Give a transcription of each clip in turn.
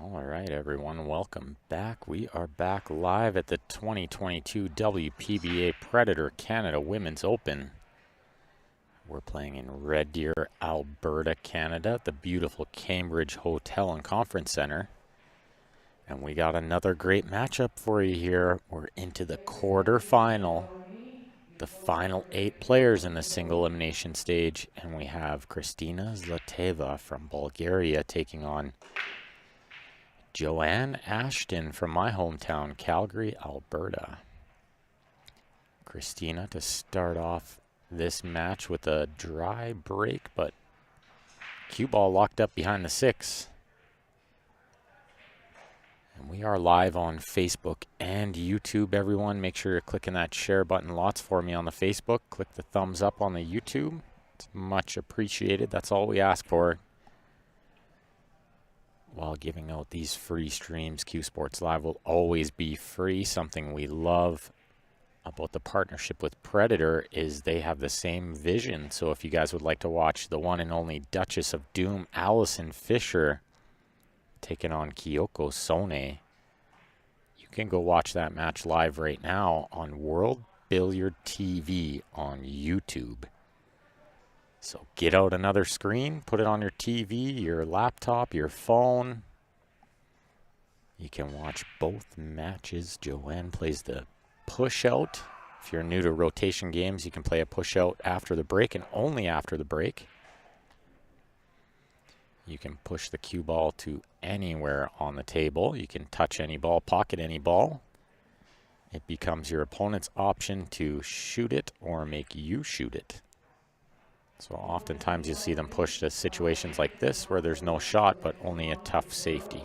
All right, everyone, welcome back. We are back live at the 2022 WPBA Predator Canada Women's Open. We're playing in Red Deer, Alberta, Canada, the beautiful Cambridge Hotel and Conference Center. And we got another great matchup for you here. We're into the quarterfinal, the final 8 players in the single elimination stage. And we have Kristina Zlateva from Bulgaria taking on Joanne Ashton from my hometown, Calgary, Alberta. Christina to start off this match with a dry break, but cue ball locked up behind the 6. And we are live on Facebook and YouTube, everyone. Make sure you're clicking that share button lots for me on the Facebook. Click the thumbs up on the YouTube. It's much appreciated. That's all we ask for. While giving out these free streams, Q Sports Live will always be free. Something we love about the partnership with Predator is they have the same vision. So if you guys would like to watch the one and only Duchess of Doom, Allison Fisher, taking on Kyoko Sone, you can go watch that match live right now on World Billiard TV on YouTube. So get out another screen, put it on your TV, your laptop, your phone. You can watch both matches. Joanne plays the push out. If you're new to rotation games, you can play a push out after the break and only after the break. You can push the cue ball to anywhere on the table. You can touch any ball, pocket any ball. It becomes your opponent's option to shoot it or make you shoot it. So oftentimes you'll see them push to situations like this where there's no shot but only a tough safety.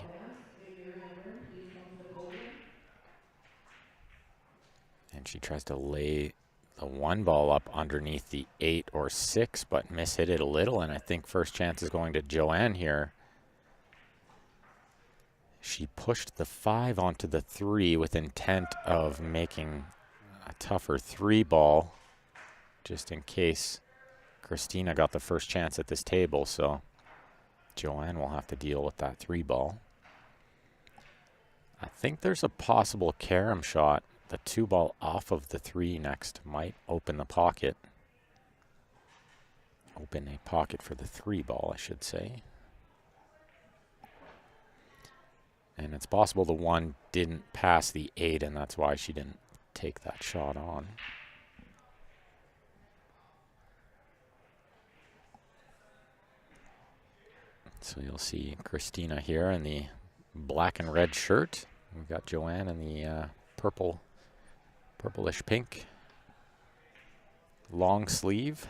And she tries to lay the 1 ball up underneath the 8 or 6 but mishit it a little, and I think first chance is going to Joanne here. She pushed the 5 onto the 3 with intent of making a tougher 3 ball just in case Kristina got the first chance at this table, so Joanne will have to deal with that 3 ball. I think there's a possible carom shot. The 2 ball off of the 3 next might open the pocket. Open a pocket for the 3 ball, I should say. And it's possible the 1 didn't pass the 8, and that's why she didn't take that shot on. So you'll see Kristina here in the black and red shirt. We've got Joanne in the purplish pink long sleeve.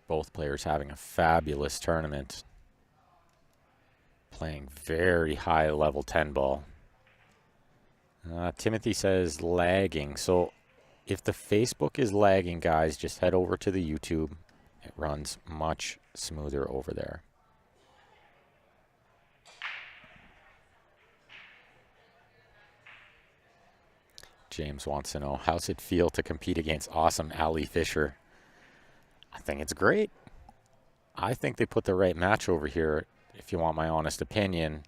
Both players having a fabulous tournament. Playing very high level 10 ball. Timothy says lagging. So if the Facebook is lagging, guys, just head over to the YouTube. It runs much smoother over there. James wants to know, how's it feel to compete against awesome Allison Fisher? I think it's great. I think they put the right match over here. If you want my honest opinion,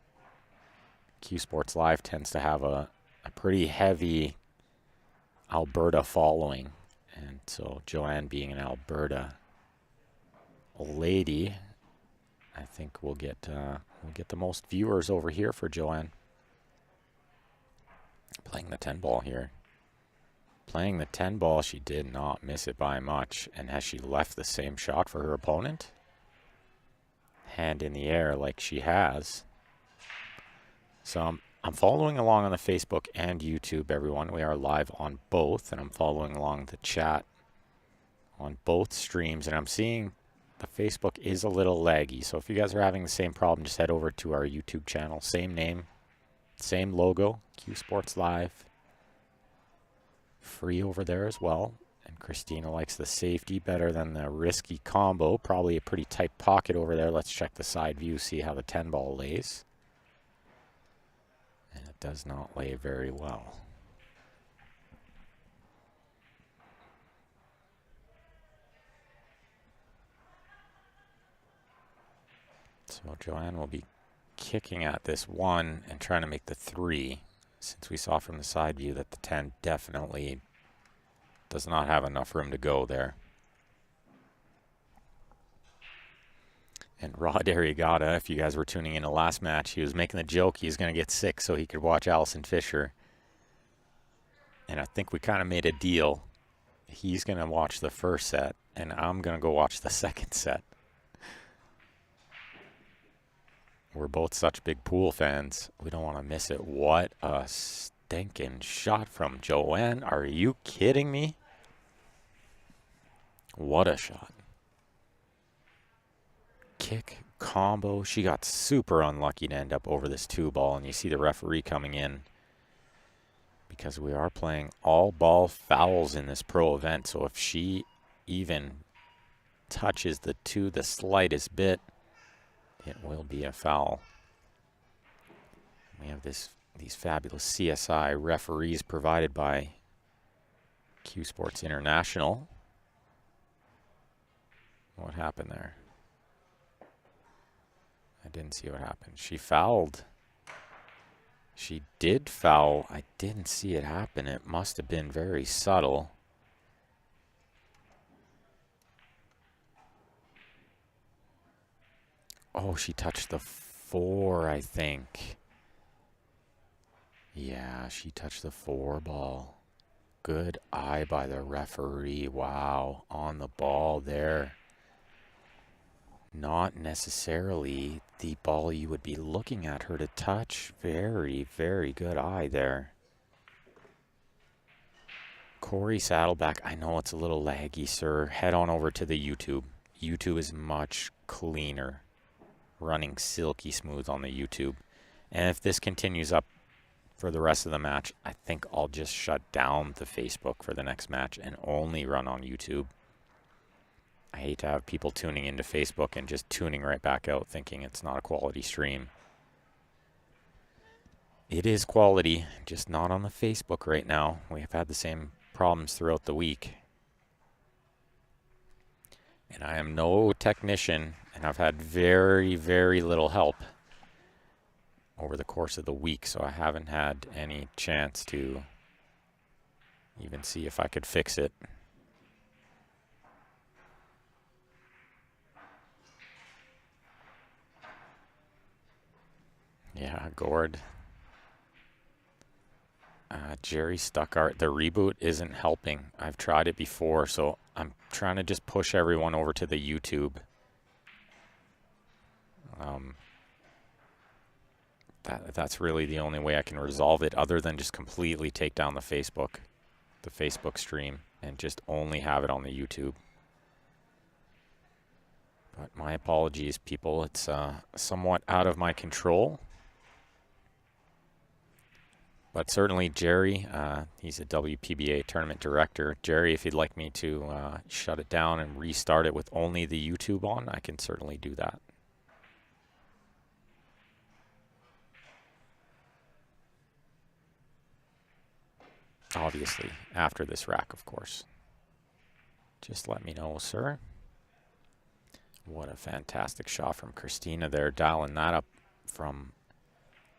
Q Sports Live tends to have a pretty heavy Alberta following. And so Joanne being an Alberta lady, I think we'll get the most viewers over here for Joanne. Playing the 10 ball here. Playing the 10 ball, she did not miss it by much. And has she left the same shot for her opponent? Hand in the air like she has. So I'm following along on the Facebook and YouTube, everyone. We are live on both, and I'm following along the chat on both streams, and I'm seeing the Facebook is a little laggy. So if you guys are having the same problem, just head over to our YouTube channel. Same name, same logo, Q Sports Live. Free over there as well. And Christina likes the safety better than the risky combo. Probably a pretty tight pocket over there. Let's check the side view, see how the 10 ball lays. And it does not lay very well. So Joanne will be kicking at this 1 and trying to make the 3, since we saw from the side view that the 10 definitely does not have enough room to go there. And Rod Arriagata, if you guys were tuning in the last match, he was making the joke he was going to get sick so he could watch Allison Fisher. And I think we kind of made a deal. He's going to watch the first set, and I'm going to go watch the second set. We're both such big pool fans. We don't want to miss it. What a stinking shot from Joanne. Are you kidding me? What a shot. Kick, combo. She got super unlucky to end up over this 2 ball, and you see the referee coming in because we are playing all ball fouls in this pro event. So if she even touches the 2 the slightest bit, it will be a foul. We have these fabulous CSI referees provided by Q Sports International. What happened there? I didn't see what happened. She fouled. She did foul. I didn't see it happen. It must have been very subtle. Oh, she touched the 4, I think. Yeah, she touched the 4 ball. Good eye by the referee. Wow, on the ball there. Not necessarily the ball you would be looking at her to touch. Very, very good eye there. Corey Saddleback, I know it's a little laggy, sir. Head on over to the YouTube. YouTube is much cleaner. Running silky smooth on the YouTube. And if this continues up for the rest of the match, I think I'll just shut down the Facebook for the next match and only run on YouTube. I hate to have people tuning into Facebook and just tuning right back out thinking it's not a quality stream. It is quality, just not on the Facebook right now. We have had the same problems throughout the week. And I am no technician, and I've had very, very little help over the course of the week, so I haven't had any chance to even see if I could fix it. Yeah, Gord. Jerry Stuckart, the reboot isn't helping. I've tried it before, so I'm trying to just push everyone over to the YouTube. That's really the only way I can resolve it, other than just completely take down the Facebook stream, and just only have it on the YouTube. But my apologies, people. It's somewhat out of my control. But certainly Jerry, he's a WPBA tournament director. Jerry, if you'd like me to shut it down and restart it with only the YouTube on, I can certainly do that. Obviously, after this rack, of course. Just let me know, sir. What a fantastic shot from Christina there, dialing that up from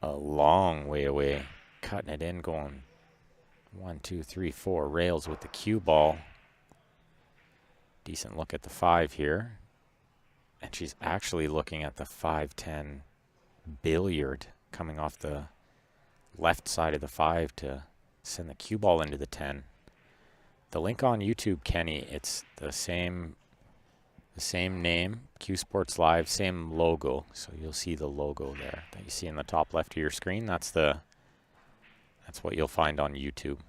a long way away. Cutting it in, going 1, 2, 3, 4 rails with the cue ball. Decent look at the 5 here. And she's actually looking at the 5-10 billiard coming off the left side of the 5 to send the cue ball into the 10. The link on YouTube, Kenny, it's the same name, Q Sports Live, same logo. So you'll see the logo there that you see in the top left of your screen. That's the That's what you'll find on YouTube.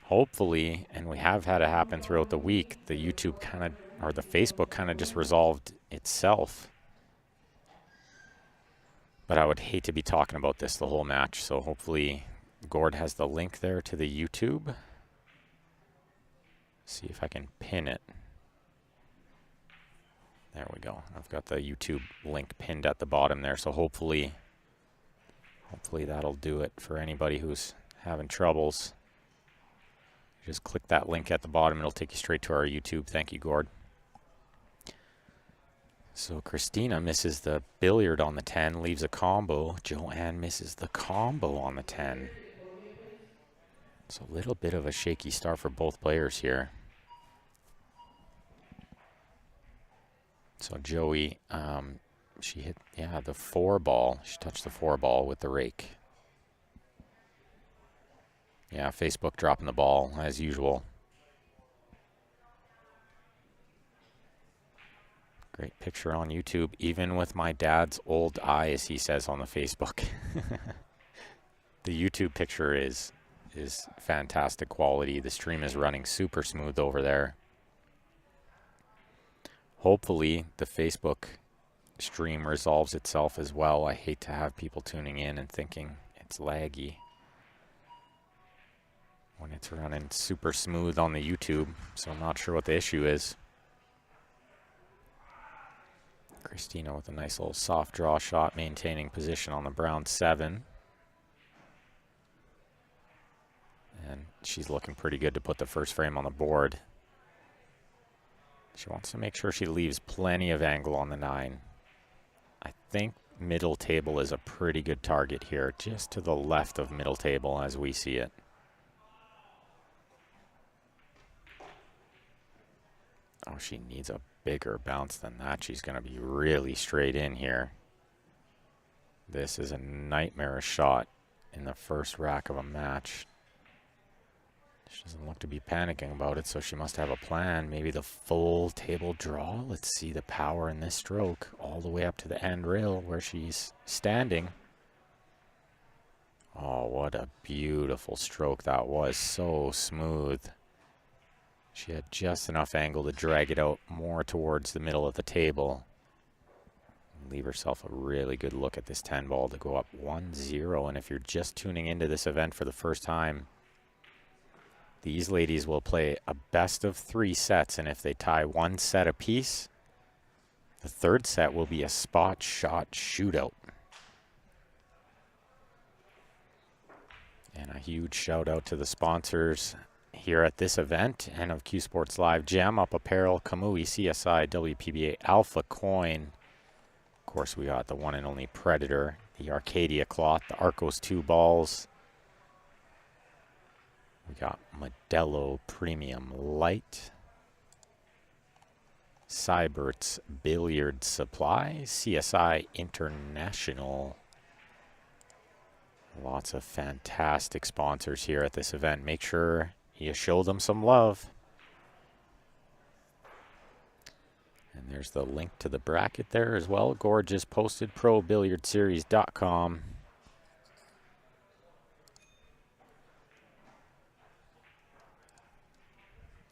Hopefully, and we have had it happen throughout the week, the YouTube kind of, or the Facebook kind of just resolved itself. But I would hate to be talking about this the whole match, so hopefully Gord has the link there to the YouTube. See if I can pin it. There we go. I've got the YouTube link pinned at the bottom there, so hopefully that'll do it for anybody who's having troubles. Just click that link at the bottom. It'll take you straight to our YouTube. Thank you, Gord. So Kristina misses the billiard on the 10, leaves a combo. Joanne misses the combo on the 10. It's a little bit of a shaky start for both players here. So Joey, she hit, the 4 ball. She touched the 4 ball with the rake. Yeah, Facebook dropping the ball as usual. Great picture on YouTube, even with my dad's old eyes, he says on the Facebook. The YouTube picture is fantastic quality. The stream is running super smooth over there. Hopefully the Facebook stream resolves itself as well. I hate to have people tuning in and thinking it's laggy when it's running super smooth on the YouTube, so I'm not sure what the issue is. Kristina with a nice little soft draw shot, maintaining position on the brown 7. And she's looking pretty good to put the first frame on the board. She wants to make sure she leaves plenty of angle on the 9. I think middle table is a pretty good target here, just to the left of middle table as we see it. Oh, she needs a bigger bounce than that. She's going to be really straight in here. This is a nightmarish shot in the first rack of a match. She doesn't look to be panicking about it, so she must have a plan. Maybe the full table draw. Let's see the power in this stroke all the way up to the end rail where she's standing. Oh, what a beautiful stroke that was. So smooth. She had just enough angle to drag it out more towards the middle of the table. Leave herself a really good look at this 10 ball to go up 1-0. And if you're just tuning into this event for the first time, these ladies will play a best of 3 sets. And if they tie 1 set apiece, the 3rd set will be a spot shot shootout. And a huge shout out to the sponsors here at this event and of Q Sports Live: Gem Up Apparel, Kamui, CSI, WPBA, Alpha Coin. Of course, we got the one and only Predator, the Arcadia cloth, the Arcos 2 balls. We got Modelo Premium Light, Cybert's Billiard Supply, CSI International. Lots of fantastic sponsors here at this event. Make sure you show them some love. And there's the link to the bracket there as well. Gorgeous posted, probilliardseries.com.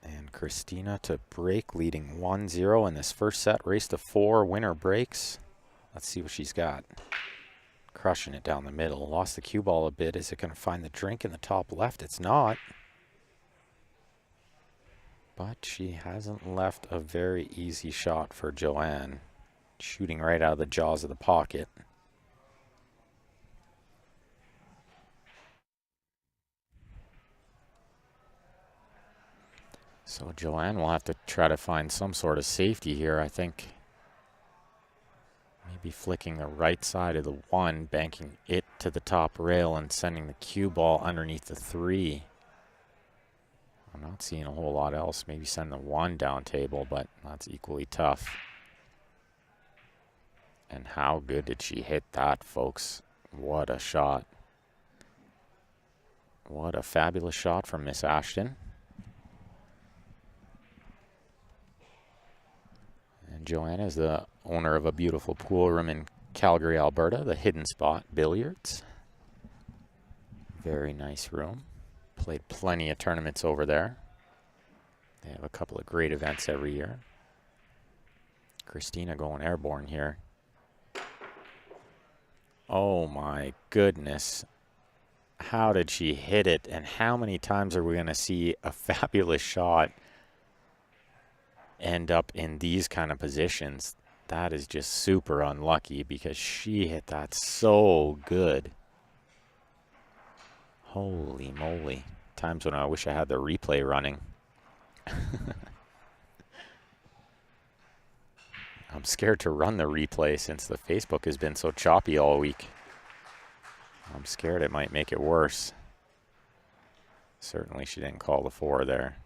And Kristina to break, leading 1-0 in this first set. Race to 4, winner breaks. Let's see what she's got. Crushing it down the middle. Lost the cue ball a bit. Is it going to find the drink in the top left? It's not. But she hasn't left a very easy shot for Joanne. Shooting right out of the jaws of the pocket. So Joanne will have to try to find some sort of safety here, I think. Maybe flicking the right side of the 1, banking it to the top rail and sending the cue ball underneath the 3. I'm not seeing a whole lot else. Maybe send the 1 down table, but that's equally tough. And how good did she hit that, folks? What a shot. What a fabulous shot from Miss Ashton. And Joanne is the owner of a beautiful pool room in Calgary, Alberta, the Hidden Spot Billiards. Very nice room. Played plenty of tournaments over there. They have a couple of great events every year. Kristina going airborne here. Oh my goodness. How did she hit it? And how many times are we going to see a fabulous shot end up in these kind of positions? That is just super unlucky because she hit that so good. Holy moly. Times when I wish I had the replay running. I'm scared to run the replay since the Facebook has been so choppy all week. I'm scared it might make it worse. Certainly she didn't call the 4 there.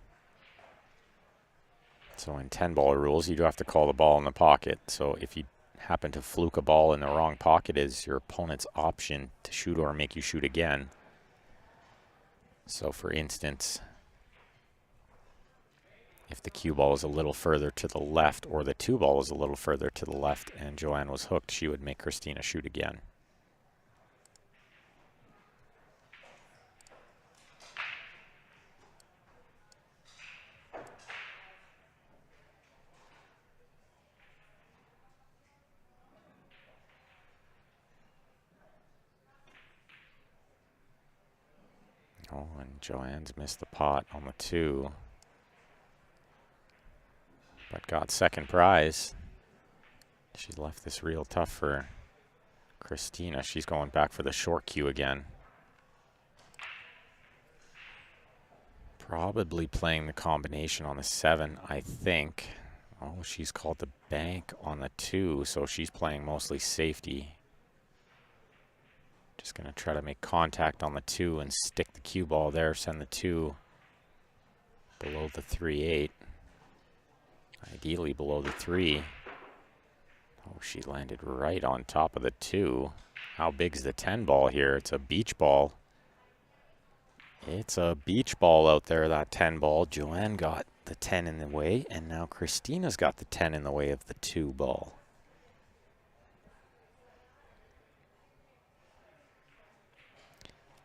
So in 10-ball rules, you do have to call the ball in the pocket. So if you happen to fluke a ball in the wrong pocket, is your opponent's option to shoot or make you shoot again. So for instance, if the cue ball is a little further to the left or the 2 ball is a little further to the left and Joanne was hooked, she would make Kristina shoot again. Oh, and Joanne's missed the pot on the 2. But got second prize. She left this real tough for Kristina. She's going back for the short cue again. Probably playing the combination on the 7, I think. Oh, she's called the bank on the 2, so she's playing mostly safety. Just going to try to make contact on the 2 and stick the cue ball there, send the 2 below the 3-8. Ideally below the 3. Oh, she landed right on top of the 2. How big's the 10 ball here? It's a beach ball. It's a beach ball out there, that 10 ball. Joanne got the 10 in the way, and now Kristina's got the 10 in the way of the 2 ball.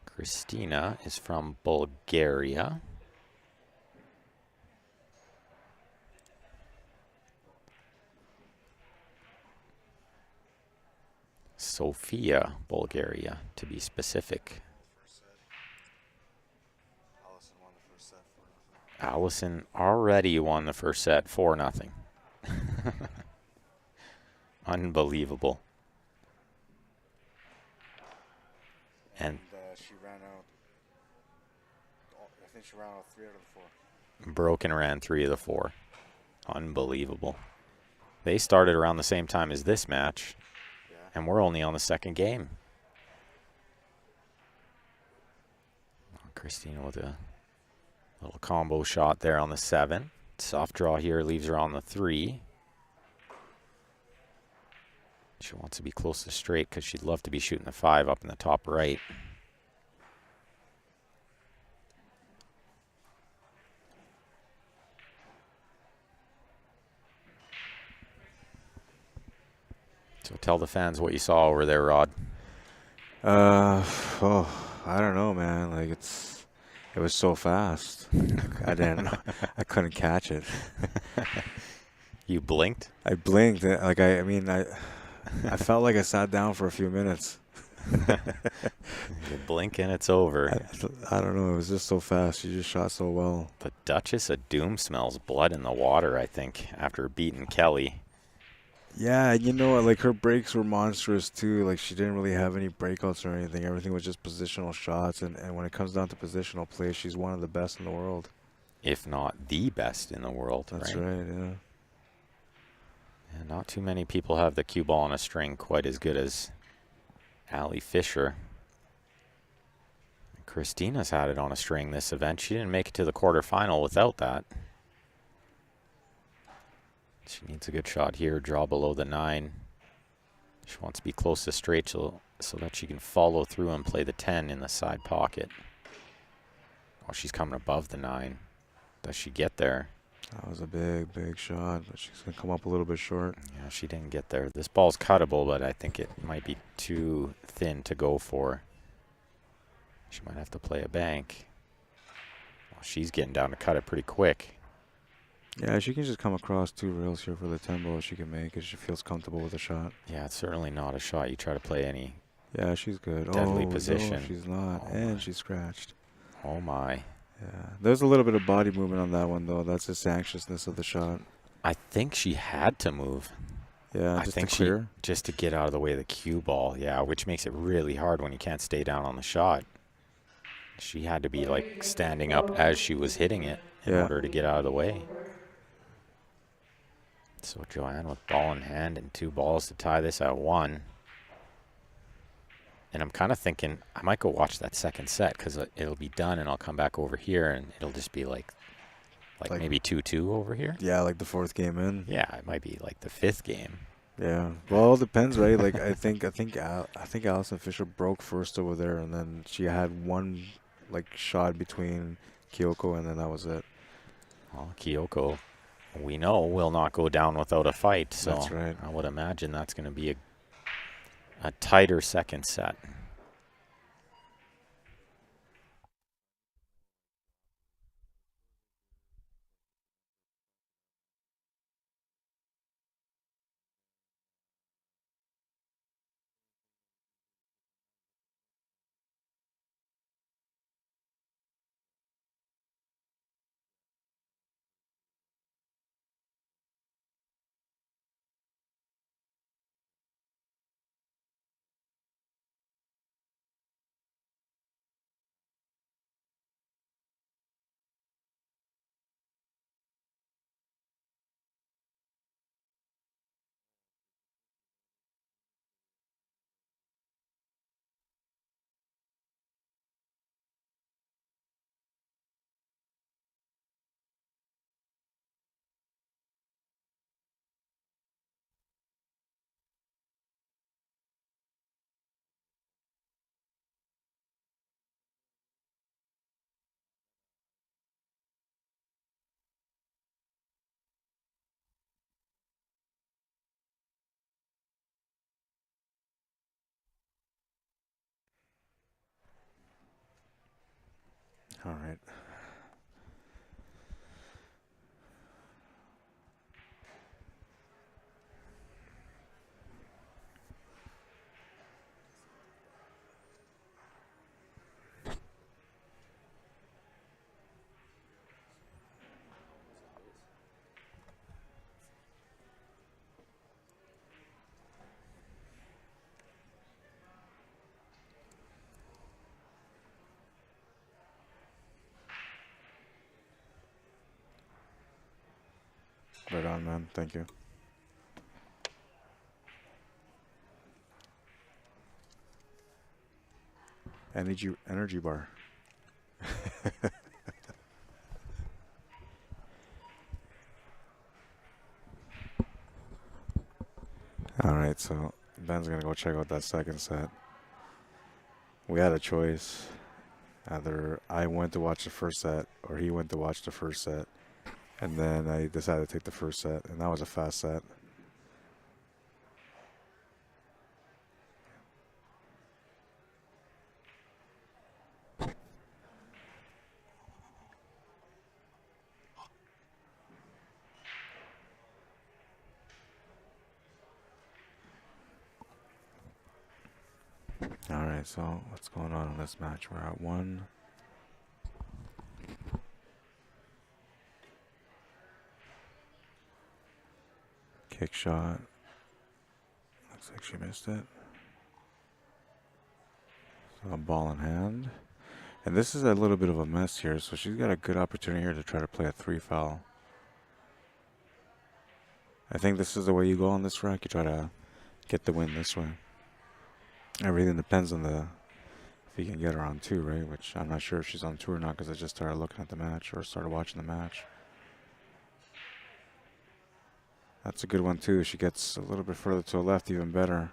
Kristina is from Bulgaria. Sofia, Bulgaria, to be specific. Allison already won the first set 4-0. Unbelievable. And she ran out. I think she ran out 3 out of the 4. Broken ran 3 of the 4. Unbelievable. They started around the same time as this match, and we're only on the second game. Kristina with a little combo shot there on the 7. Soft draw here leaves her on the 3. She wants to be close to straight because she'd love to be shooting the 5 up in the top right. So tell the fans what you saw over there, Rod. I don't know, man. Like it was so fast. I couldn't catch it. You blinked? I blinked. I felt like I sat down for a few minutes. You blink and it's over. I don't know. It was just so fast. She just shot so well. The Duchess of Doom smells blood in the water, I think, after beating Kelly. Yeah, you know what? Like, her breaks were monstrous, too. Like, she didn't really have any breakouts or anything. Everything was just positional shots. And when it comes down to positional play, she's one of the best in the world. If not the best in the world, That's right? right, yeah. And not too many people have the cue ball on a string quite as good as Allison Fisher. Kristina's had it on a string this event. She didn't make it to the quarterfinal without that. She needs a good shot here, draw below the 9. She wants to be close to straight so that she can follow through and play the 10 in the side pocket. Oh, she's coming above the 9. Does she get there? That was a big, big shot, but she's going to come up a little bit short. Yeah, she didn't get there. This ball's cuttable, but I think it might be too thin to go for. She might have to play a bank. Well, she's getting down to cut it pretty quick. Yeah, she can just come across 2 rails here for the 10 ball she can make if she feels comfortable with the shot. Yeah, it's certainly not a shot you try to play any Yeah, she's good. deadly Oh, no, position. she's not. Oh And my. she scratched. Oh my. Yeah, there's a little bit of body movement on that one, though. That's just the anxiousness of the shot. I think she had to move. Yeah, I just think to clear. just to get out of the way of the cue ball, yeah, which makes it really hard when you can't stay down on the shot. She had to be like standing up as she was hitting it in Yeah. order to get out of the way. So Joanne with ball in hand and 2 balls to tie this at 1. And I'm kind of thinking I might go watch that second set because it'll be done and I'll come back over here and it'll just be like maybe 2-2 over here. Yeah, like the 4th game in. Yeah, it might be like the 5th game. Yeah. Well, it depends, right? Like I think Allison Fisher broke first over there, and then she had one like shot between Kyoko, and then that was it. Well, Kyoko, we know, will not go down without a fight. So That's right. I would imagine that's going to be a tighter second set. All right. Right on, man. Thank you. Energy bar. All right, so Ben's gonna go check out that second set. We had a choice. Either I went to watch the first set or he went to watch the first set. And then I decided to take the first set, and that was a fast set. All right, so what's going on in this match? We're at 1. Kick shot. Looks like she missed it. So a ball in hand. And this is a little bit of a mess here, so she's got a good opportunity here to try to play a 3 foul. I think this is the way you go on this rack. You try to get the win this way. Everything depends on if you can get her on 2, right? Which I'm not sure if she's on 2 or not because I just started looking at the match or started watching the match. That's a good one too. She gets a little bit further to the left, even better.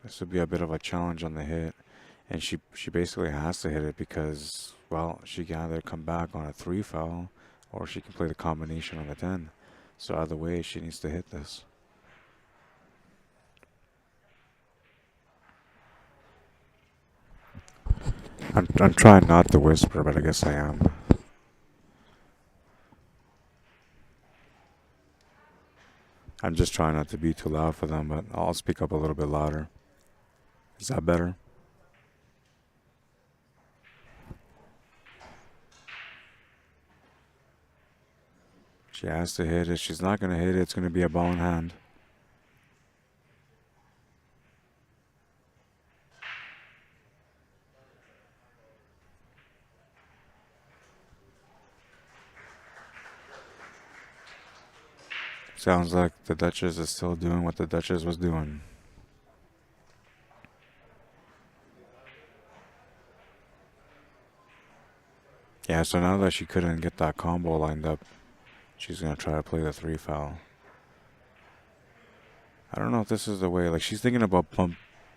This would be a bit of a challenge on the hit. And she basically has to hit it because, well, she can either come back on a 3 foul or she can play the combination on the 10. So either way, she needs to hit this. I'm trying not to whisper, but I guess I am. I'm just trying not to be too loud for them, but I'll speak up a little bit louder. Is that better? She has to hit it. She's not going to hit it. It's going to be a ball in hand. Sounds like the Duchess is still doing what the Duchess was doing. Yeah, so now that she couldn't get that combo lined up, she's going to try to play the 3 foul. I don't know if this is the way. Like, she's thinking about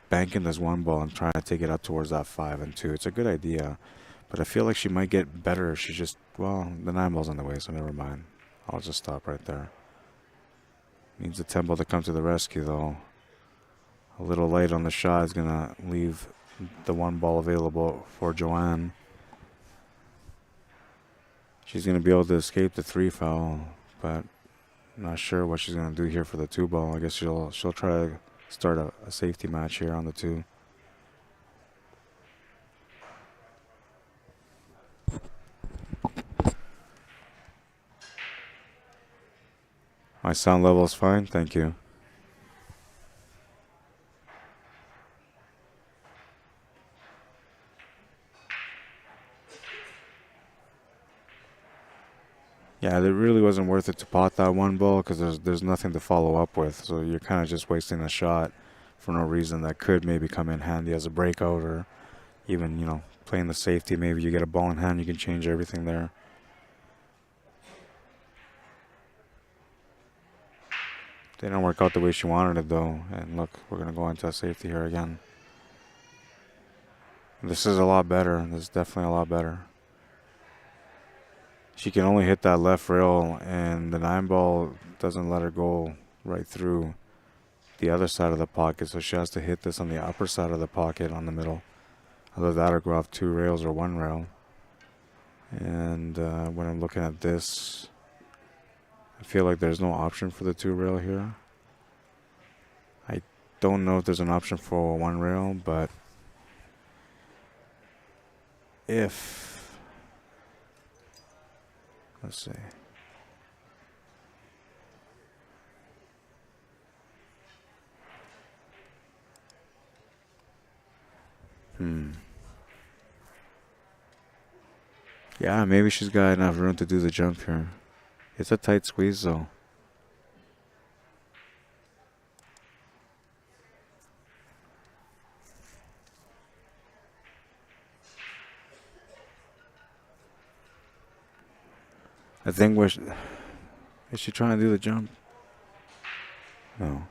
banking this 1 ball and trying to take it up towards that 5 and 2. It's a good idea, but I feel like she might get better if she just, well, the 9 ball's on the way, so never mind. I'll just stop right there. Needs the 10 ball to come to the rescue, though. A little light on the shot is going to leave the 1 ball available for Joanne. She's going to be able to escape the 3 foul, but not sure what she's going to do here for the 2 ball. I guess she'll try to start a safety match here on the 2. My sound level is fine, thank you. Yeah, it really wasn't worth it to pot that 1 ball because there's nothing to follow up with. So you're kind of just wasting a shot for no reason that could maybe come in handy as a breakout or even, playing the safety. Maybe you get a ball in hand, you can change everything there. Didn't work out the way she wanted it though. And look, we're going to go into a safety here again. This is a lot better. This is definitely a lot better. She can only hit that left rail, and the 9 ball doesn't let her go right through the other side of the pocket, so she has to hit this on the upper side of the pocket on the middle. Either that or go off 2 rails or 1 rail. And when I'm looking at this, I feel like there's no option for the 2 rail here. I don't know if there's an option for 1 rail, but if... Let's see. Yeah, maybe she's got enough room to do the jump here. It's a tight squeeze though. I think is she trying to do the jump? No.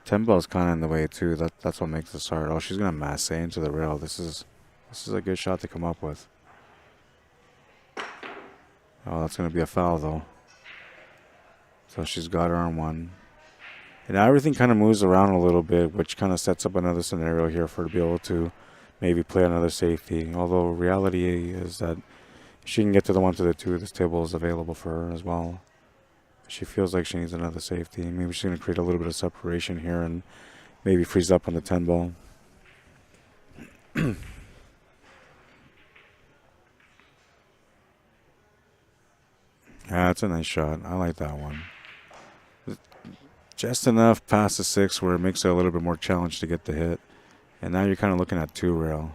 Tempo's kind of in the way too. That's what makes this hard. Oh, she's gonna masse into the rail. This is a good shot to come up with. Oh, that's gonna be a foul though. So she's got her on 1. And now everything kind of moves around a little bit, which kind of sets up another scenario here for her to be able to maybe play another safety. Although reality is that if she can get to the 1 to the 2, this table is available for her as well. She feels like she needs another safety. Maybe she's going to create a little bit of separation here and maybe freeze up on the 10 ball. Yeah, that's a nice shot. I like that one. Just enough past the 6 where it makes it a little bit more challenge to get the hit. And now you're kind of looking at 2 rail.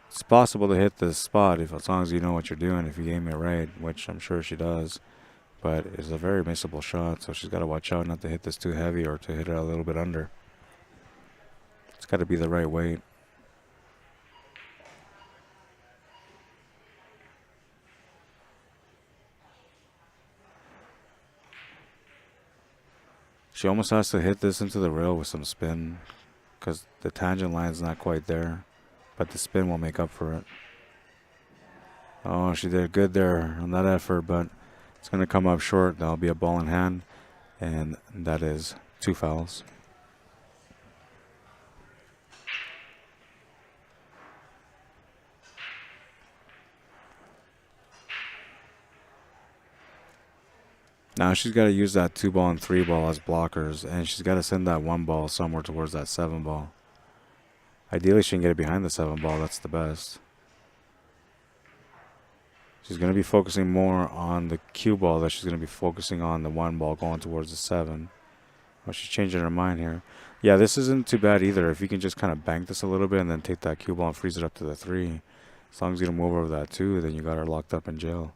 It's possible to hit this spot as long as you know what you're doing, if you aim it right, which I'm sure she does. But it's a very missable shot, so she's got to watch out not to hit this too heavy or to hit it a little bit under. It's got to be the right weight. She almost has to hit this into the rail with some spin, because the tangent line's not quite there, but the spin will make up for it. Oh, she did good there on that effort, but it's going to come up short. That'll be a ball in hand, and that is 2 fouls. Now she's got to use that 2 ball and 3 ball as blockers, and she's got to send that 1 ball somewhere towards that 7 ball. Ideally, she can get it behind the 7 ball. That's the best. She's going to be focusing more on the cue ball than she's going to be focusing on the 1 ball going towards the 7. Well, she's changing her mind here. Yeah, this isn't too bad either. If you can just kind of bank this a little bit and then take that cue ball and freeze it up to the 3. As long as you don't move over that 2, then you got her locked up in jail.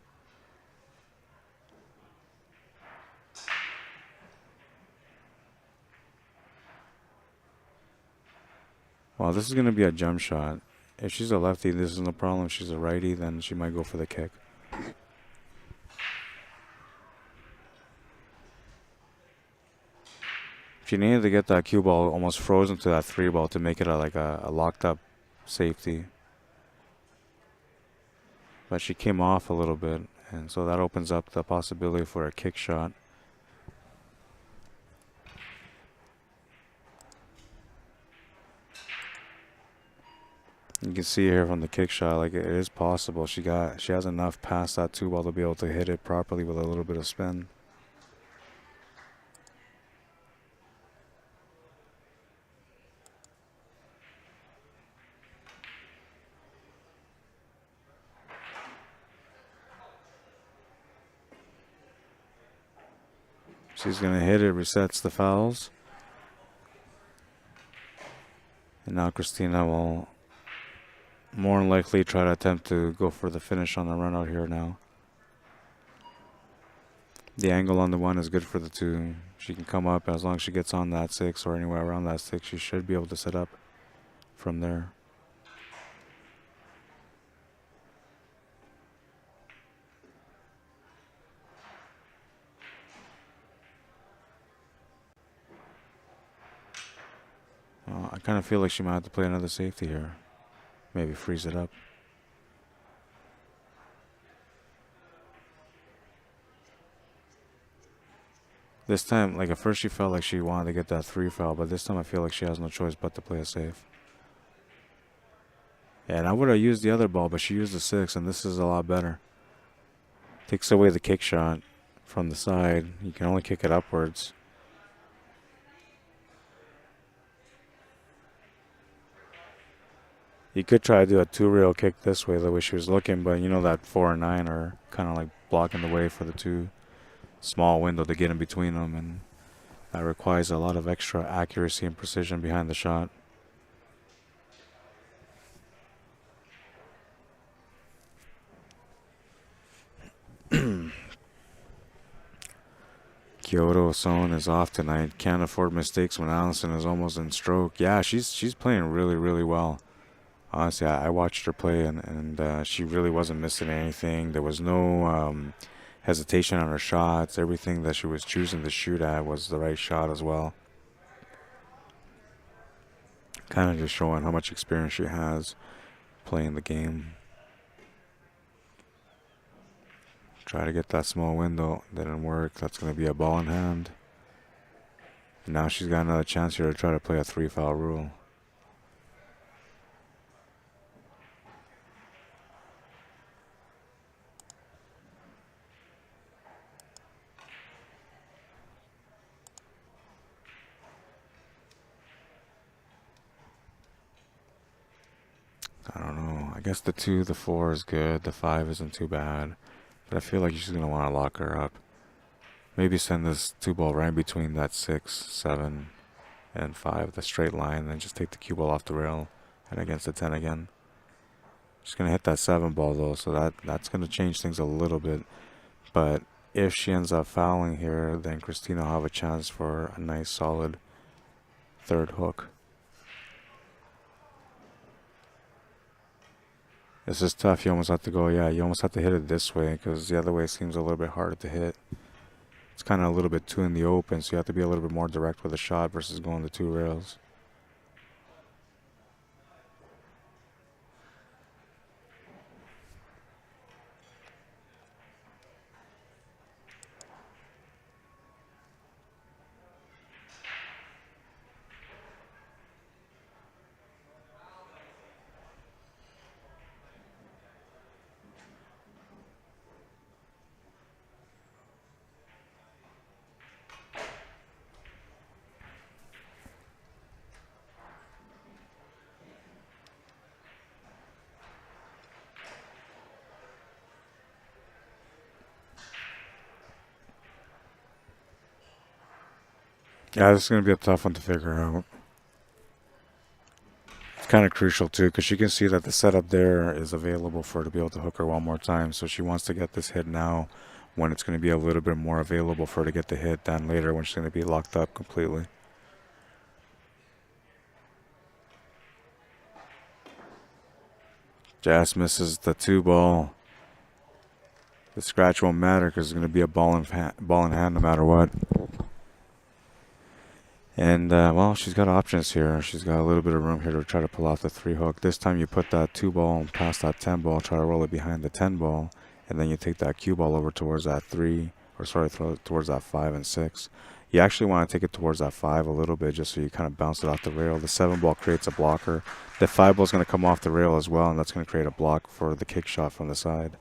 Well, this is going to be a jump shot. If she's a lefty, this is no problem. If she's a righty, then she might go for the kick. She needed to get that cue ball almost frozen to that 3 ball to make it like a locked up safety. But she came off a little bit, and so that opens up the possibility for a kick shot. You can see here from the kick shot, like it is possible. She has enough past that 2 ball to be able to hit it properly with a little bit of spin. She's going to hit it, resets the fouls. And now Kristina will more than likely try to attempt to go for the finish on the run out here now. The angle on the 1 is good for the 2. She can come up as long as she gets on that 6 or anywhere around that 6. She should be able to set up from there. I kind of feel like she might have to play another safety here. Maybe freeze it up. This time, like at first she felt like she wanted to get that 3 foul, but this time I feel like she has no choice but to play it safe. Yeah, and I would have used the other ball, but she used the 6, and this is a lot better. Takes away the kick shot from the side. You can only kick it upwards. You could try to do a 2-rail kick this way, the way she was looking, but you know that 4 and 9 are kind of like blocking the way for the 2. Small window to get in between them, and that requires a lot of extra accuracy and precision behind the shot. Kyoto Son is off tonight. Can't afford mistakes when Allison is almost in stroke. Yeah, she's playing really, really well. Honestly, I watched her play, and she really wasn't missing anything. There was no hesitation on her shots. Everything that she was choosing to shoot at was the right shot as well. Kind of just showing how much experience she has playing the game. Try to get that small window. Didn't work. That's going to be a ball in hand. And now she's got another chance here to try to play a 3 foul rule. I don't know. I guess the 2, the 4 is good. The 5 isn't too bad. But I feel like she's going to want to lock her up. Maybe send this 2 ball right between that 6, 7, and 5, the straight line, and then just take the cue ball off the rail and against the 10 again. She's going to hit that 7 ball, though, so that's going to change things a little bit. But if she ends up fouling here, then Christina will have a chance for a nice, solid 3rd hook. This is tough. You almost have to go, you almost have to hit it this way because the other way seems a little bit harder to hit. It's kind of a little bit too in the open, so you have to be a little bit more direct with a shot versus going the 2 rails. Yeah, this is going to be a tough one to figure out. It's kind of crucial, too, because she can see that the setup there is available for her to be able to hook her one more time. So she wants to get this hit now when it's going to be a little bit more available for her to get the hit than later when she's going to be locked up completely. Jazz misses the 2 ball. The scratch won't matter because it's going to be a ball in hand no matter what. And, well, she's got options here. She's got a little bit of room here to try to pull off the 3-hook. This time you put that 2 ball past that 10 ball, try to roll it behind the 10 ball, and then you take that cue ball over towards that 3, or sorry, throw it towards that 5 and 6. You actually want to take it towards that 5 a little bit just so you kind of bounce it off the rail. The 7 ball creates a blocker. The 5 ball is going to come off the rail as well, and that's going to create a block for the kick shot from the side.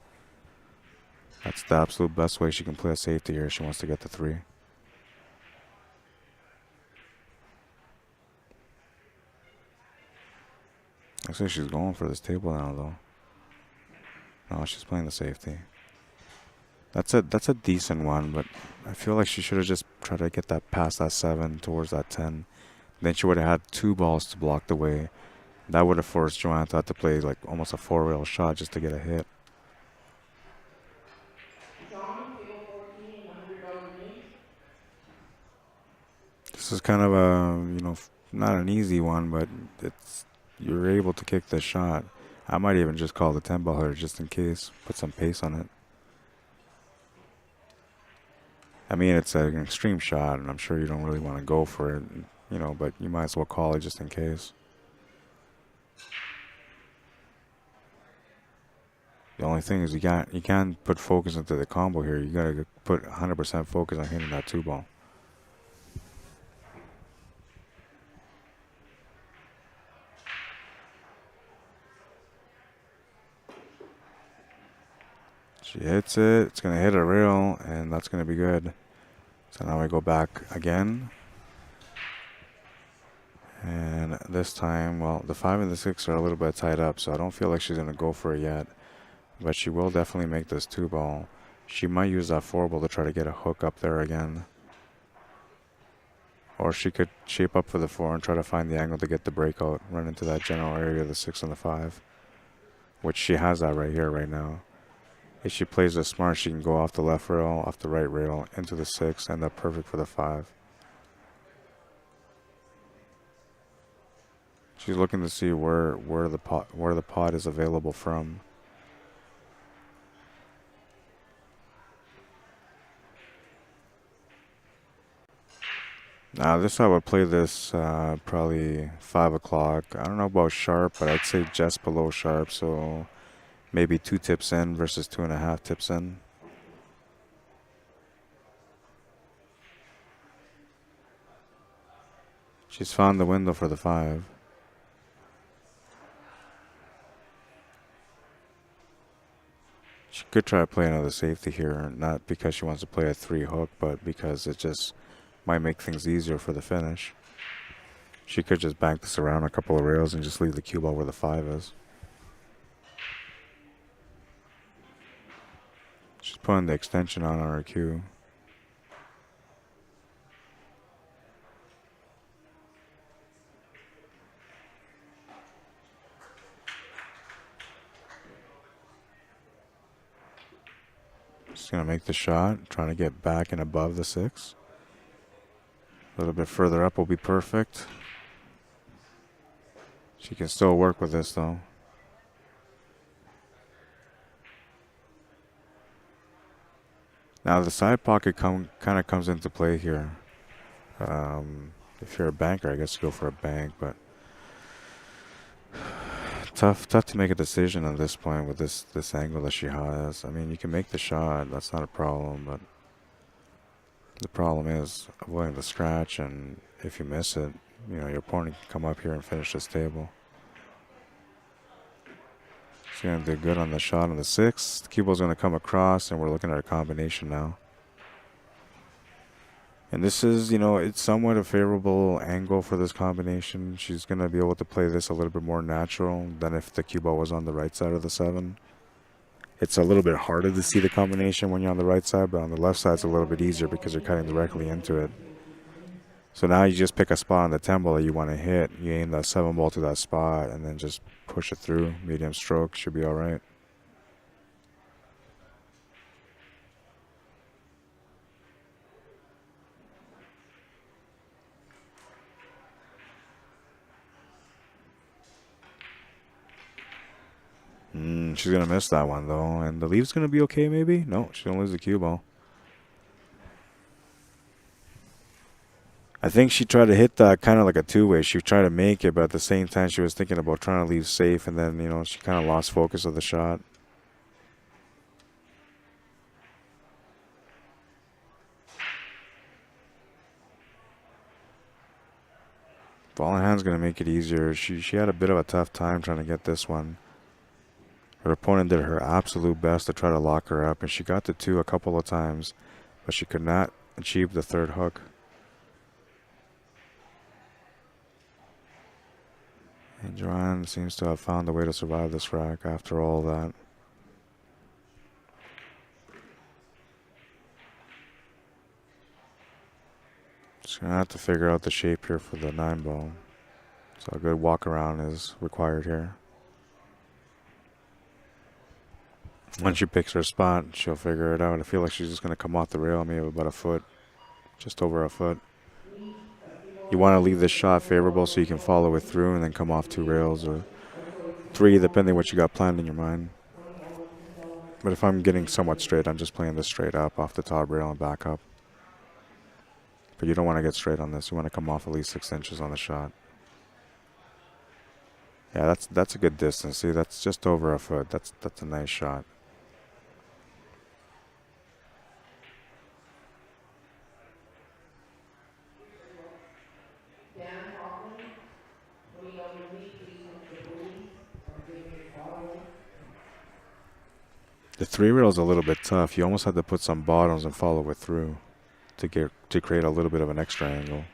That's the absolute best way she can play a safety here if she wants to get the 3. Looks like she's going for this table now, though. No, she's playing the safety. That's a decent one, but I feel like she should have just tried to get that past that 7 towards that 10. Then she would have had 2 balls to block the way. That would have forced Joanne to have to play like almost a 4-rail shot just to get a hit. This is kind of a, not an easy one, but you're able to kick the shot. I might even just call the 10-ball hitter just in case. Put some pace on it. I mean, it's an extreme shot, and I'm sure you don't really want to go for it, but you might as well call it just in case. The only thing is you can't put focus into the combo here. You got to put 100% focus on hitting that 2-ball. She hits it. It's going to hit a rail, and that's going to be good. So now we go back again. And this time, well, the 5 and the 6 are a little bit tied up, so I don't feel like she's going to go for it yet. But she will definitely make this 2-ball. She might use that 4-ball to try to get a hook up there again. Or she could shape up for the 4 and try to find the angle to get the breakout, run into that general area of the 6 and the 5. Which she has that right here, right now. If she plays this smart, she can go off the left rail, off the right rail, into the 6, end up perfect for the 5. She's looking to see where the pot is available from. Now this I would play this probably 5 o'clock. I don't know about sharp, but I'd say just below sharp, so maybe 2 tips in versus 2.5 tips in. She's found the window for the 5. She could try to play another safety here, not because she wants to play a 3 hook, but because it just might make things easier for the finish. She could just bank this around a couple of rails and just leave the cue ball where the 5 is. She's putting the extension on her cue. She's going to make the shot, trying to get back and above the 6. A little bit further up will be perfect. She can still work with this, though. Now, the side pocket kind of comes into play here. If you're a banker, I guess you go for a bank, but tough to make a decision at this point with this angle that she has. I mean, you can make the shot. That's not a problem, but the problem is avoiding the scratch, and if you miss it, your opponent can come up here and finish this table. She's going to do good on the shot on the 6. The cue ball's going to come across, and we're looking at a combination now. And this is, it's somewhat a favorable angle for this combination. She's going to be able to play this a little bit more natural than if the cue ball was on the right side of the 7. It's a little bit harder to see the combination when you're on the right side, but on the left side it's a little bit easier because you're cutting directly into it. So now you just pick a spot on the 10 ball that you want to hit. You aim that 7 ball to that spot and then just push it through. Medium stroke should be all right. She's going to miss that one, though. And the lead's going to be okay, maybe? No, she's going to lose the cue ball. I think she tried to hit that kind of like a two-way. She tried to make it, but at the same time, she was thinking about trying to leave safe. And then, she kind of lost focus of the shot. Ball in hand's going to make it easier. She had a bit of a tough time trying to get this one. Her opponent did her absolute best to try to lock her up, and she got to 2 a couple of times, but she could not achieve the third hook. And Joanne seems to have found a way to survive this rack after all that. Just going to have to figure out the shape here for the 9 ball. So a good walk around is required here. Once she picks her spot, she'll figure it out. I feel like she's just going to come off the rail, maybe about a foot, just over a foot. You want to leave this shot favorable so you can follow it through and then come off 2 rails or 3, depending what you got planned in your mind. But if I'm getting somewhat straight, I'm just playing this straight up off the top rail and back up. But you don't want to get straight on this. You want to come off at least 6 inches on the shot. Yeah, that's a good distance. See, that's just over a foot. That's a nice shot. The 3 rail is a little bit tough. You almost have to put some bottoms and follow it through to create a little bit of an extra angle.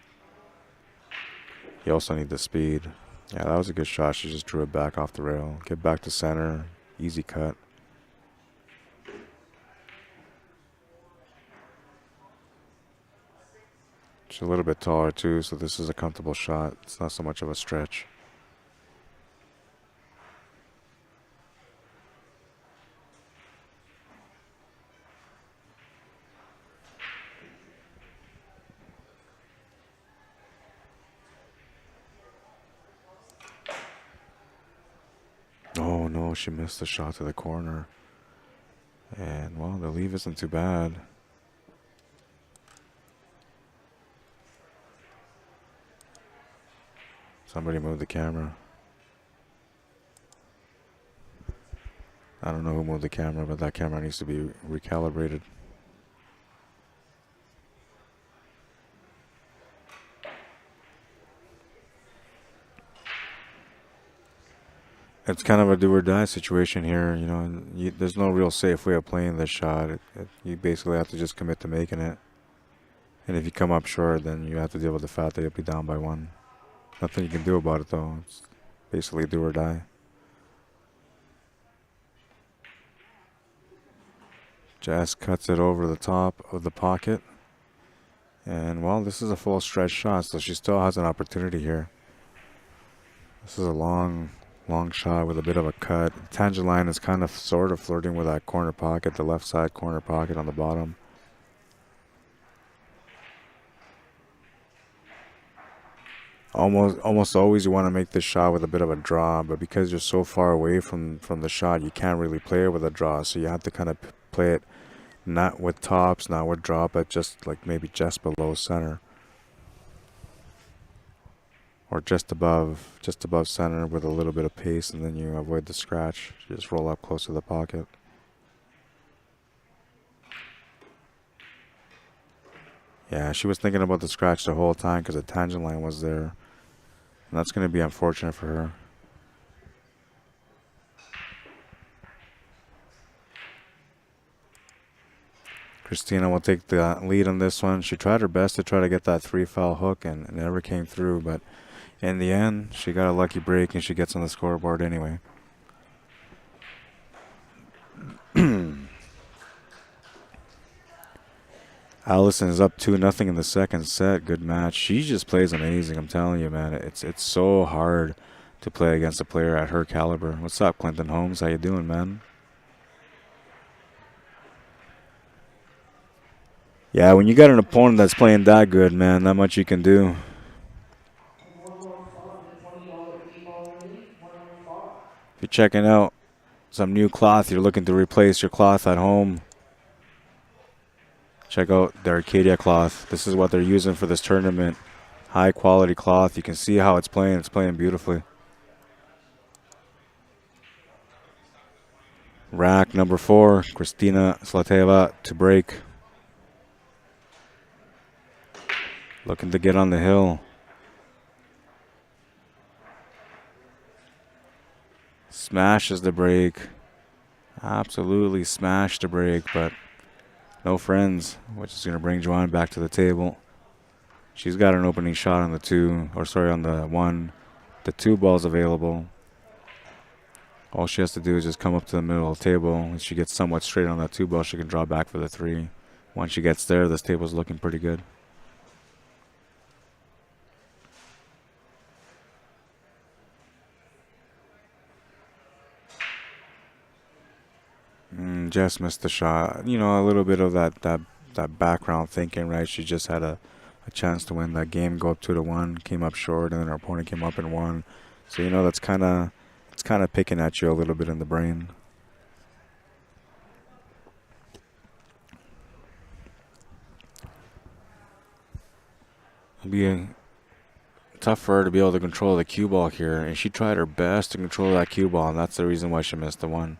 You also need the speed. Yeah, that was a good shot. She just drew it back off the rail. Get back to center. Easy cut. She's a little bit taller too, so this is a comfortable shot. It's not so much of a stretch. Oh no, she missed the shot to the corner. And well, the leave isn't too bad. Somebody moved the camera. I don't know who moved the camera, but that camera needs to be recalibrated. It's kind of a do or die situation here, there's no real safe way of playing this shot. You basically have to just commit to making it. And if you come up short, then you have to deal with the fact that you'll be down by 1. Nothing you can do about it, though. It's basically do or die. Jazz cuts it over the top of the pocket. And, well, this is a full stretch shot, so she still has an opportunity here. This is a long shot with a bit of a cut. Tangent line is kind of sort of flirting with that corner pocket, the left side corner pocket on the bottom. Almost always you want to make this shot with a bit of a draw, but because you're so far away from the shot, you can't really play it with a draw. So you have to kind of play it not with tops, not with draw, but just like maybe just below center. Or just above center with a little bit of pace, and then you avoid the scratch. You just roll up close to the pocket. Yeah, she was thinking about the scratch the whole time because the tangent line was there. And that's going to be unfortunate for her. Kristina will take the lead on this one. She tried her best to try to get that 3-foul hook and it never came through. But in the end, she got a lucky break and she gets on the scoreboard anyway. Allison is up 2-0 in the second set. Good match. She just plays amazing. I'm telling you, man. It's so hard to play against a player at her caliber. What's up, Clinton Holmes? How you doing, man? Yeah, when you got an opponent that's playing that good, man, not much you can do. If you're checking out some new cloth, you're looking to replace your cloth at home, check out the Arcadia cloth. This is what they're using for this tournament. High quality cloth. You can see how it's playing. It's playing beautifully. Rack number 4, Kristina Zlateva to break. Looking to get on the hill. Smashes the break. Absolutely smashed the break, but no friends, which is going to bring Joanne back to the table. She's got an opening shot on the 2, or sorry, on the 1. The 2 ball's available. All she has to do is just come up to the middle of the table. If she gets somewhat straight on that 2 ball, she can draw back for the 3. Once she gets there, this table's looking pretty good. Just missed the shot. You know, a little bit of that background thinking, right? She just had a chance to win that game, go up 2-1, came up short, and then her opponent came up and won. So, you know, it's kind of picking at you a little bit in the brain. It'll be tough for her to be able to control the cue ball here, and she tried her best to control that cue ball, and that's the reason why she missed the 1.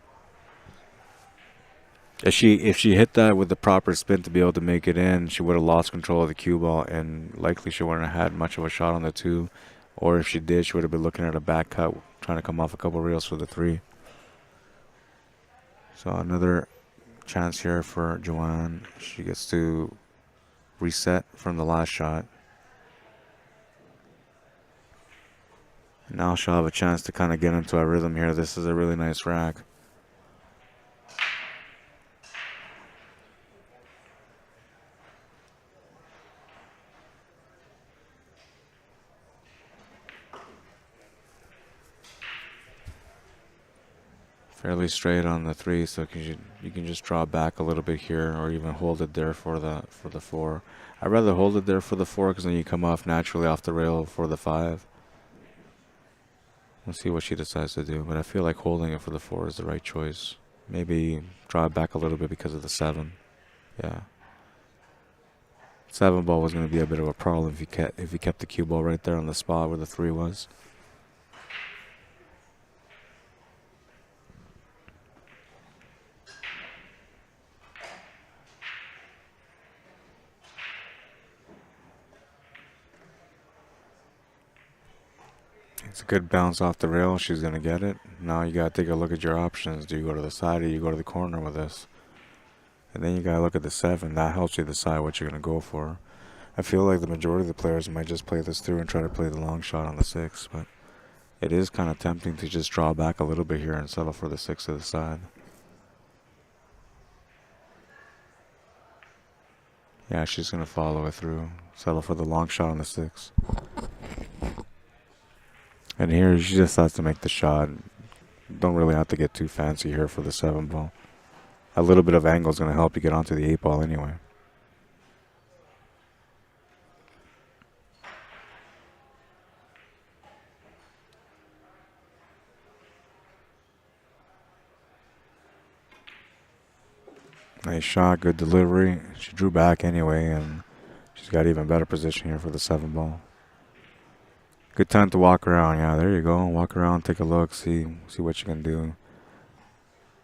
If she hit that with the proper spin to be able to make it in, she would have lost control of the cue ball, and likely she wouldn't have had much of a shot on the 2. Or if she did, she would have been looking at a back cut, trying to come off a couple reels for the 3. So another chance here for Joanne. She gets to reset from the last shot. Now she'll have a chance to kind of get into a rhythm here. This is a really nice rack. Fairly straight on the 3, so you can just draw back a little bit here, or even hold it there for the 4. I'd rather hold it there for the 4 because then you come off naturally off the rail for the 5. We'll see what she decides to do, but I feel like holding it for the 4 is the right choice. Maybe draw it back a little bit because of the 7. Yeah. 7 ball was going to be a bit of a problem if you kept the cue ball right there on the spot where the 3 was. It's a good bounce off the rail. She's going to get it. Now you got to take a look at your options. Do you go to the side or you go to the corner with this? And then you got to look at the 7. That helps you decide what you're going to go for. I feel like the majority of the players might just play this through and try to play the long shot on the 6. But it is kind of tempting to just draw back a little bit here and settle for the 6 to the side. Yeah, she's going to follow it through. Settle for the long shot on the 6. And here she just has to make the shot. Don't really have to get too fancy here for the 7 ball. A little bit of angle is going to help you get onto the 8 ball anyway. Nice shot, good delivery. She drew back anyway, and she's got even better position here for the 7 ball. Good time to walk around. Yeah, there you go. Walk around, take a look, see what you can do.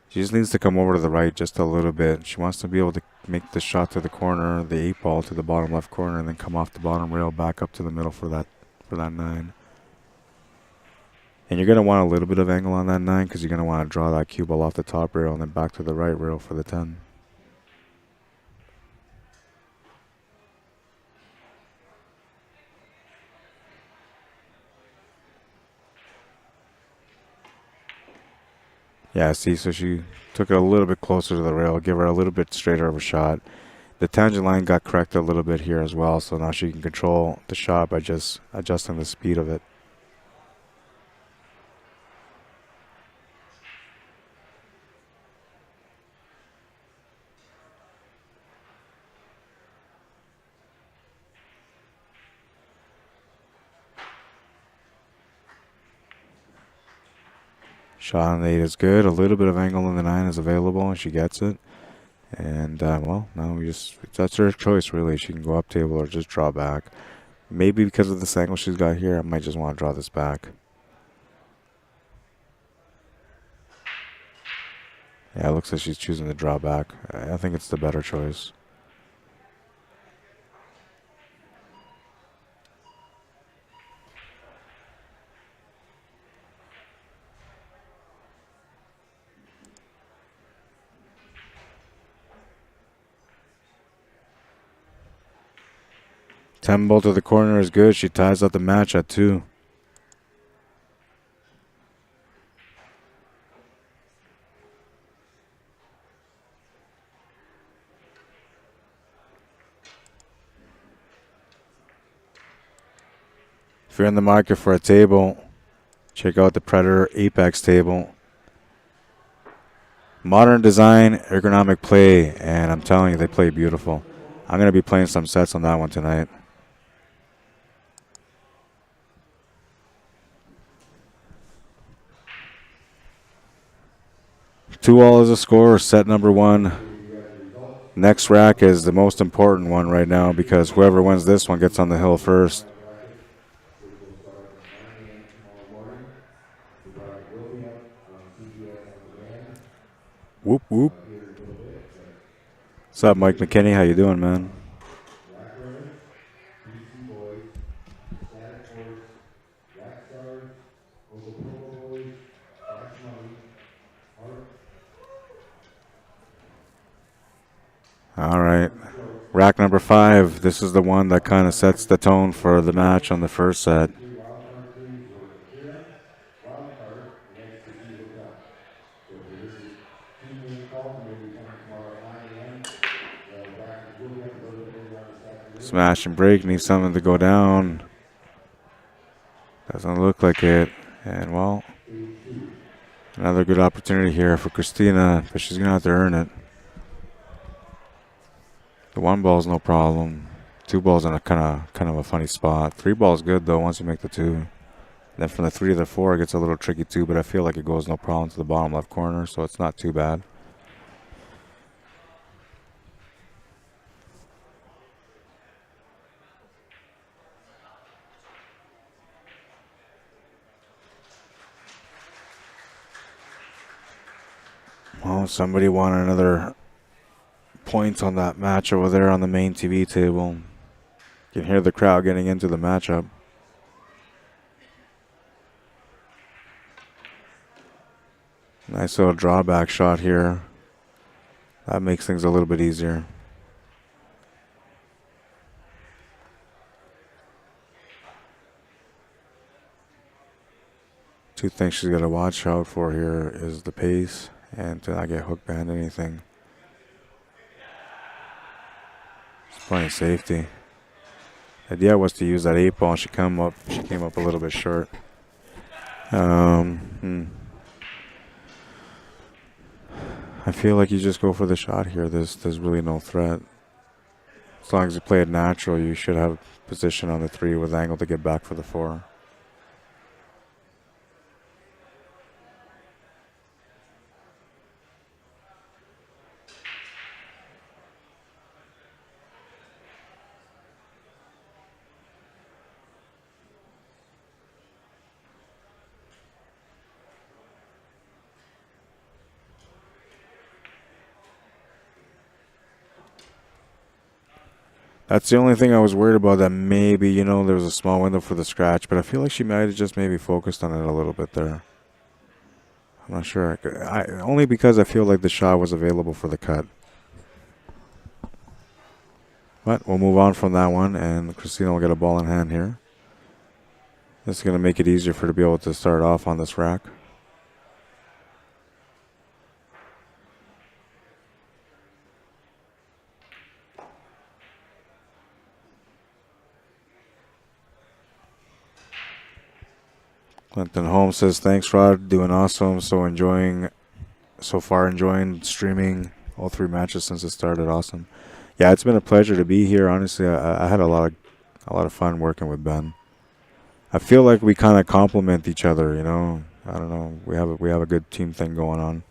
She just needs to come over to the right just a little bit. She wants to be able to make the shot to the corner, the 8 ball to the bottom left corner, and then come off the bottom rail back up to the middle for that 9. And you're going to want a little bit of angle on that 9 because you're going to want to draw that cue ball off the top rail and then back to the right rail for the 10. Yeah, see, so she took it a little bit closer to the rail, give her a little bit straighter of a shot. The tangent line got corrected a little bit here as well, so now she can control the shot by just adjusting the speed of it. Shot on the 8 is good. A little bit of angle on the 9 is available, and she gets it. And, well, now that's her choice, really. She can go up table or just draw back. Maybe because of this angle she's got here, I might just want to draw this back. Yeah, it looks like she's choosing to draw back. I think it's the better choice. Temple to the corner is good. She ties up the match at 2. If you're in the market for a table, check out the Predator Apex table. Modern design, ergonomic play, and I'm telling you, they play beautiful. I'm going to be playing some sets on that one tonight. 2-all is a score, set number 1. Next rack is the most important one right now because whoever wins this one gets on the hill first. Whoop, whoop. What's up, Mike McKinney? How you doing, man? All right. Rack number 5. This is the one that kind of sets the tone for the match on the first set. Smash and break, needs something to go down. Doesn't look like it. And, well, another good opportunity here for Christina, but she's going to have to earn it. The 1 ball's no problem. 2 ball's in a kind of a funny spot. 3 ball's good, though, once you make the 2. Then from the 3 to the 4, it gets a little tricky, too, but I feel like it goes no problem to the bottom left corner, so it's not too bad. Well, somebody won another point on that match over there on the main TV table. You can hear the crowd getting into the matchup. Nice little drawback shot here. That makes things a little bit easier. Two things she's got to watch out for here is the pace and to not get hook behind anything. She's playing safety. The idea was to use that 8 ball. She came up a little bit short. I feel like you just go for the shot here. There's really no threat. As long as you play it natural, you should have position on the 3 with angle to get back for the 4. That's the only thing I was worried about, that maybe, there was a small window for the scratch, but I feel like she might have just maybe focused on it a little bit there. I'm not sure. Only because I feel like the shot was available for the cut. But we'll move on from that one, and Christina will get a ball in hand here. This is going to make it easier for her to be able to start off on this rack. Clinton Holmes says, thanks, Rod. Doing awesome. So far enjoying streaming all 3 matches since it started. Awesome. Yeah, it's been a pleasure to be here. Honestly, I had a lot of fun working with Ben. I feel like we kind of complement each other, you know. I don't know. We have a good team thing going on.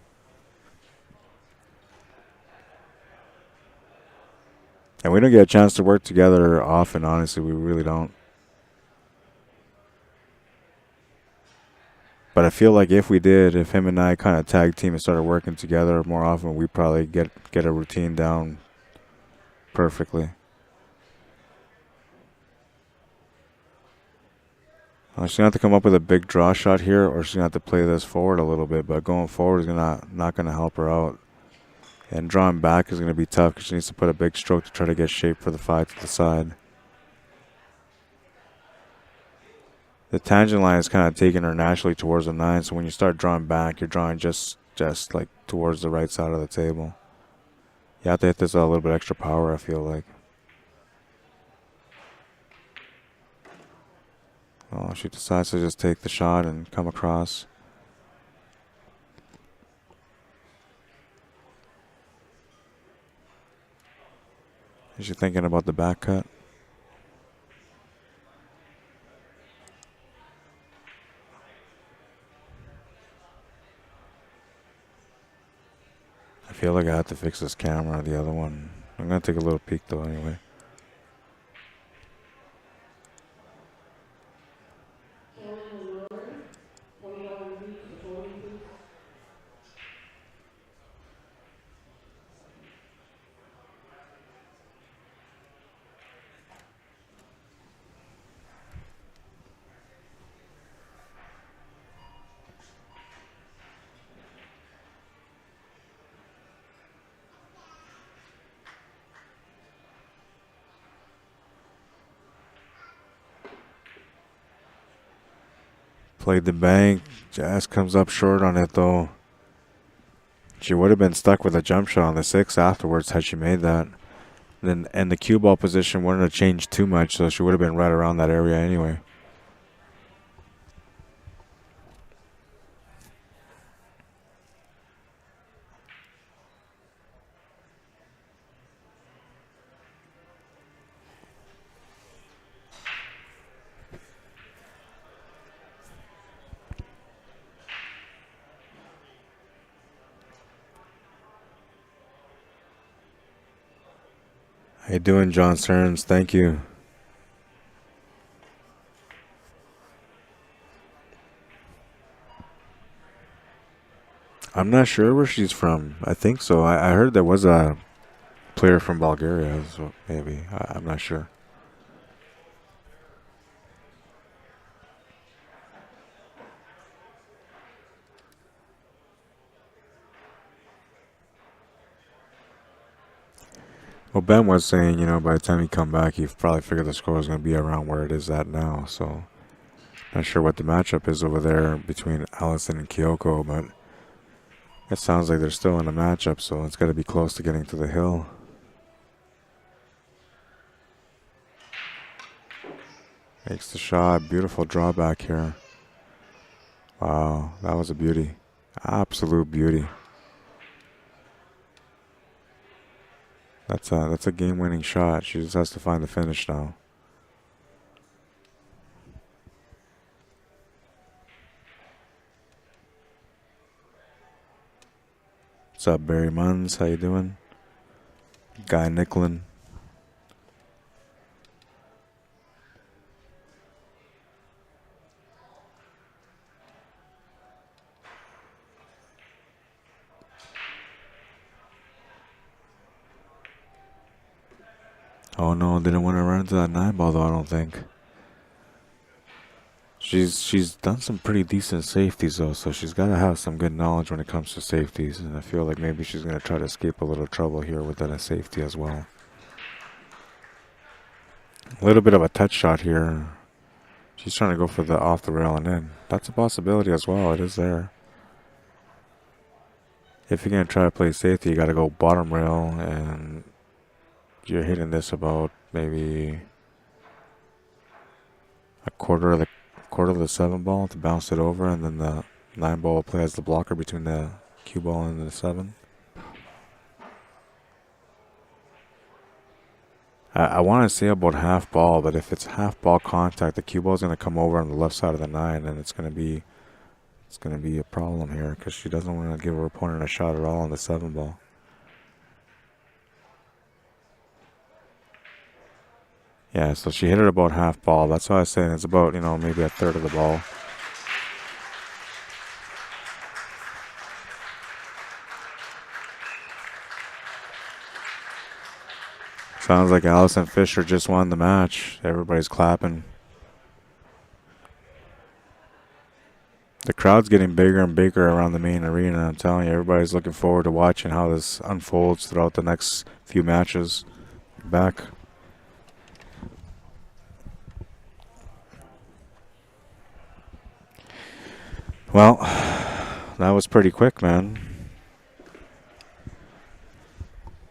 And we don't get a chance to work together often, honestly. We really don't. But I feel like if we did, if him and I kind of tag team and started working together more often, we'd probably get a routine down perfectly. She's going to have to come up with a big draw shot here, or she's going to have to play this forward a little bit. But going forward is not going to help her out. And drawing back is going to be tough because she needs to put a big stroke to try to get shape for the 5 to the side. The tangent line is kind of taking her naturally towards the 9, so when you start drawing back, you're drawing just like towards the right side of the table. You have to hit this with a little bit extra power, I feel like. Oh, she decides to just take the shot and come across. Is she thinking about the back cut? I feel like I have to fix this camera, the other one. I'm going to take a little peek though anyway. Played the bank. Jazz comes up short on it though. She would have been stuck with a jump shot on the 6 afterwards had she made that. And the cue ball position wouldn't have changed too much, so she would have been right around that area anyway. How you doing, John Stearns? Thank you. I'm not sure where she's from. I think so. I heard there was a player from Bulgaria, so maybe. I'm not sure. Well, Ben was saying, you know, by the time he come back, he probably figured the score was going to be around where it is at now. So, not sure what the matchup is over there between Allison and Kyoko, but it sounds like they're still in a matchup, so it's got to be close to getting to the hill. Makes the shot. Beautiful drawback here. Wow, that was a beauty. Absolute beauty. That's a game-winning shot. She just has to find the finish now. What's up, Barry Munns? How you doing? Guy Nicklin. Oh no, didn't want to run into that 9 ball though, I don't think. She's done some pretty decent safeties though, so she's got to have some good knowledge when it comes to safeties, and I feel like maybe she's going to try to escape a little trouble here within a safety as well. A little bit of a touch shot here. She's trying to go for the off the rail and in. That's a possibility as well. It is there. If you're going to try to play safety, you got to go bottom rail, and you're hitting this about maybe a quarter of the quarter of the 7 ball to bounce it over, and then the 9 ball will play as the blocker between the cue ball and the 7. I want to say about half ball, but if it's half ball contact, the cue ball is going to come over on the left side of the 9, and it's going to be a problem here because she doesn't want to give her opponent a shot at all on the 7 ball. Yeah, so she hit it about half ball. That's why I was saying it's about, maybe a third of the ball. Sounds like Allison Fisher just won the match. Everybody's clapping. The crowd's getting bigger and bigger around the main arena. I'm telling you, everybody's looking forward to watching how this unfolds throughout the next few matches back. Well, that was pretty quick, man.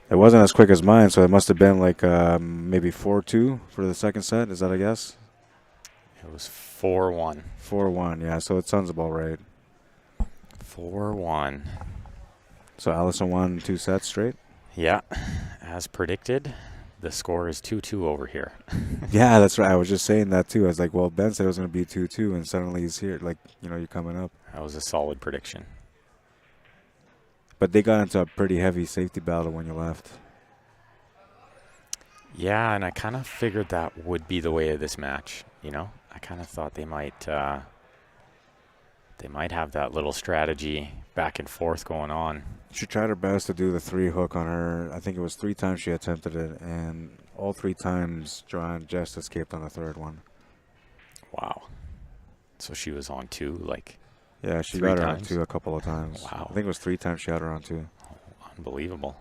It wasn't as quick as mine, so it must have been like maybe 4-2 for the second set. Is that a guess? It was 4-1. 4-1, yeah, so it sounds about right. 4-1. So Allison won 2 sets straight? Yeah, as predicted, the score is 2-2 over here. Yeah, that's right. I was just saying that too. I was like, well, Ben said it was going to be 2-2, and suddenly he's here. Like, you're coming up. That was a solid prediction. But they got into a pretty heavy safety battle when you left. Yeah, and I kind of figured that would be the way of this match. I kind of thought they might have that little strategy back and forth going on. She tried her best to do the 3 hook on her. I think it was 3 times she attempted it, and all 3 times Joanne just escaped on the 3rd one. Wow. So she was on 2, like. Yeah, she 3 got her times? on 2 a couple of times. Wow. I think it was 3 times she had her on 2. Oh, unbelievable.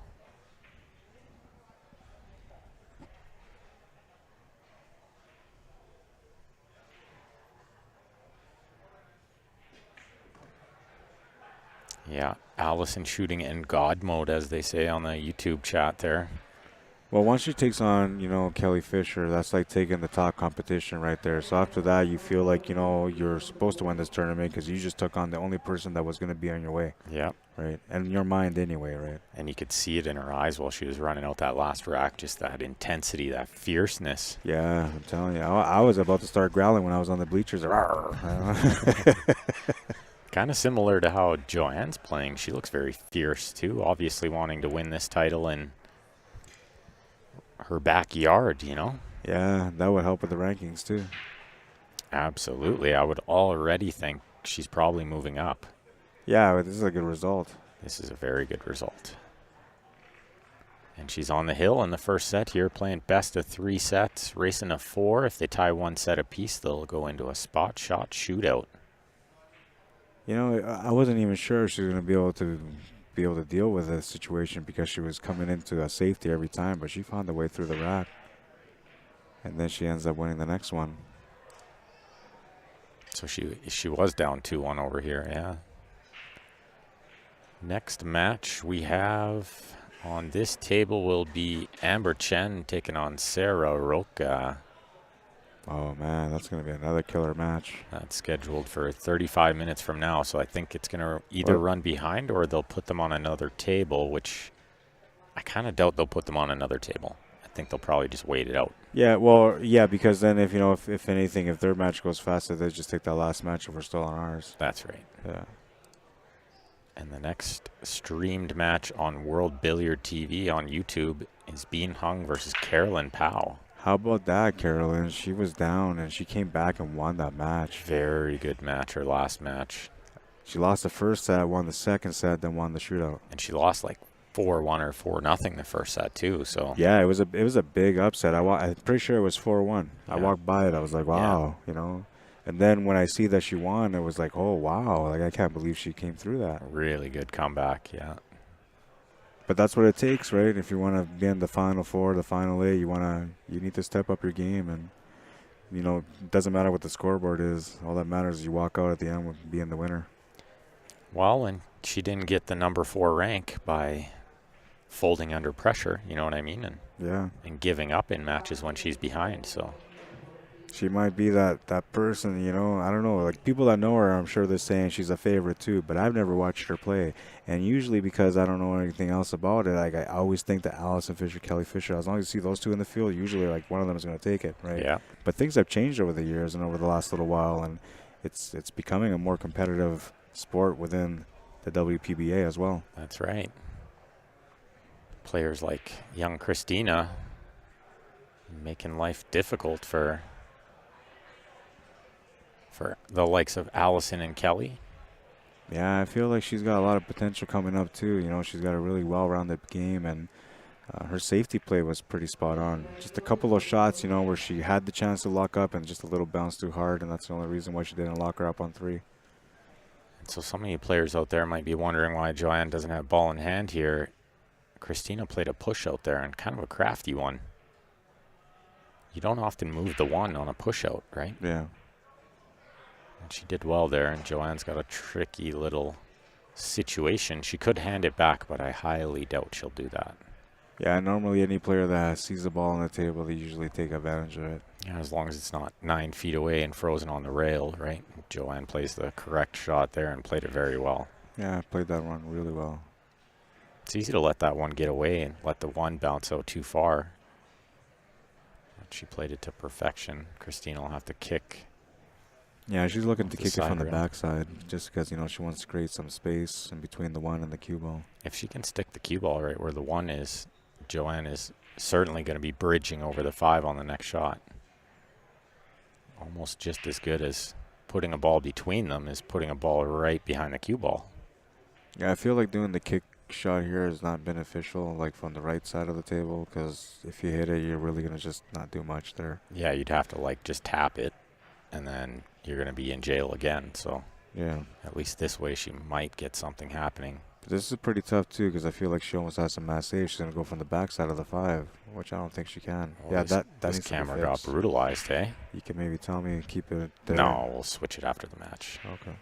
Yeah, Allison shooting in God mode, as they say on the YouTube chat there. Well, once she takes on, Kelly Fisher, that's like taking the top competition right there. So after that, you feel like, you're supposed to win this tournament because you just took on the only person that was going to be on your way. Yeah. Right? And in your mind anyway, right? And you could see it in her eyes while she was running out that last rack, just that intensity, that fierceness. Yeah, I'm telling you. I was about to start growling when I was on the bleachers. Kind of similar to how Joanne's playing. She looks very fierce, too, obviously wanting to win this title in her backyard, Yeah, that would help with the rankings, too. Absolutely. I would already think she's probably moving up. Yeah, this is a good result. This is a very good result. And she's on the hill in the first set here, playing best of 3 sets, racing a 4. If they tie 1 set apiece, they'll go into a spot shot shootout. I wasn't even sure she was going to be able to deal with this situation because she was coming into a safety every time, but she found a way through the rack. And then she ends up winning the next one. So she was down 2-1 over here, yeah. Next match we have on this table will be Amber Chen taking on Sarah Roca. Oh, man, that's going to be another killer match. That's scheduled for 35 minutes from now, so I think it's going to either run behind or they'll put them on another table, which I kind of doubt they'll put them on another table. I think they'll probably just wait it out. Yeah, well, yeah, because then if anything, if their match goes faster, they just take that last match if we're still on ours. That's right. Yeah. And the next streamed match on World Billiard TV on YouTube is Bean Hung versus Carolyn Powell. How about that, Carolyn? She was down, and she came back and won that match. Very good match, her last match. She lost the first set, won the second set, then won the shootout. And she lost like 4-1 or 4-0 the first set, too. So yeah, it was a big upset. I'm pretty sure it was 4-1. Yeah. I walked by it. I was like, wow, And then when I see that she won, it was like, oh, wow. Like, I can't believe she came through that. Really good comeback, yeah. But that's what it takes, right? If you want to be in the Final Four, the Final 8, you need to step up your game. And, it doesn't matter what the scoreboard is. All that matters is you walk out at the end with being the winner. Well, and she didn't get the number 4 rank by folding under pressure, you know what I mean? And yeah. And giving up in matches when she's behind, so. She might be that person, you know. I don't know. Like people that know her, I'm sure they're saying she's a favorite too. But I've never watched her play, and usually because I don't know anything else about it, like I always think that Allison Fisher, Kelly Fisher, as long as you see those two in the field, usually like one of them is going to take it, right? Yeah. But things have changed over the years and over the last little while, and it's becoming a more competitive sport within the WPBA as well. That's right. Players like young Christina making life difficult for the likes of Allison and Kelly. Yeah, I feel like she's got a lot of potential coming up too. You know, she's got a really well-rounded game, and her safety play was pretty spot on. Just a couple of shots, you know, where she had the chance to lock up and just a little bounce too hard, and that's the only reason why she didn't lock her up on 3. And so some of you players out there might be wondering why Joanne doesn't have ball in hand here. Kristina played a push out there, and kind of a crafty one. You don't often move the 1 on a push out, right? Yeah. And she did well there, and Joanne's got a tricky little situation. She could hand it back, but I highly doubt she'll do that. Yeah, normally any player that sees the ball on the table, they usually take advantage of it. Yeah, as long as it's not 9 feet away and frozen on the rail, right? Joanne plays the correct shot there and played it very well. Yeah, played that one really well. It's easy to let that one get away and let the 1 bounce out too far. But she played it to perfection. Christina will have to kick. Yeah, she's looking to kick it from the rail. backside just because, you know, she wants to create some space in between the 1 and the cue ball. If she can stick the cue ball right where the 1 is, Joanne is certainly going to be bridging over the 5 on the next shot. Almost just as good as putting a ball between them is putting a ball right behind the cue ball. Yeah, I feel like doing the kick shot here is not beneficial, like from the right side of the table, because if you hit it, you're really going to just not do much there. Yeah, you'd have to like just tap it, and then you're going to be in jail again. So yeah, at least this way she might get something happening. But this is pretty tough too, because I feel like she almost has some mass save. She's going to go from the backside of the 5, which I don't think she can. Well, Yeah, that this needs to be camera got fixed. brutalized, eh? You can maybe tell me keep it there. No, we'll switch it after the match. Okay.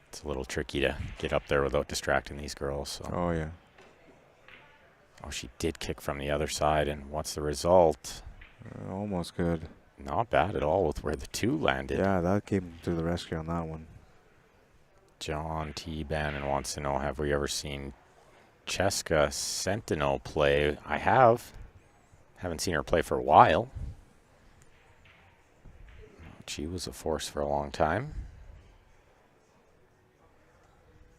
It's a little tricky to get up there without distracting these girls. So. Oh yeah. Oh, she did kick from the other side, and what's the result? Almost good. Not bad at all with where the 2 landed. Yeah, that came to the rescue on that one. John T. Bannon wants to know, have we ever seen Cheska Centeno play? I have. Haven't seen her play for a while. She was a force for a long time.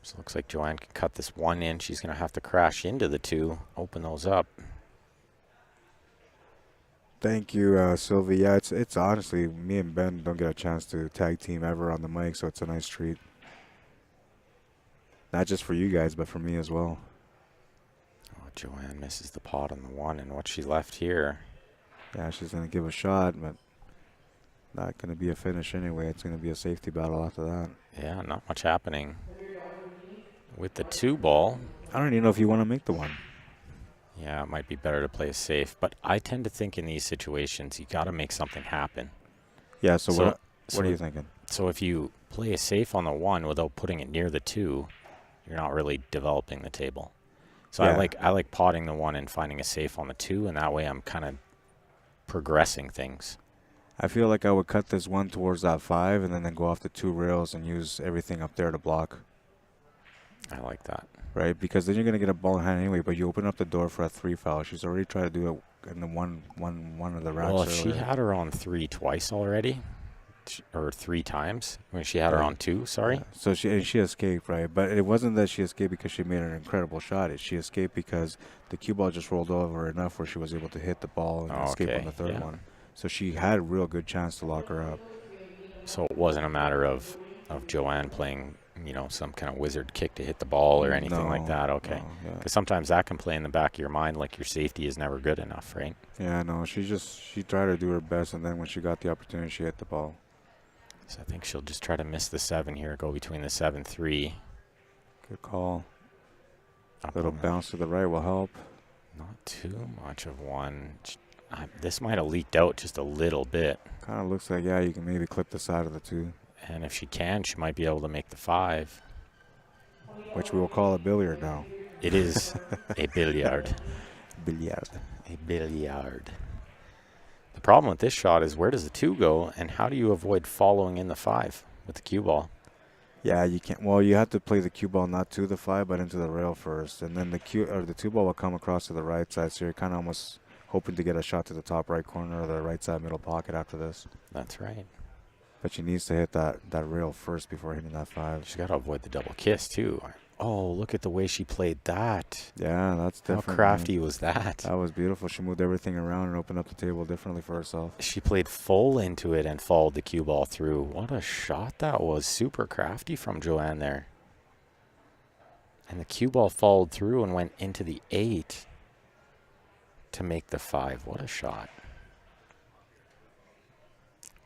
So it looks like Joanne can cut this 1 in. She's going to have to crash into the 2, open those up. Thank you, Sylvie. Yeah, it's honestly, me and Ben don't get a chance to tag team ever on the mic, so it's a nice treat. Not just for you guys, but for me as well. Oh, Joanne misses the pot on the 1, and what she left here. Yeah, she's going to give a shot, but not going to be a finish anyway. It's going to be a safety battle after that. Yeah, not much happening. With the 2 ball. I don't even know if you want to make the 1. Yeah, it might be better to play it safe, but I tend to think in these situations you got to make something happen. Yeah, so what are you thinking? So if you play a safe on the 1 without putting it near the 2, you're not really developing the table. So yeah. I like potting the 1 and finding a safe on the 2, and that way I'm kind of progressing things. I feel like I would cut this 1 towards that 5 and then go off the 2 rails and use everything up there to block. I like that. Right, because then you're going to get a ball in hand anyway, but you open up the door for a 3 foul. She's already tried to do it in the one of the rounds. Well, if she had her on 3 twice already, or 3 times, when she had her on 2, sorry. Yeah. So she escaped, right? But it wasn't that she escaped because she made an incredible shot. She escaped because the cue ball just rolled over enough where she was able to hit the ball and escape on the 3rd one. So she had a real good chance to lock her up. So it wasn't a matter of Joanne playing, you know, some kind of wizard kick to hit the ball or anything like that. Okay. Because sometimes that can play in the back of your mind like your safety is never good enough, right? Yeah, no, she tried to do her best, and then when she got the opportunity, she hit the ball. So I think she'll just try to miss the 7 here, go between the 7-3. Good call. A little bounce to the right will help. Not too much of one. This might have leaked out just a little bit. Kind of looks like, yeah, you can maybe clip the side of the 2. And if she can, she might be able to make the 5. Which we will call a billiard now. It is a billiard. Billiard. A billiard. The problem with this shot is where does the 2 go, and how do you avoid following in the 5 with the cue ball? Yeah, you can't. Well, you have to play the cue ball not to the 5, but into the rail first, and then the 2 ball will come across to the right side. So you're kind of almost hoping to get a shot to the top right corner or the right side middle pocket after this. That's right. But she needs to hit that rail first before hitting that 5. She's got to avoid the double kiss too. Oh, look at the way she played that. Yeah, that's different. How crafty was that? That was beautiful. She moved everything around and opened up the table differently for herself. She played full into it and followed the cue ball through. What a shot that was. Super crafty from Joanne there. And the cue ball followed through and went into the 8 to make the 5. What a shot.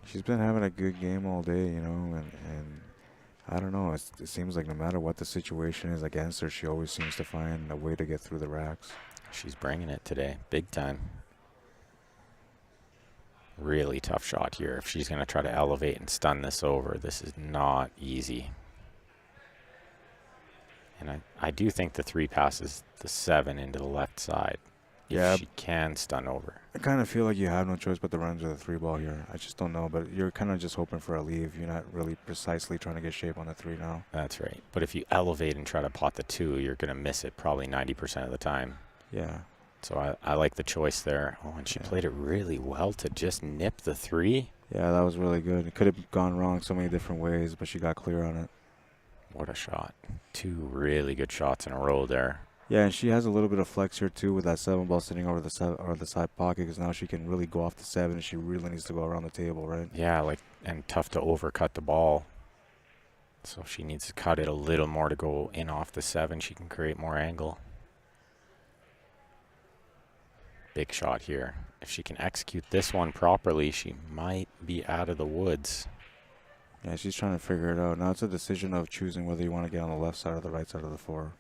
She's been having a good game all day, you know, and I don't know. It seems like no matter what the situation is against her, she always seems to find a way to get through the racks. She's bringing it today, big time. Really tough shot here. If she's going to try to elevate and stun this over, this is not easy. And I do think the 3 passes the 7 into the left side. Yeah. If she can stun over. I kind of feel like you have no choice but to run to the 3 ball here. I just don't know, but you're kind of just hoping for a leave. You're not really precisely trying to get shape on the 3 now. That's right. But if you elevate and try to pot the 2, you're going to miss it probably 90% of the time. Yeah. So I like the choice there. Oh, and she played it really well to just nip the 3. Yeah, that was really good. It could have gone wrong so many different ways, but she got clear on it. What a shot. 2 really good shots in a row there. Yeah, and she has a little bit of flex here too with that 7 ball sitting over the side pocket, because now she can really go off the 7 and she really needs to go around the table, right? Yeah, and tough to overcut the ball. So if she needs to cut it a little more to go in off the 7, she can create more angle. Big shot here. If she can execute this one properly, she might be out of the woods. Yeah, she's trying to figure it out. Now it's a decision of choosing whether you want to get on the left side or the right side of the 4.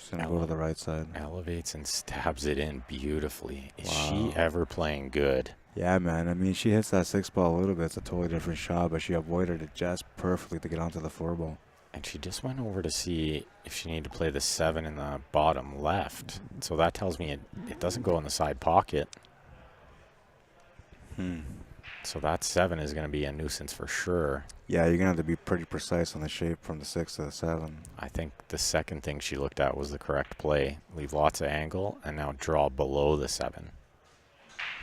She's going to go to the right side. Elevates and stabs it in beautifully. Is Wow. she ever playing good? Yeah, man. I mean, she hits that 6 ball a little bit. It's a totally different shot, but she avoided it just perfectly to get onto the 4 ball. And she just went over to see if she needed to play the 7 in the bottom left. So that tells me it doesn't go in the side pocket. So that 7 is going to be a nuisance for sure. Yeah, you're going to have to be pretty precise on the shape from the 6 to the 7. I think the second thing she looked at was the correct play. Leave lots of angle and now draw below the 7.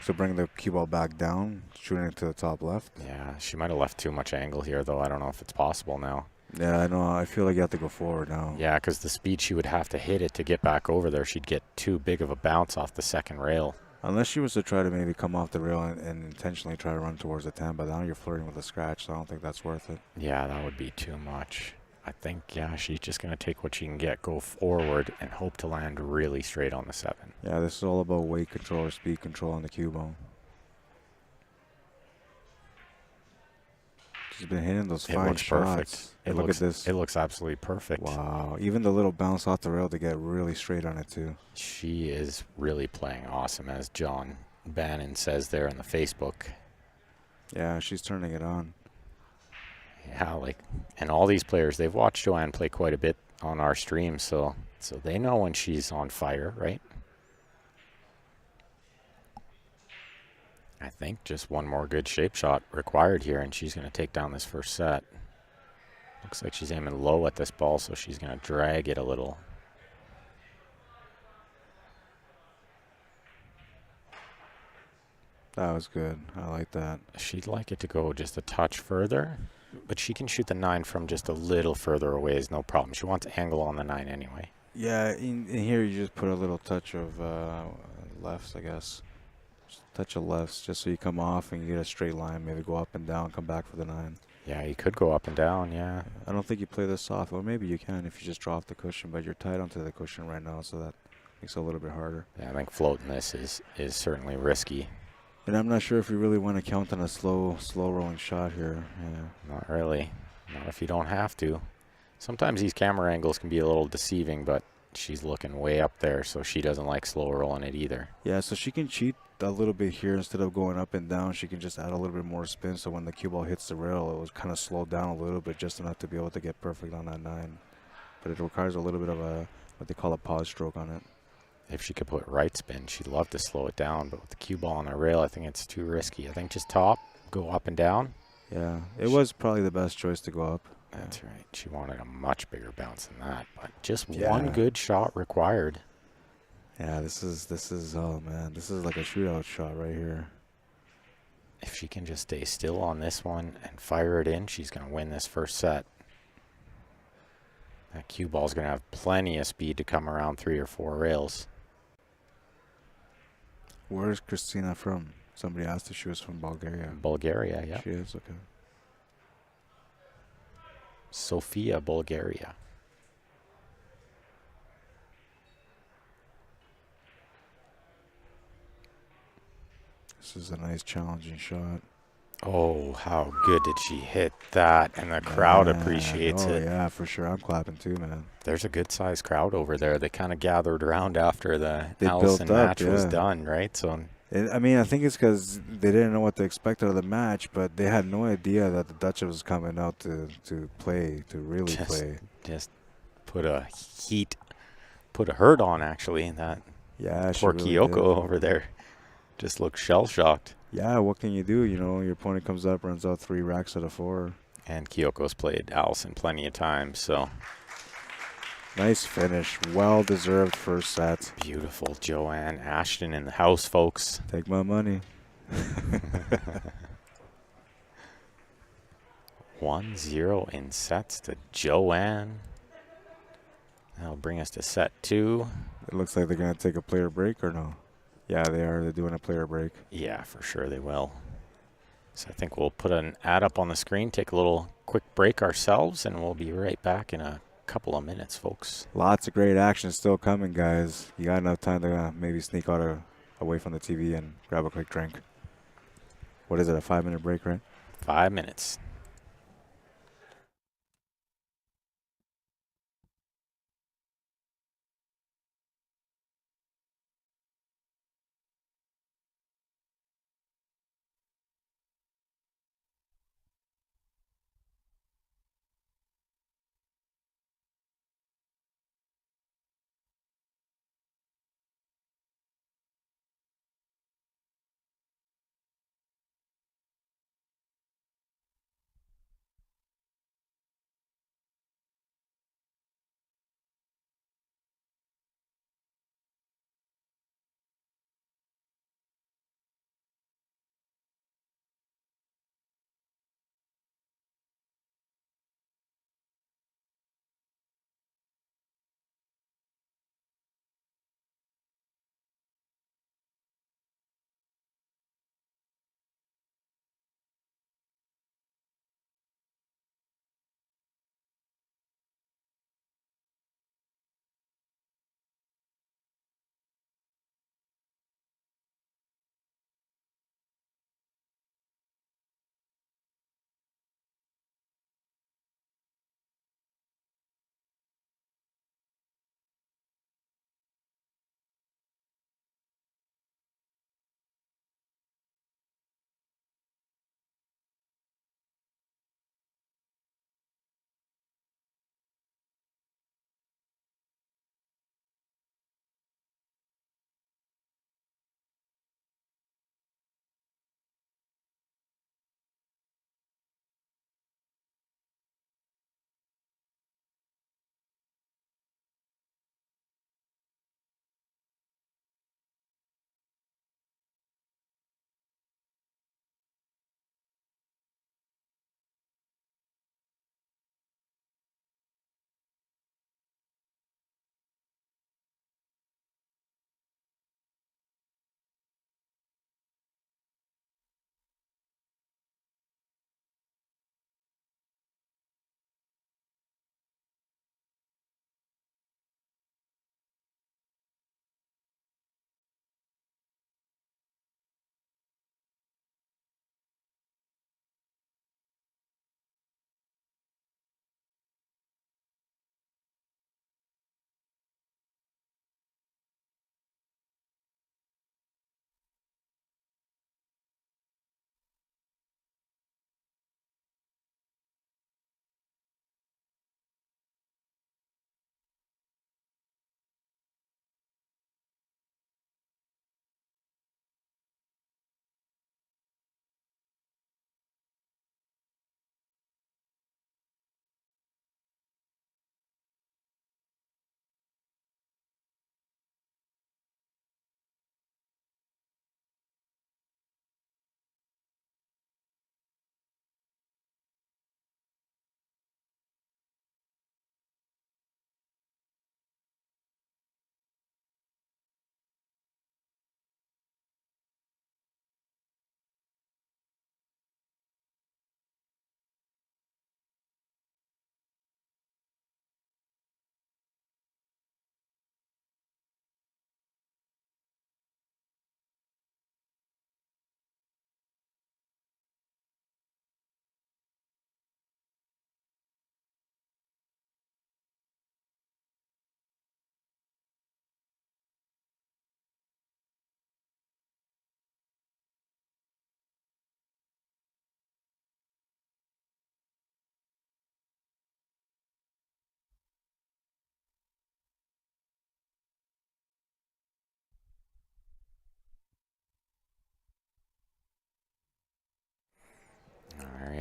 So bring the cue ball back down, shooting it to the top left. Yeah, she might have left too much angle here, though. I don't know if it's possible now. Yeah, I know. I feel like you have to go forward now. Yeah, because the speed she would have to hit it to get back over there, she'd get too big of a bounce off the second rail. Unless she was to try to maybe come off the rail and intentionally try to run towards the 10, but now you're flirting with a scratch, so I don't think that's worth it. Yeah, that would be too much. I think, yeah, she's just going to take what she can get, go forward, and hope to land really straight on the 7. Yeah, this is all about weight control or speed control on the cue ball. She's been hitting those fine looks shots. perfect. Look at this. It looks absolutely perfect. Wow. Even the little bounce off the rail to get really straight on it, too. She is really playing awesome, as John Bannon says there on the Facebook. Yeah, she's turning it on. Yeah, and all these players, they've watched Joanne play quite a bit on our stream, so they know when she's on fire, right? I think just one more good shape shot required here, and she's going to take down this first set. Looks like she's aiming low at this ball, so she's going to drag it a little. That was good. I like that. She'd like it to go just a touch further, but she can shoot the 9 from just a little further away is no problem. She wants angle on the 9 anyway. Yeah, in here you just put a little touch of lefts, I guess. Just a touch of lefts, just so you come off and you get a straight line. Maybe go up and down, come back for the 9. Yeah, you could go up and down, yeah. I don't think you play this soft. Or maybe you can if you just draw off the cushion, but you're tied onto the cushion right now, so that makes it a little bit harder. Yeah, I think floating this is certainly risky. And I'm not sure if you really want to count on a slow rolling shot here. Yeah. Not really. Not if you don't have to. Sometimes these camera angles can be a little deceiving, but she's looking way up there, so she doesn't like slow rolling it either. Yeah, so she can cheat a little bit here. Instead of going up and down, she can just add a little bit more spin, so when the cue ball hits the rail, it will kind of slow down a little bit, just enough to be able to get perfect on that 9. But it requires a little bit of what they call a pause stroke on it. If she could put right spin, she'd love to slow it down. But with the cue ball on the rail, I think it's too risky. I think just top, go up and down. Yeah, it was probably the best choice to go up. That's right. She wanted a much bigger bounce than that. But just Yeah. one good shot required. Yeah, this is oh man, this is like a shootout shot right here. If she can just stay still on this one and fire it in, she's going to win this first set. That cue ball's going to have plenty of speed to come around 3 or 4 rails. Where's Kristina from? Somebody asked if she was from Bulgaria. Bulgaria, yeah. She is, okay. Sofia, Bulgaria. This is a nice challenging shot. Oh, how good did she hit that? And the crowd appreciates it. Oh, yeah, for sure. I'm clapping too, man. There's a good-sized crowd over there. They kind of gathered around after the They Allison built up, match was yeah. done, right? So I mean, I think it's because they didn't know what to expect out of the match, but they had no idea that the Duchess was coming out to play, to really play. Just put a hurt on, actually. That Yeah, she poor really Kyoko did. over there just looked shell-shocked. Yeah, what can you do? You know, your opponent comes up, runs out 3 racks out of 4. And Kyoko's played Allison plenty of times, so Nice finish. Well-deserved first set. beautiful. Joanne, Ashton in the house, folks. Take my money. 1-0 in sets to Joanne. That'll bring us to set 2. It looks like they're going to take a player break or no? Yeah, they are. They're doing a player break. Yeah, for sure they will. So I think we'll put an ad up on the screen, take a little quick break ourselves, and we'll be right back in a couple of minutes, folks. Lots of great action still coming, guys. You got enough time to maybe sneak out away from the TV and grab a quick drink. What is it, a 5-minute break, right? 5 minutes.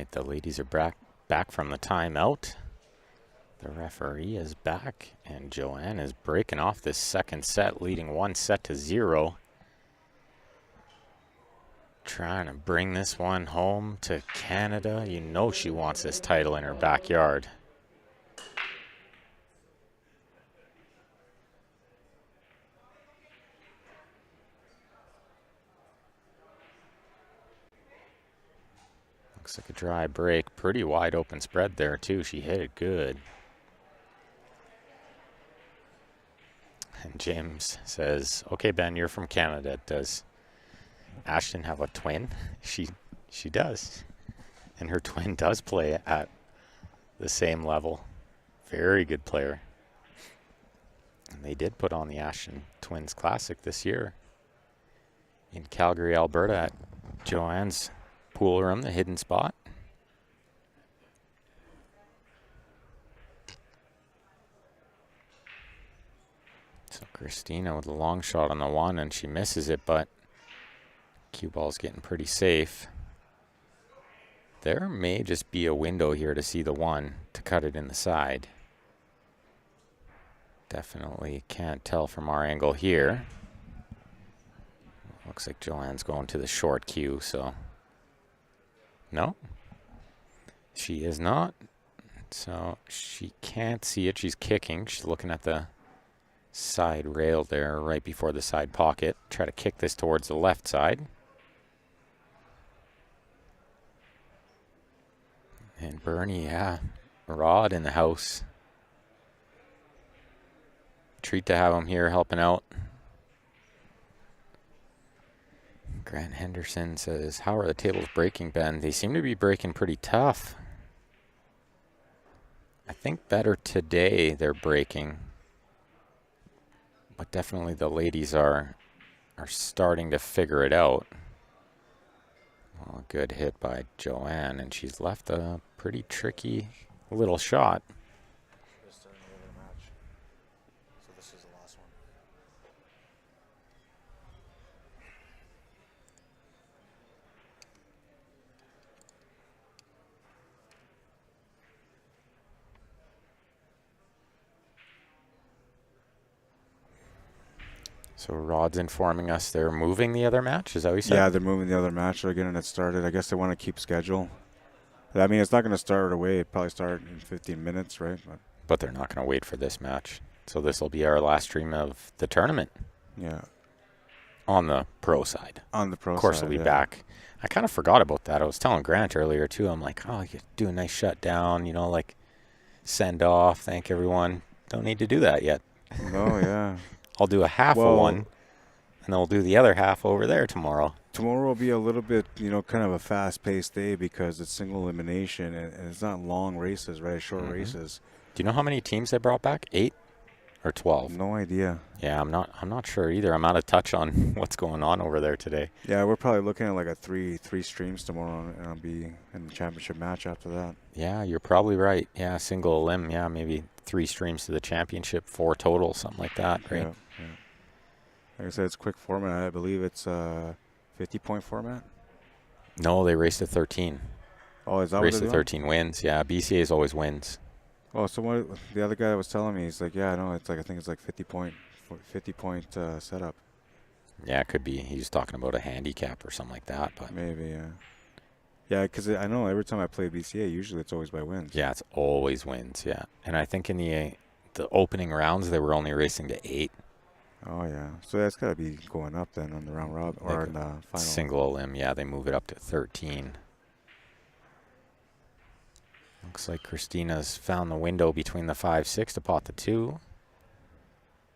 right, the ladies are back from the timeout. The referee is back, and Joanne is breaking off this second set, leading 1-0. Trying to bring this one home to Canada. You know she wants this title in her backyard. Looks like a dry break. Pretty wide open spread there, too. She hit it good. And James says, okay, Ben, you're from Canada. Does Ashton have a twin? She does. And her twin does play at the same level. Very good player. And they did put on the Ashton Twins Classic this year in Calgary, Alberta at Joanne's pool room, the hidden spot. So Kristina with a long shot on the one, and she misses it, but cue ball's getting pretty safe. There may just be a window here to see the one to cut it in the side. Definitely can't tell from our angle here. Looks like Joanne's going to the short cue, so no, she is not. So she can't see it. She's kicking. She's looking at the side rail there right before the side pocket. Try to kick this towards the left side. And Bernie, yeah, Rod in the house. Treat to have him here helping out. Grant Henderson says, how are the tables breaking, Ben? They seem to be breaking pretty tough. I think better today they're breaking. But definitely the ladies are starting to figure it out. Well, a good hit by Joanne, and she's left a pretty tricky little shot. So Rod's informing us they're moving the other match. Is that what you said? Yeah, they're moving the other match. They're getting it started. I guess they want to keep schedule. I mean, it's not going to start right away. It'll probably start in 15 minutes, right? But they're not going to wait for this match. So this will be our last stream of the tournament. Yeah. On the pro side. On the pro side, of course, we'll be back. I kind of forgot about that. I was telling Grant earlier, too. I'm like, oh, you do a nice shutdown, like send off, thank everyone. Don't need to do that yet. No, yeah. I'll do a half of one, and then we'll do the other half over there tomorrow. Tomorrow will be a little bit, kind of a fast-paced day because it's single elimination, and it's not long races, right? Short races. Do you know how many teams they brought back? 8 or 12? No idea. Yeah, I'm not sure either. I'm out of touch on what's going on over there today. Yeah, we're probably looking at like a three streams tomorrow, and I'll be in the championship match after that. Yeah, you're probably right. Yeah, single elim. Yeah, maybe 3 streams to the championship, 4 total, something like that, right? Yeah. Like I said, it's quick format. I believe it's a 50-point format. No, they raced to 13. Oh, is that race what to 13 wins? Yeah, BCA's always wins. Oh, so what the other guy was telling me, he's like, yeah, I know. It's like I think it's like 50-point setup. Yeah, it could be. He's talking about a handicap or something like that, but maybe, yeah. Yeah, because I know every time I play BCA, usually it's always by wins. Yeah, it's always wins. Yeah, and I think in the opening rounds they were only racing to 8. Oh yeah, so that's got to be going up then on the round robin or in the final. Single elim, yeah, they move it up to 13. Looks like Kristina's found the window between the 5-6 to pot the 2.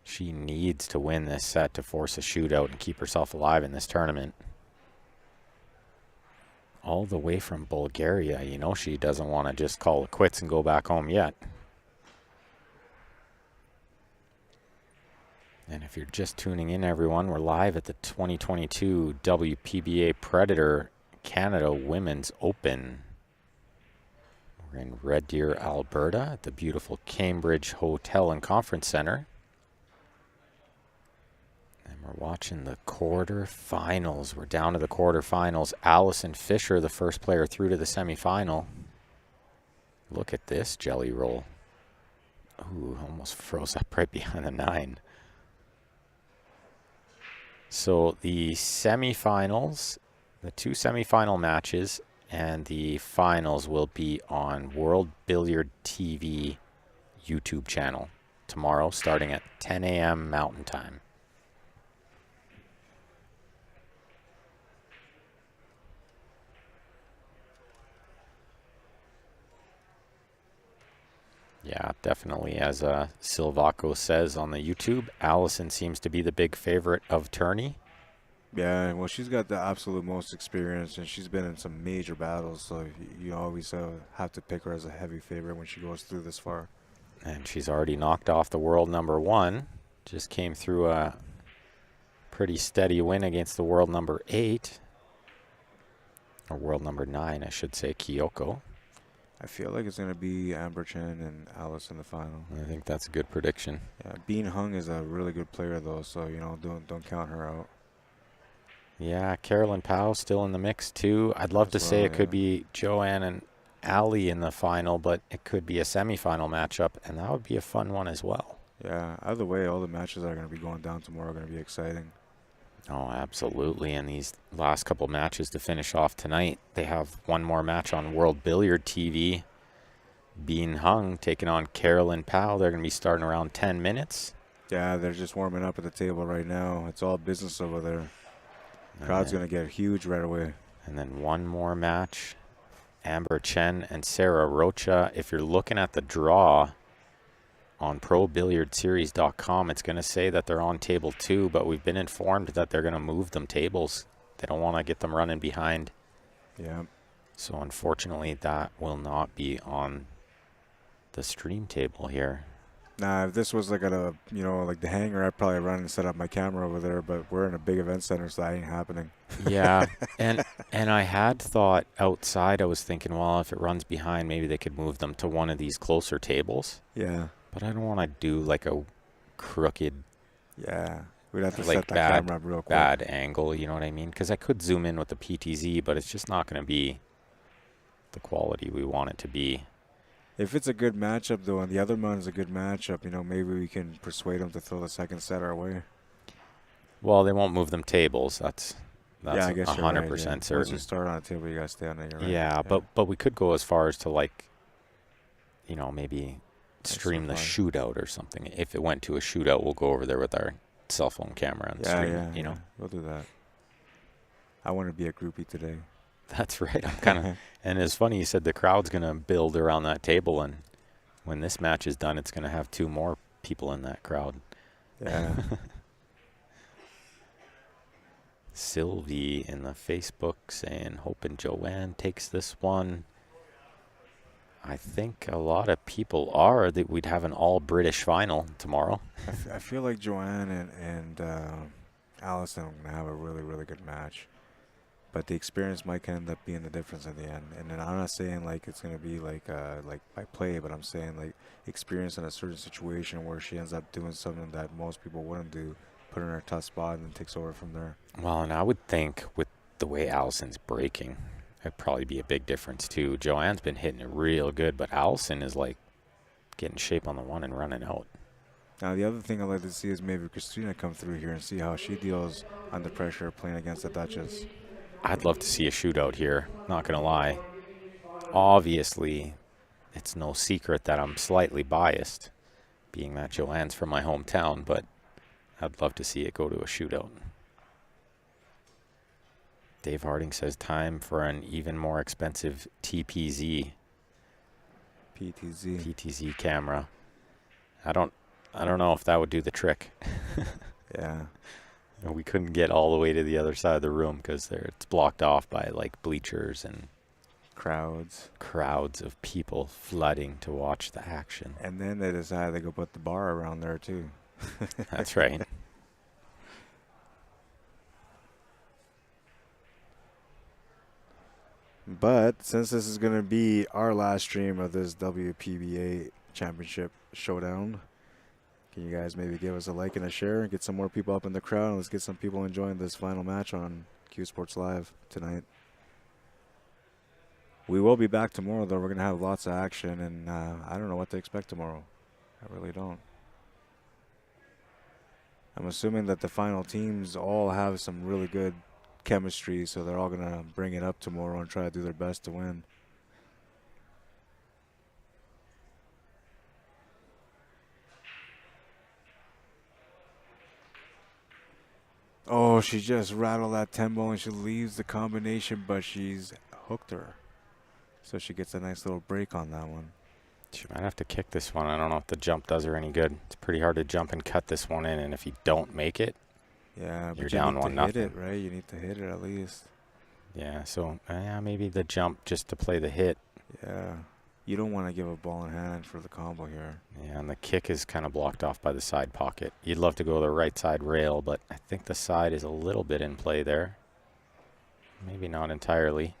She needs to win this set to force a shootout and keep herself alive in this tournament. All the way from Bulgaria, she doesn't want to just call it quits and go back home yet. And if you're just tuning in, everyone, we're live at the 2022 WPBA Predator Canada Women's Open. We're in Red Deer, Alberta at the beautiful Cambridge Hotel and Conference Center. And We're watching the quarterfinals. We're down to the quarterfinals. Allison Fisher, the first player through to the semifinal. Look at this jelly roll. Ooh, almost froze up right behind the 9. So the semifinals, the 2 semifinal matches, and the finals will be on World Billiard TV YouTube channel tomorrow, starting at 10 a.m. Mountain Time. Yeah, definitely. As Silvaco says on the YouTube, Allison seems to be the big favorite of tourney. Yeah, well, she's got the absolute most experience, and she's been in some major battles, so you always have to pick her as a heavy favorite when she goes through this far. And she's already knocked off the world number 1. Just came through a pretty steady win against the world number 8. Or world number 9, I should say, Kyoko. I feel like it's going to be Amber Chen and Alice in the final. I think that's a good prediction. Yeah, Bean Hung is a really good player, though, so, don't count her out. Yeah, Carolyn Powell still in the mix, too. I'd love to say it could be Joanne and Allie in the final, but it could be a semifinal matchup, and that would be a fun one as well. Yeah, either way, all the matches that are going to be going down tomorrow are going to be exciting. Oh, absolutely. And these last couple matches to finish off tonight, they have one more match on World Billiard TV. Bean Hung taking on Carolyn Powell. They're going to be starting around 10 minutes. Yeah, they're just warming up at the table right now. It's all business over there. Crowd's going to get huge right away. And then one more match. Amber Chen and Sarah Rocha. If you're looking at the draw on ProBilliardSeries.com, it's going to say that they're on table 2, but we've been informed that they're going to move them tables. They don't want to get them running behind. Yeah. So unfortunately, that will not be on the stream table here. Nah, if this was like at a, like the hangar, I'd probably run and set up my camera over there, but we're in a big event center, so that ain't happening. Yeah, and I had thought outside, I was thinking, well, if it runs behind, maybe they could move them to one of these closer tables. Yeah. But I don't want to do like a crooked, yeah, we'd have to like set that camera up real quick. bad angle, you know what I mean? Because I could zoom in with the PTZ, but it's just not going to be the quality we want it to be. If it's a good matchup, though, and the other one's a good matchup, maybe we can persuade them to throw the second set our way. Well, they won't move them tables. That's yeah, I guess 100% right, yeah. certain. Once you start on a table, you got to stay on it. Right. Yeah, but we could go as far as to, like, maybe stream the shootout or something. If it went to a shootout, we'll go over there with our cell phone camera and stream it, Yeah, we'll do that. I want to be a groupie today. That's right. I'm kind of, and it's funny you said the crowd's going to build around that table, and when this match is done, it's going to have 2 more people in that crowd. Yeah. Sylvie in the Facebook saying, hoping Joanne takes this one. I think a lot of people are that we'd have an all-British final tomorrow. I feel like Joanne and Allison are going to have a really, really good match. But the experience might end up being the difference in the end. And then I'm not saying like it's going to be like by play, but I'm saying like experience in a certain situation where she ends up doing something that most people wouldn't do, put her in a tough spot, and then takes over from there. Well, and I would think with the way Allison's breaking, it'd probably be a big difference too. Joanne's been hitting it real good, but Allison is like getting shape on the one and running out. Now, the other thing I'd like to see is maybe Kristina come through here and see how she deals under pressure playing against the Duchess. I'd love to see a shootout here, not going to lie. Obviously, it's no secret that I'm slightly biased, being that Joanne's from my hometown, but I'd love to see it go to a shootout. Dave Harding says time for an even more expensive PTZ camera. I don't know if that would do the trick. Yeah. We couldn't get all the way to the other side of the room because it's blocked off by like bleachers and crowds of people flooding to watch the action. And then they decided they go put the bar around there too. That's right. But since this is going to be our last stream of this WPBA Championship Showdown, Can you guys maybe give us a like and a share and get some more people up in the crowd? And let's get some people enjoying this final match on Q Sports Live tonight. We will be back tomorrow, though. We're going to have lots of action, and I don't know what to expect tomorrow. I really don't. I'm assuming that the final teams all have some really good chemistry, so they're all going to bring it up tomorrow and try to do their best to win. Oh, she just rattled that 10 ball and she leaves the combination, but she's hooked her. So she gets a nice little break on that one. She might have to kick this one. I don't know if the jump does her any good. It's pretty hard to jump and cut this one in, and if you don't make it, yeah, you're but down you need 1-0. Hit it, right? You need to hit it at least. Yeah, so maybe the jump just to play the hit. Yeah, you don't want to give a ball in hand for the combo here. Yeah, and the kick is kind of blocked off by the side pocket. You'd love to go to the right side rail, but I think the side is a little bit in play there. Maybe not entirely.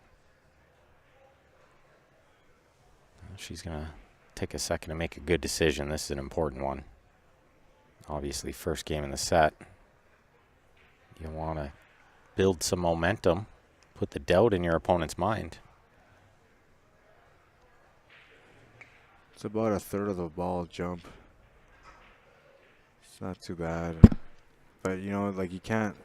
She's going to take a second to make a good decision. This is an important one. Obviously, first game in the set. You want to build some momentum, put the doubt in your opponent's mind. It's about a third of the ball jump. It's not too bad. But, you know, like you can't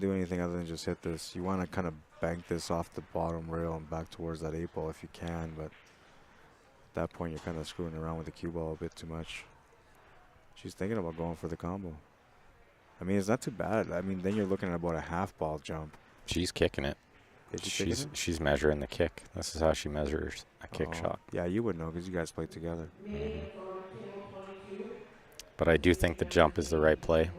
do anything other than just hit this. You want to kind of bank this off the bottom rail and back towards that 8 ball if you can, but at that point, you're kind of screwing around with the cue ball a bit too much. She's thinking about going for the combo. I mean, it's not too bad. I mean, then you're looking at about a half ball jump. She's kicking it. She's measuring the kick. This is how she measures a kick shot. Yeah, you would know because you guys played together. But I do think the jump is the right play.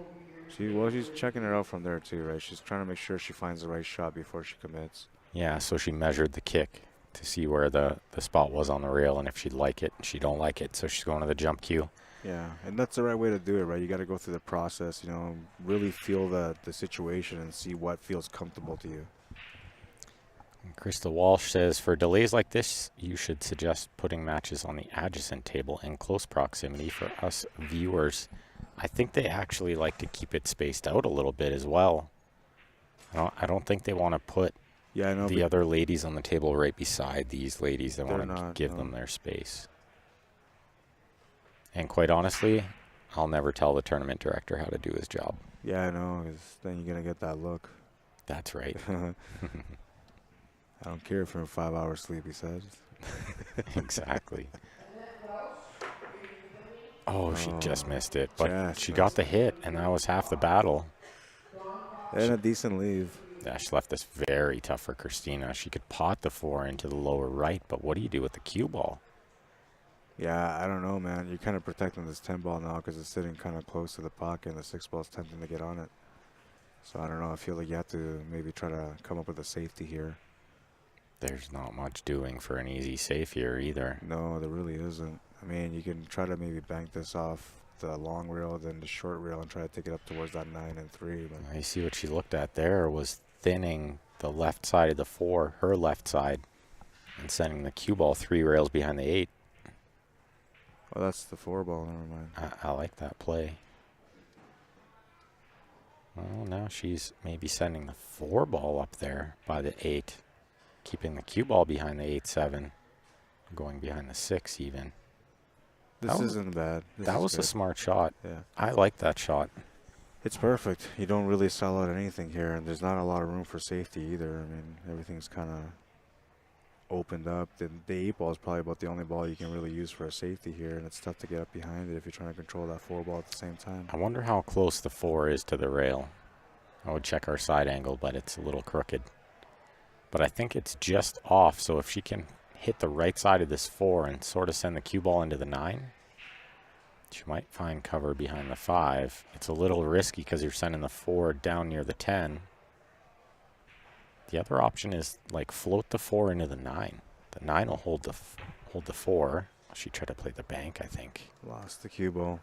She's checking it out from there too, right? She's trying to make sure she finds the right shot before she commits. Yeah, so she measured the kick to see where the spot was on the rail and if she'd like it. She don't like it, so she's going to the jump cue. Yeah, and that's the right way to do it, right? You got to go through the process, you know, really feel the situation and see what feels comfortable to you. And Krista Walsh says, for delays like this, you should suggest putting matches on the adjacent table in close proximity for us viewers. I think they actually like to keep it spaced out a little bit as well. I don't think they want to put the other ladies on the table right beside these ladies. They want to give them their space. And quite honestly, I'll never tell the tournament director how to do his job. Yeah, I know, because then you're going to get that look. That's right. I don't care if you're in 5 hours sleep, he says. Exactly. Oh, she just missed it. But she got the hit, and that was half the battle. And a decent leave. Yeah, she left this very tough for Kristina. She could pot the 4 into the lower right, but what do you do with the cue ball? Yeah, I don't know, man. You're kind of protecting this 10 ball now because it's sitting kind of close to the pocket, and the 6 ball is tempting to get on it. So I don't know. I feel like you have to maybe try to come up with a safety here. There's not much doing for an easy save here either. No, there really isn't. I mean, you can try to maybe bank this off the long rail, then the short rail, and try to take it up towards that 9 and 3. But you see what she looked at there was thinning the left side of the 4, her left side, and sending the cue ball 3 rails behind the 8. Oh, that's the 4 ball. Never mind. I like that play. Well, now she's maybe sending the 4 ball up there by the 8, keeping the cue ball behind the 8-7, going behind the 6 even. This isn't bad. That was a smart shot. Yeah, I like that shot. It's perfect. You don't really sell out anything here, and there's not a lot of room for safety either. I mean, everything's kind of opened up. The 8 ball is probably about the only ball you can really use for a safety here, and it's tough to get up behind it if you're trying to control that 4 ball at the same time. I wonder how close the 4 is to the rail. I would check our side angle, but it's a little crooked. But I think it's just off, so if she can hit the right side of this 4 and sort of send the cue ball into the 9, she might find cover behind the 5. It's a little risky because you're sending the 4 down near the 10. The other option is like float the 4 into the 9. The 9 will hold the 4. She tried to play the bank, I think. Lost the cue ball.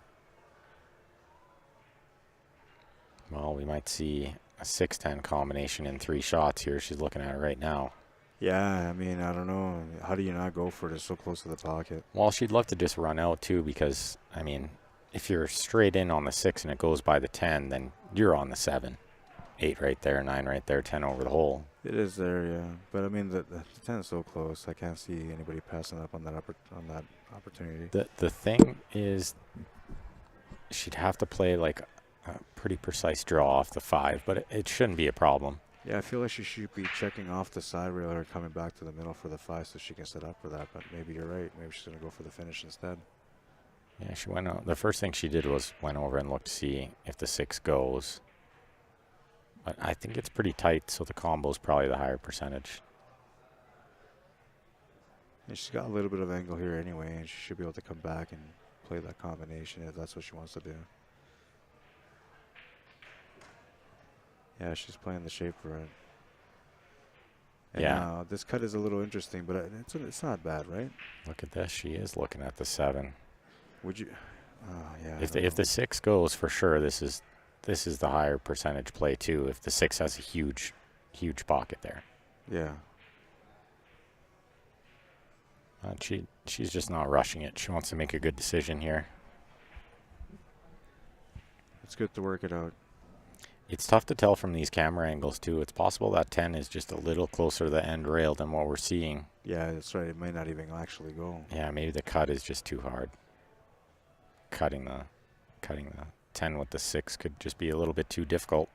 Well, we might see a 6-10 combination in 3 shots here. She's looking at it right now. Yeah, I mean, I don't know. How do you not go for it? It's so close to the pocket. Well, she'd love to just run out too because, I mean, if you're straight in on the 6 and it goes by the 10, then you're on the 7. 8 right there, 9 right there, 10 over the hole. It is there, yeah. But I mean, the 10 is so close. I can't see anybody passing up on that opportunity. The thing is, she'd have to play like a pretty precise draw off the 5, but it shouldn't be a problem. Yeah, I feel like she should be checking off the side rail or coming back to the middle for the 5 so she can set up for that. But maybe you're right. Maybe she's going to go for the finish instead. Yeah, she went out. The first thing she did was went over and looked to see if the 6 goes. But I think it's pretty tight, so the combo's probably the higher percentage. And she's got a little bit of angle here anyway, and she should be able to come back and play that combination if that's what she wants to do. Yeah, she's playing the shape for it. And Yeah. this cut is a little interesting, but it's not bad, right? Look at this. She is looking at the 7. Would you? Yeah. If the 6 goes, for sure, this is the higher percentage play too. If the 6 has a huge pocket there. Yeah. She's just not rushing it. She wants to make a good decision here. It's good to work it out. It's tough to tell from these camera angles too. It's possible that 10 is just a little closer to the end rail than what we're seeing. Yeah, that's right. It might not even actually go. Yeah, maybe the cut is just too hard. Cutting the 10 with the 6 could just be a little bit too difficult.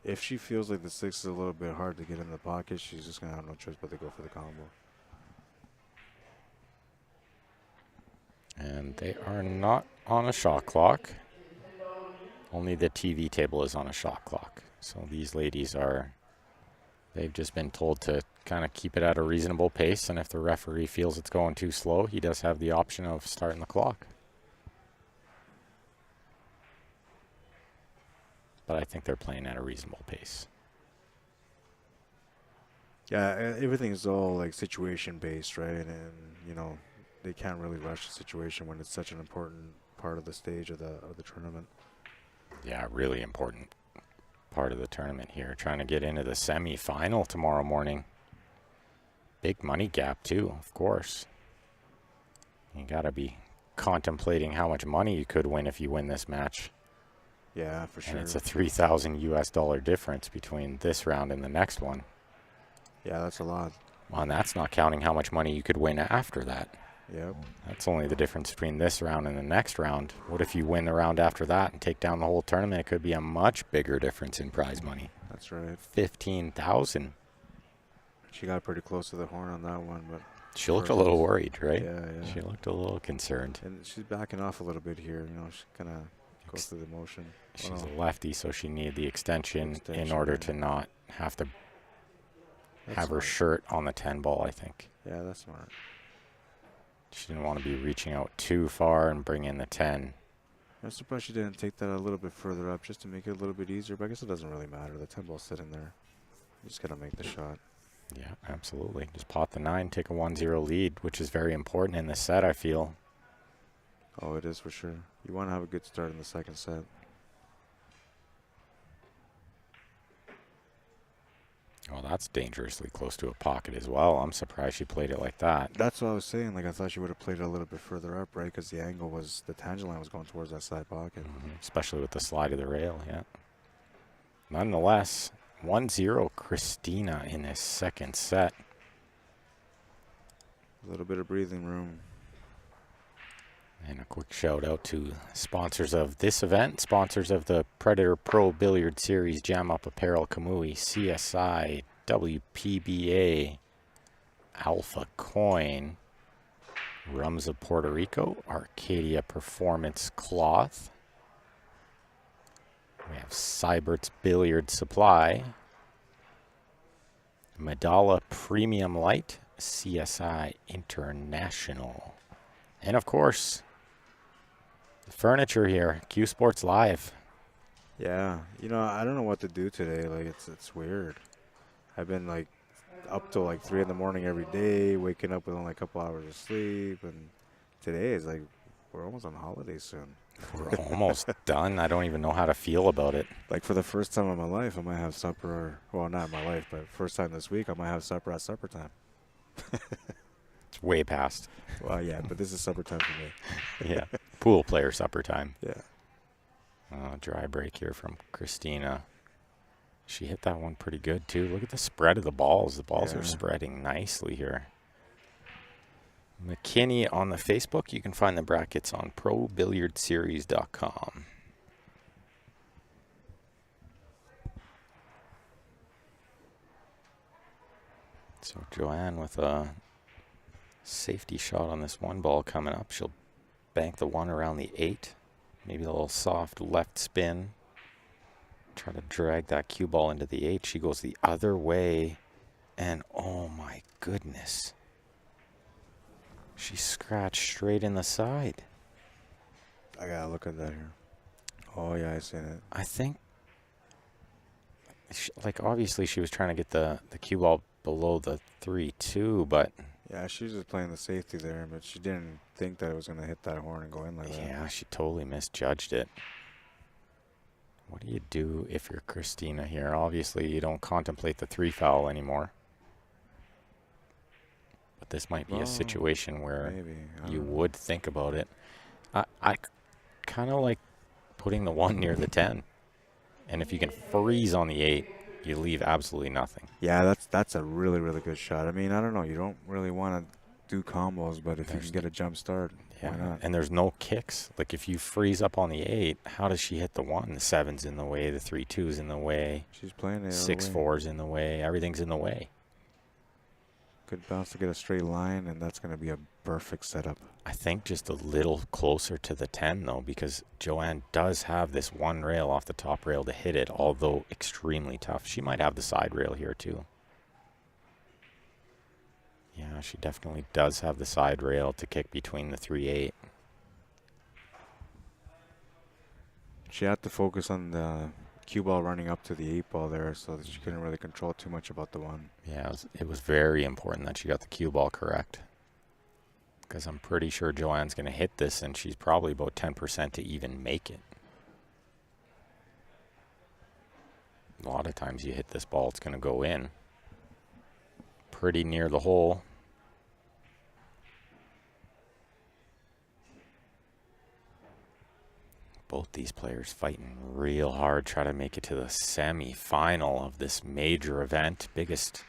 If she feels like the 6 is a little bit hard to get in the pocket, she's just going to have no choice but to go for the combo. And they are not on a shot clock. Only the TV table is on a shot clock. So these ladies they've just been told to kind of keep it at a reasonable pace. And if the referee feels it's going too slow, he does have the option of starting the clock. But I think they're playing at a reasonable pace. Yeah, everything is all like situation based, right? And you know, they can't really rush the situation when it's such an important part of the stage of the tournament. Yeah, really important part of the tournament here. Trying to get into the semi-final tomorrow morning. Big money gap too, of course. You got to be contemplating how much money you could win if you win this match. Yeah, for sure. And it's a $3,000 difference between this round and the next one. Yeah, that's a lot. Well, and that's not counting how much money you could win after that. Yep. That's only the difference between this round and the next round. What if you win the round after that and take down the whole tournament? It could be a much bigger difference in prize money. That's right. $15,000. She got pretty close to the horn on that one, but she looked a little worried, right? Yeah. She looked a little concerned. And she's backing off a little bit here. You know, she's kind of goes through the motion. She's a lefty, so she needed the extension in order to not have to have her shirt on the 10 ball, I think. Yeah, that's smart. She didn't want to be reaching out too far and bring in the 10. I'm surprised she didn't take that a little bit further up just to make it a little bit easier, but I guess it doesn't really matter. The 10 ball's sitting there. You just got to make the shot. Yeah, absolutely. Just pot the 9, take a 1-0 lead, which is very important in this set, I feel. Oh, it is for sure. You want to have a good start in the second set. Oh, that's dangerously close to a pocket as well. I'm surprised she played it like that. That's what I was saying. Like, I thought she would have played it a little bit further up, right? Because the angle was, the tangent line was going towards that side pocket. Especially with the slide of the rail, yeah. Nonetheless, 1-0 Christina in this second set. A little bit of breathing room. And a quick shout out to sponsors of this event, sponsors of the Predator Pro Billiard Series, Jam Up Apparel, Kamui, CSI, WPBA, Alpha Coin, Rums of Puerto Rico, Arcadia Performance Cloth. We have Sybert's Billiard Supply, Medalla Premium Light, CSI International. And of course, the furniture here, Q Sports Live. Yeah, you know, I don't know what to do today. Like, it's weird. I've been like up till like 3 in the morning every day, waking up with only a couple hours of sleep, and today is like we're almost on holiday soon. We're almost done. I don't even know how to feel about it. Like, for the first time in my life, I might have supper. Well, not in my life, but first time this week, I might have supper at supper time. It's way past. Well, yeah, but this is supper time for me. Yeah. Pool player supper time. Yeah. Dry break here from Kristina. She hit that one pretty good, too. Look at the spread of the balls. The balls are spreading nicely here. McKinney on the Facebook. You can find the brackets on probilliardseries.com. So Joanne with a safety shot on this one ball coming up. She'll bank the one around the 8. Maybe a little soft left spin. Try to drag that cue ball into the 8. She goes the other way. And oh my goodness. She scratched straight in the side. I gotta look at that here. Oh, yeah, I seen it. I think, like, obviously she was trying to get the cue ball below the 3-2, but... Yeah, she was just playing the safety there, but she didn't think that it was going to hit that horn and go in like that. Yeah, she totally misjudged it. What do you do if you're Kristina here? Obviously, you don't contemplate the 3 foul anymore. But this might be a situation where you would think about it. I kind of like putting the 1 near the 10. And if you can freeze on the 8, you leave absolutely nothing. Yeah, that's a really, really good shot. I mean, I don't know. You don't really want to do combos, but if you can get a jump start, why not? And there's no kicks. Like, if you freeze up on the 8, how does she hit the 1? The 7's in the way. The 3-2's in the way. She's playing it. 6-4's in the way. Everything's in the way. Good bounce to get a straight line, and that's going to be a perfect setup. I think just a little closer to the 10, though, because Joanne does have this one rail off the top rail to hit it, although extremely tough. She might have the side rail here, too. Yeah, she definitely does have the side rail to kick between the 3-8. She had to focus on the cue ball running up to the 8 ball there, so that she couldn't really control too much about the 1. Yeah, it was very important that she got the cue ball correct. Because I'm pretty sure Joanne's going to hit this, and she's probably about 10% to even make it. A lot of times you hit this ball, it's going to go in. Pretty near the hole. Both these players fighting real hard, try to make it to the semi-final of this major event. Biggest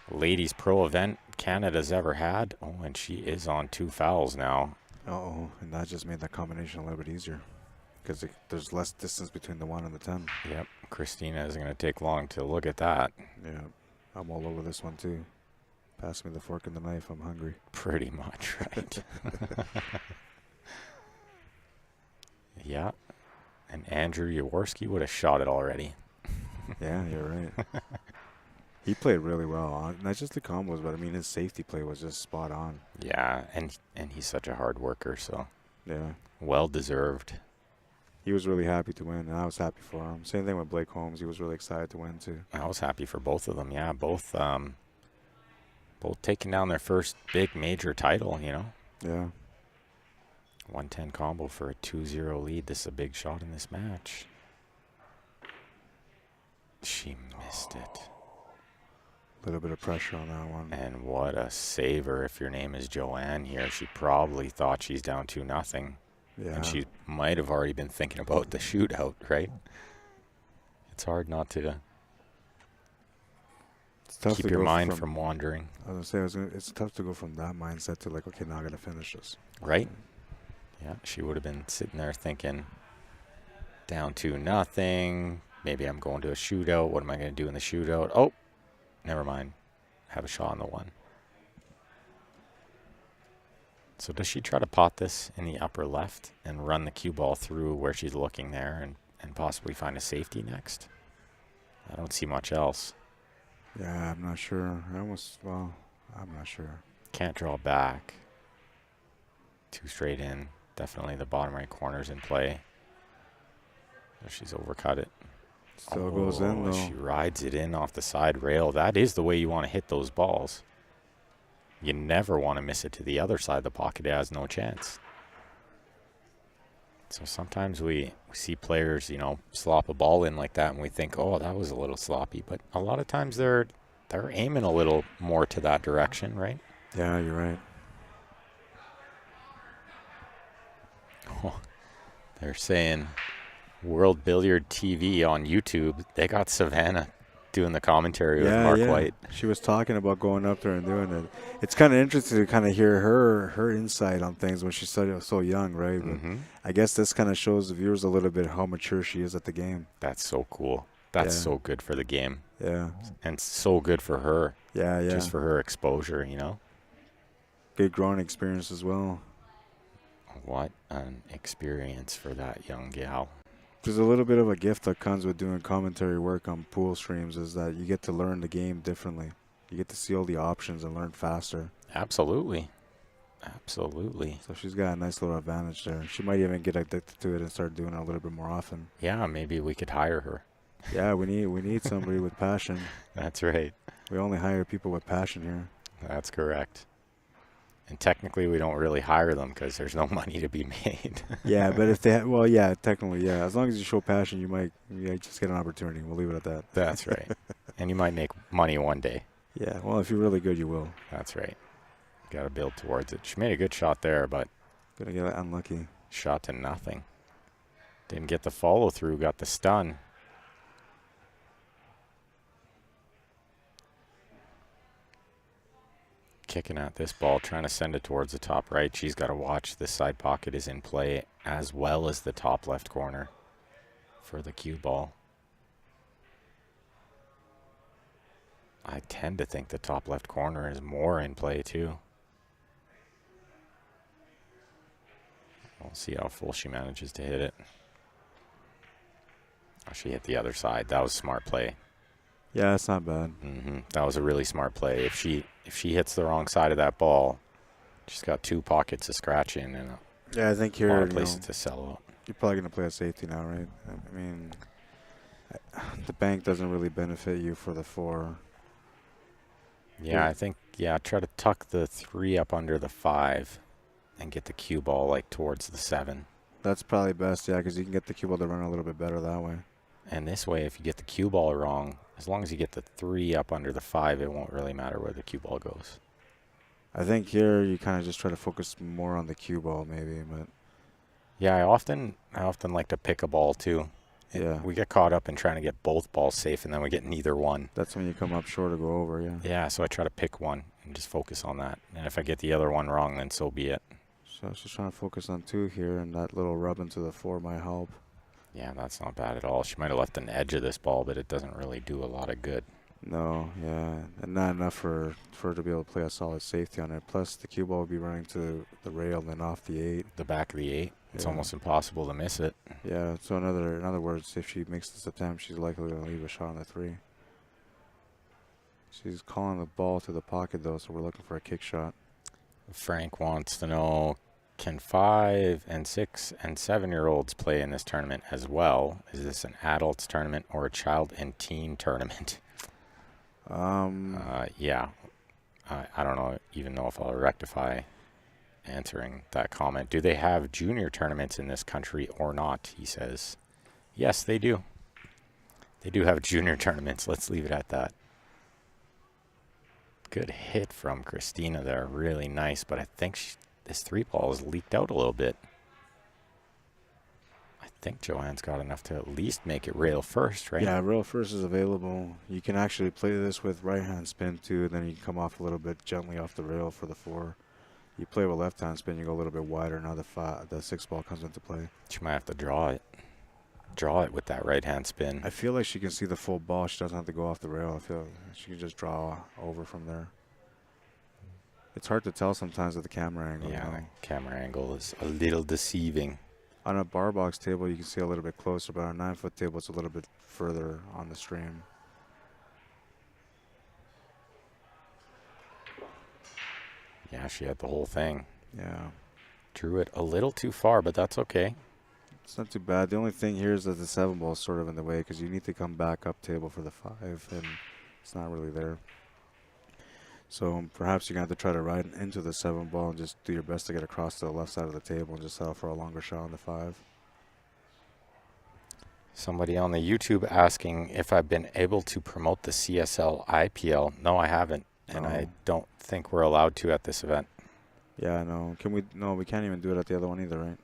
ladies pro event Canada's ever had. Oh, and she is on 2 fouls now. Uh-oh, and that just made that combination a little bit easier because there's less distance between the 1 and the 10. Yep, Kristina isn't going to take long to look at that. Yeah, I'm all over this one too. Pass me the fork and the knife, I'm hungry. Pretty much, right? Yeah, and Andrew Jaworski would have shot it already. Yeah, you're right. He played really well. Not just the combos, but I mean his safety play was just spot on. Yeah, and he's such a hard worker, so yeah, well deserved. He was really happy to win, and I was happy for him. Same thing with Blake Holmes. He was really excited to win too. I was happy for both of them. Yeah, both taking down their first big major title. You know. Yeah. 110 combo for a 2-0 lead. This is a big shot in this match. She missed it. A little bit of pressure on that one. And what a saver. If your name is Joanne here, she probably thought she's down 2-0. Yeah. And she might have already been thinking about the shootout, right? It's hard not to keep your mind from wandering. I was going to say, it's tough to go from that mindset to like, okay, now I got to finish this. Right? Yeah, she would have been sitting there thinking, down 2-0. Maybe I'm going to a shootout. What am I going to do in the shootout? Oh, never mind. Have a shot on the 1. So does she try to pot this in the upper left and run the cue ball through where she's looking there and possibly find a safety next? I don't see much else. Yeah, I'm not sure. I'm not sure. Can't draw back. 2 straight in. Definitely the bottom right corner's in play. She's overcut it. Still goes in, though. She rides it in off the side rail. That is the way you want to hit those balls. You never want to miss it to the other side of the pocket. It has no chance. So sometimes we see players, slop a ball in like that, and we think, oh, that was a little sloppy. But a lot of times they're aiming a little more to that direction, right? Yeah, you're right. They're saying World Billiard TV on YouTube. They got Savannah doing the commentary with Mark White. She was talking about going up there and doing it. It's kind of interesting to kind of hear her insight on things when she's so young, right? Mm-hmm. I guess this kind of shows the viewers a little bit how mature she is at the game. That's so cool. That's so good for the game. Yeah. And so good for her. Yeah. Just for her exposure, you know? Good growing experience as well. What an experience for that young gal. There's a little bit of a gift that comes with doing commentary work on pool streams is that you get to learn the game differently. You get to see all the options and learn faster. Absolutely. Absolutely. So she's got a nice little advantage there. She might even get addicted to it and start doing it a little bit more often. Yeah, maybe we could hire her. Yeah, we need somebody with passion. That's right. We only hire people with passion here. That's correct. And technically, we don't really hire them because there's no money to be made. Yeah, but if they technically, yeah. As long as you show passion, you might just get an opportunity. We'll leave it at that. That's right. And you might make money one day. Yeah, well, if you're really good, you will. That's right. Got to build towards it. She made a good shot there, but Gonna get unlucky. Shot to nothing. Didn't get the follow through, got the stun. Kicking at this ball, trying to send it towards the top right. She's got to watch this side pocket is in play as well as the top left corner for the cue ball. I tend to think the top left corner is more in play too. We'll see how full she manages to hit it. Oh, she hit the other side. That was smart play. Yeah, that's not bad. That was a really smart play. If she hits the wrong side of that ball, she's got two pockets to scratch in and I think a lot here of places to sell out. You're probably gonna play a safety now, right? I mean, the bank doesn't really benefit you for the 4. Yeah, I think try to tuck the 3 up under the 5 and get the cue ball like towards the 7. That's probably best, yeah, because you can get the cue ball to run a little bit better that way. And this way, if you get the cue ball wrong, as long as you get the 3 up under the 5, it won't really matter where the cue ball goes. I think here you kind of just try to focus more on the cue ball maybe, but yeah, I often like to pick a ball too. Yeah. We get caught up in trying to get both balls safe, and then we get neither one. That's when you come up short or go over, yeah. Yeah, so I try to pick one and just focus on that. And if I get the other one wrong, then so be it. So she's trying to focus on 2 here, and that little rub into the 4 might help. Yeah, that's not bad at all. She might have left an edge of this ball, but it doesn't really do a lot of good. No, yeah, and not enough for her to be able to play a solid safety on it. Plus, the cue ball will be running to the rail and then off the 8. The back of the 8. It's Yeah. almost impossible to miss it. Yeah, so in other words, if she makes this attempt, she's likely going to leave a shot on the 3. She's calling the ball to the pocket, though, so we're looking for a kick shot. Frank wants to know, can 5 and 6 and 7-year-olds play in this tournament as well? Is this an adults tournament or a child and teen tournament? Yeah. I don't even know if I'll rectify answering that comment. Do they have junior tournaments in this country or not? He says. Yes, they do. They do have junior tournaments. Let's leave it at that. Good hit from Kristina there. Really nice, but I think this 3 ball has leaked out a little bit. I think Joanne's got enough to at least make it rail first, right? Yeah, rail first is available. You can actually play this with right-hand spin, too. Then you can come off a little bit gently off the rail for the 4. You play with left-hand spin, you go a little bit wider. Now the 6 ball comes into play. She might have to draw it. Draw it with that right-hand spin. I feel like she can see the full ball. She doesn't have to go off the rail. I feel she can just draw over from there. It's hard to tell sometimes with the camera angle. Yeah, you know? the camera angle is a little deceiving. On a bar box table, you can see a little bit closer, but on a 9-foot table, it's a little bit further on the stream. Yeah, she had the whole thing. Yeah. Drew it a little too far, but that's okay. It's not too bad. The only thing here is that the 7 ball is sort of in the way because you need to come back up table for the 5, and it's not really there. So perhaps you're going to have to try to ride into the 7 ball and just do your best to get across to the left side of the table and just settle for a longer shot on the 5. Somebody on the YouTube asking if I've been able to promote the CSL IPL. No, I haven't, and I don't think we're allowed to at this event. Yeah, no. Can we? No, we can't even do it at the other one either, right?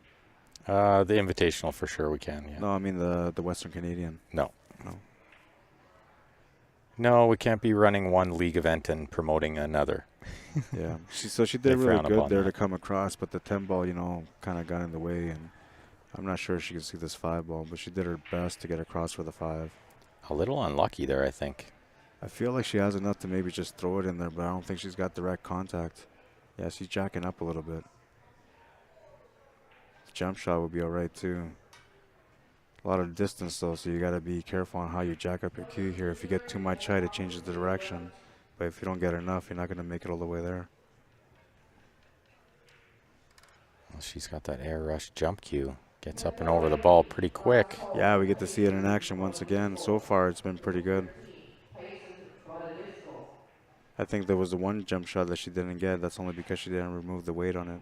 The Invitational for sure we can, yeah. No, I mean the Western Canadian. No. No. No, we can't be running one league event and promoting another. Yeah. So she They did really frown good upon there that. to come across, but the 10 ball, kind of got in the way, and I'm not sure if she could see this 5 ball, but she did her best to get across for the 5. A little unlucky there, I think. I feel like she has enough to maybe just throw it in there, but I don't think she's got direct contact. Yeah, she's jacking up a little bit. The jump shot would be all right, too. A lot of distance, though, so you got to be careful on how you jack up your cue here. If you get too much height, it changes the direction. But if you don't get enough, you're not going to make it all the way there. Well, she's got that air rush jump cue. Gets up and over the ball pretty quick. Yeah, we get to see it in action once again. So far, it's been pretty good. I think there was the one jump shot that she didn't get. That's only because she didn't remove the weight on it.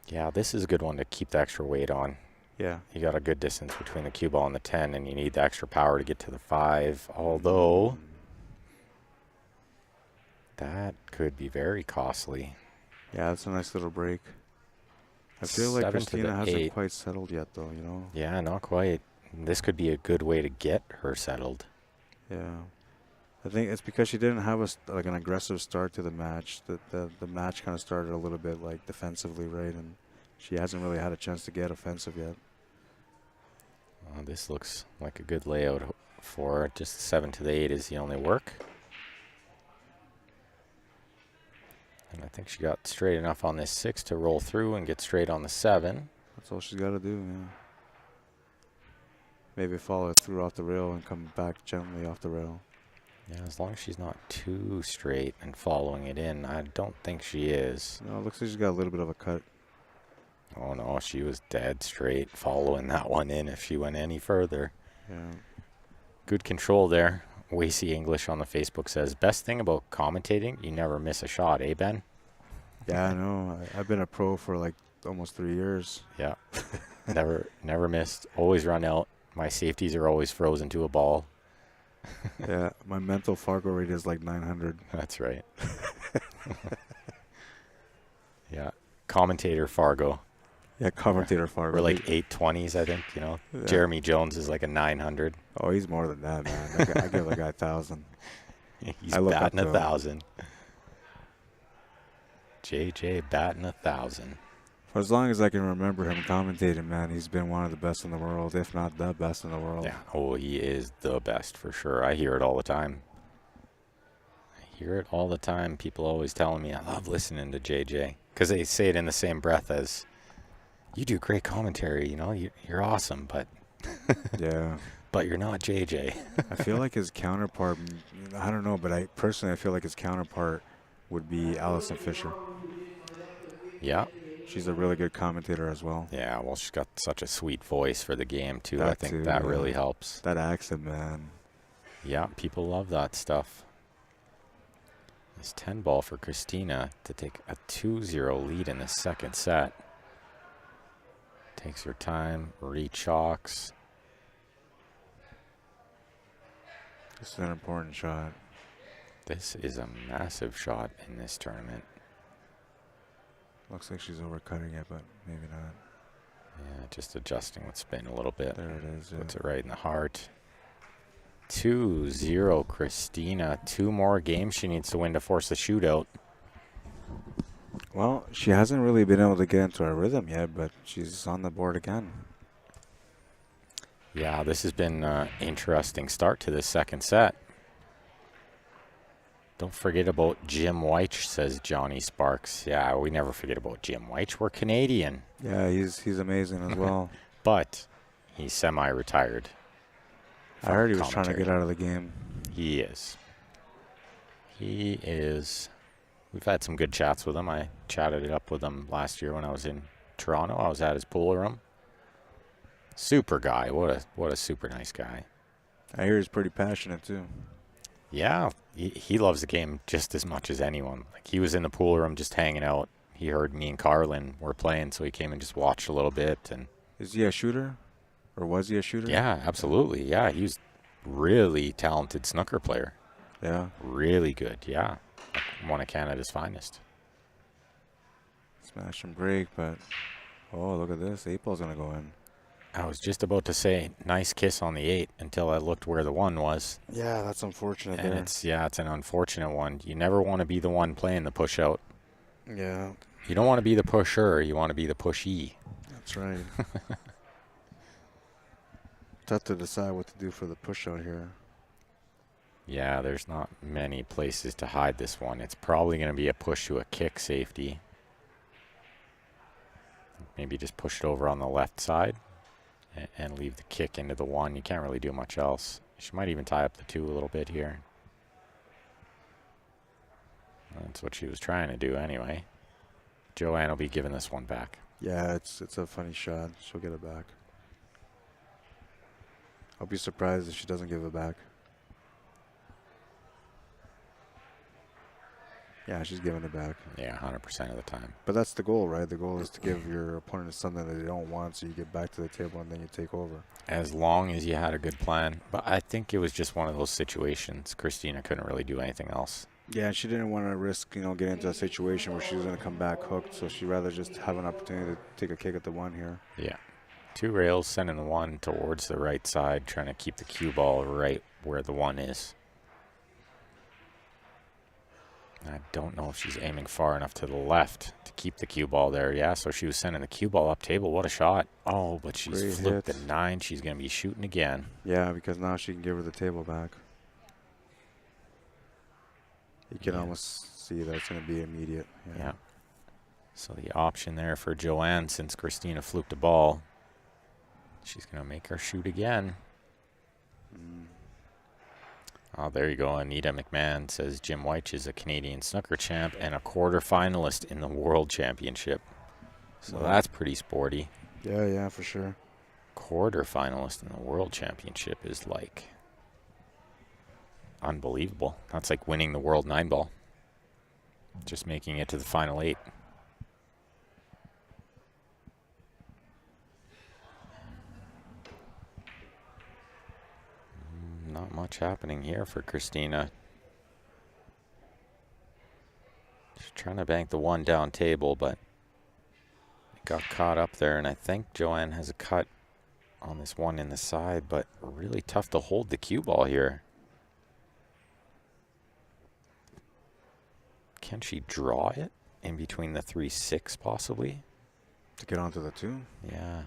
Yeah, this is a good one to keep the extra weight on. Yeah. You got a good distance between the cue ball and the 10, and you need the extra power to get to the 5. Although, that could be very costly. Yeah, that's a nice little break. I feel like 7 to the Kristina hasn't 8. quite settled yet, though, Yeah, not quite. This could be a good way to get her settled. Yeah. I think it's because she didn't have an aggressive start to the match. The match kind of started a little bit like defensively, right? And she hasn't really had a chance to get offensive yet. This looks like a good layout for her. Just 7 to the 8 is the only work. And I think she got straight enough on this 6 to roll through and get straight on the 7. That's all she's got to do, yeah. Maybe follow it through off the rail and come back gently off the rail. Yeah, as long as she's not too straight and following it in, I don't think she is. No, it looks like she's got a little bit of a cut. Oh, no, she was dead straight following that one in if she went any further. Yeah. Good control there. Wacy English on the Facebook says, best thing about commentating, you never miss a shot, eh, Ben? Yeah, I know. I've been a pro for like almost 3 years. Yeah. Never missed. Always run out. My safeties are always frozen to a ball. Yeah, my mental Fargo rate is like 900. That's right. Yeah. Commentator Fargo. Yeah, commentator Fargo. We're like 820s, I think, Yeah. Jeremy Jones is like a 900. Oh, he's more than that, man. I give the guy 1,000. He's I look batting up to him. 1,000. JJ batting 1,000. For as long as I can remember him commentating, man, he's been one of the best in the world, if not the best in the world. Yeah. Oh, he is the best for sure. I hear it all the time. People always telling me I love listening to JJ because they say it in the same breath as, you do great commentary, you're awesome, but Yeah. but you're not JJ. I feel like his counterpart, I don't know, but I feel like his counterpart would be Allison Fisher. Yeah. She's a really good commentator as well. Yeah, well, she's got such a sweet voice for the game, too. That I think too, that yeah. really helps. That accent, man. Yeah, people love that stuff. This 10 ball for Christina to take a 2-0 lead in the second set. Takes her time, re-chalks. This is an important shot. This is a massive shot in this tournament. Looks like she's overcutting it, but maybe not. Yeah, just adjusting with spin a little bit. There it is. Puts it right in the heart. 2-0 Christina. 2 more games she needs to win to force the shootout. Well, she hasn't really been able to get into her rhythm yet, but she's on the board again. Yeah, this has been an interesting start to this second set. Don't forget about Jim Weich, says Johnny Sparks. Yeah, we never forget about Jim Weich. We're Canadian. Yeah, he's amazing as well. But he's semi-retired. I heard he was trying to commentary. get out of the game. He is. He is. We've had some good chats with him. I chatted it up with him last year when I was in Toronto. I was at his pool room. Super guy. What a super nice guy. I hear he's pretty passionate too. Yeah, he loves the game just as much as anyone. Like, he was in the pool room just hanging out. He heard me and Carlin were playing, so he came and just watched a little bit. And is he a shooter? Or was he a shooter? yeah, absolutely. Yeah, he was really talented snooker player. Yeah. Really good, yeah. One of Canada's finest. Smash and break, but oh, look at this. 8-ball's going to go in. I was just about to say nice kiss on the 8 until I looked where the 1 was. Yeah, that's unfortunate And there. it's an unfortunate one. You never want to be the one playing the push out. Yeah. You don't want to be the pusher. You want to be the pushee. That's right. Tough to decide what to do for the push out here. Yeah, there's not many places to hide this one. It's probably going to be a push to a kick safety. Maybe just push it over on the left side and leave the kick into the 1. You can't really do much else. She might even tie up the 2 a little bit here. That's what she was trying to do anyway. Joanne will be giving this one back. Yeah, it's a funny shot. She'll get it back. I'll be surprised if she doesn't give it back. Yeah, she's giving it back. Yeah, 100% of the time. But that's the goal, right? The goal is to give your opponent something that they don't want, so you get back to the table and then you take over. As long as you had a good plan. But I think it was just one of those situations. Christina couldn't really do anything else. Yeah, she didn't want to risk, getting into a situation where she was going to come back hooked, so she'd rather just have an opportunity to take a kick at the 1 here. Yeah. 2 rails, sending the 1 towards the right side, trying to keep the cue ball right where the 1 is. I don't know if she's aiming far enough to the left to keep the cue ball there. Yeah, so she was sending the cue ball up table. What a shot. Oh, but she's Great flipped hit. the 9. She's going to be shooting again. Yeah, because now she can give her the table back. You can almost see that it's going to be immediate. Yeah. So the option there for Joanne, since Kristina fluked the ball, she's going to make her shoot again. Oh, there you go. Anita McMahon says Jim Weich is a Canadian snooker champ and a quarterfinalist in the World Championship. So that's pretty sporty. Yeah, for sure. Quarterfinalist in the World Championship is like unbelievable. That's like winning the World 9-ball. Just making it to the final 8. Not much happening here for Kristina. She's trying to bank the 1 down table, but it got caught up there. And I think Joanne has a cut on this 1 in the side, but really tough to hold the cue ball here. Can she draw it in between the 3-6 possibly? To get onto the 2? Yeah.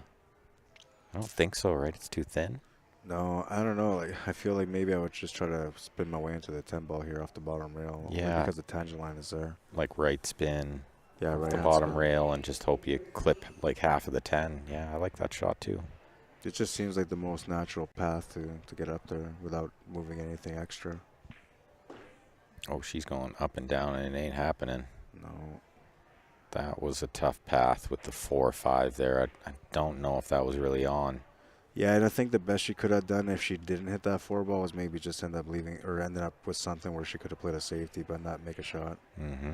I don't think so, right? It's too thin. No, I don't know. Like, I feel like maybe I would just try to spin my way into the 10 ball here off the bottom rail. Yeah. Because the tangent line is there. Like right spin. Yeah, right. The bottom rail and just hope you clip like half of the 10. Yeah, I like that shot too. It just seems like the most natural path to get up there without moving anything extra. Oh, she's going up and down and it ain't happening. No. That was a tough path with the 4-5 there. I don't know if that was really on. Yeah, and I think the best she could have done if she didn't hit that 4 ball was maybe just end up leaving or ended up with something where she could have played a safety but not make a shot. Mm-hmm.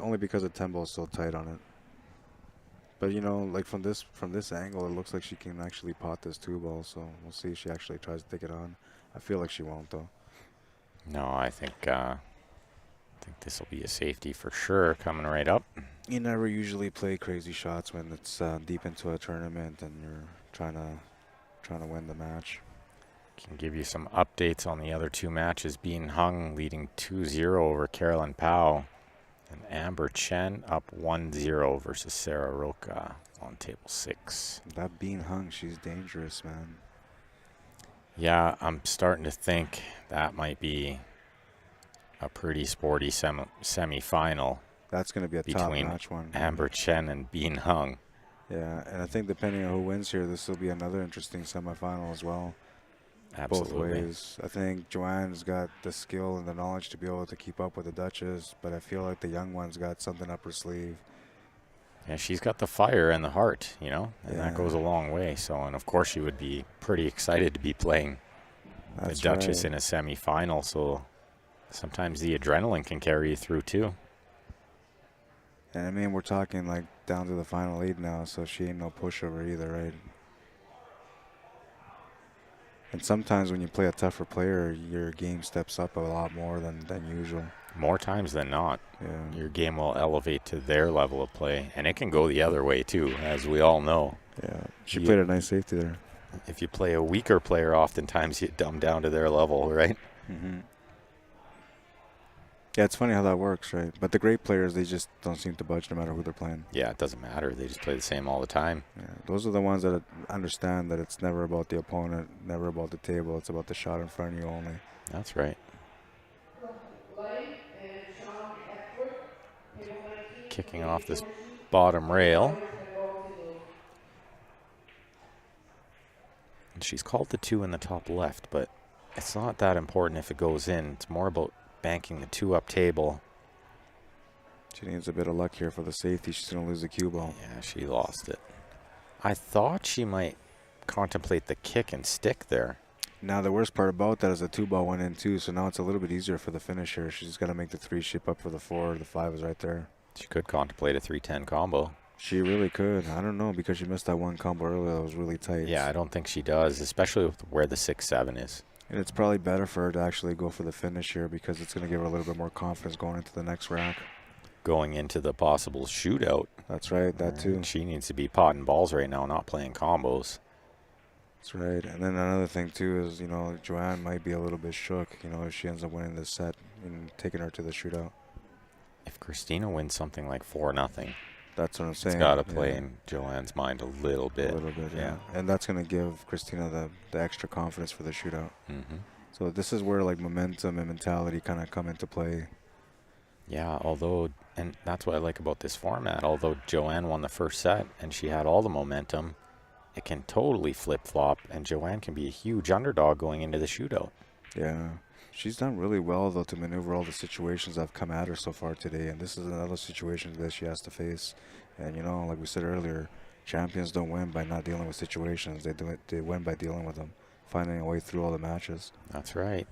Only because the 10 ball is so tight on it. But like from this angle, it looks like she can actually pot this 2 ball. So we'll see if she actually tries to take it on. I feel like she won't though. No, I think this will be a safety for sure coming right up. You never usually play crazy shots when it's deep into a tournament and you're trying to win the match. Can give you some updates on the other 2 matches. Being Hung leading 2-0 over Carolyn Powell. And Amber Chen up 1-0 versus Sarah Roca on table 6. That Being Hung, she's dangerous, man. Yeah, I'm starting to think that might be a pretty sporty semi-final. That's going to be a top-notch one. Amber Chen and Being Hung. Yeah, and I think depending on who wins here, this will be another interesting semifinal as well. Absolutely. Both ways. I think Joanne's got the skill and the knowledge to be able to keep up with the Duchess, but I feel like the young one's got something up her sleeve. Yeah, she's got the fire and the heart, and that goes a long way. So, and of course, she would be pretty excited to be playing the Duchess in a semifinal. So sometimes the adrenaline can carry you through too. And I mean, we're talking like down to the final 8 now, so she ain't no pushover either, right? And sometimes when you play a tougher player, your game steps up a lot more than usual. More times than not, Yeah. your game will elevate to their level of play, and it can go the other way too, as we all know. Yeah. She played a nice safety there. If you play a weaker player, oftentimes you dumb down to their level, right? Mm-hmm. Yeah, it's funny how that works, right? But the great players, they just don't seem to budge no matter who they're playing. Yeah, it doesn't matter. They just play the same all the time. Yeah, those are the ones that understand that it's never about the opponent, never about the table. It's about the shot in front of you only. That's right. Kicking off this bottom rail. And she's called the 2 in the top left, but it's not that important if it goes in. It's more about banking the 2 up table. She needs a bit of luck here for the safety. She's going to lose the cue ball. Yeah, she lost it. I thought she might contemplate the kick and stick there. Now, the worst part about that is the 2 ball went in too, so now it's a little bit easier for the finisher. She's got to make the 3 ship up for the 4. The 5 is right there. She could contemplate a 3-10 combo. She really could. I don't know, because she missed that one combo earlier that was really tight. Yeah, I don't think she does, especially with where the 6-7 is. And it's probably better for her to actually go for the finish here because it's going to give her a little bit more confidence going into the next rack. Going into the possible shootout. That's right, that too. She needs to be potting balls right now, not playing combos. That's right. And then another thing too is, Joanne might be a little bit shook, if she ends up winning this set and taking her to the shootout. If Kristina wins something like 4-0, that's what I'm saying. It's got to play in Joanne's mind a little bit. A little bit, yeah. And that's going to give Kristina the extra confidence for the shootout. Mm-hmm. So this is where like momentum and mentality kind of come into play. Yeah, and that's what I like about this format. Although Joanne won the first set and she had all the momentum, it can totally flip-flop, and Joanne can be a huge underdog going into the shootout. Yeah. She's done really well, though, to maneuver all the situations that have come at her so far today. And this is another situation that she has to face. And, like we said earlier, champions don't win by not dealing with situations. They win by dealing with them, finding a way through all the matches. That's right.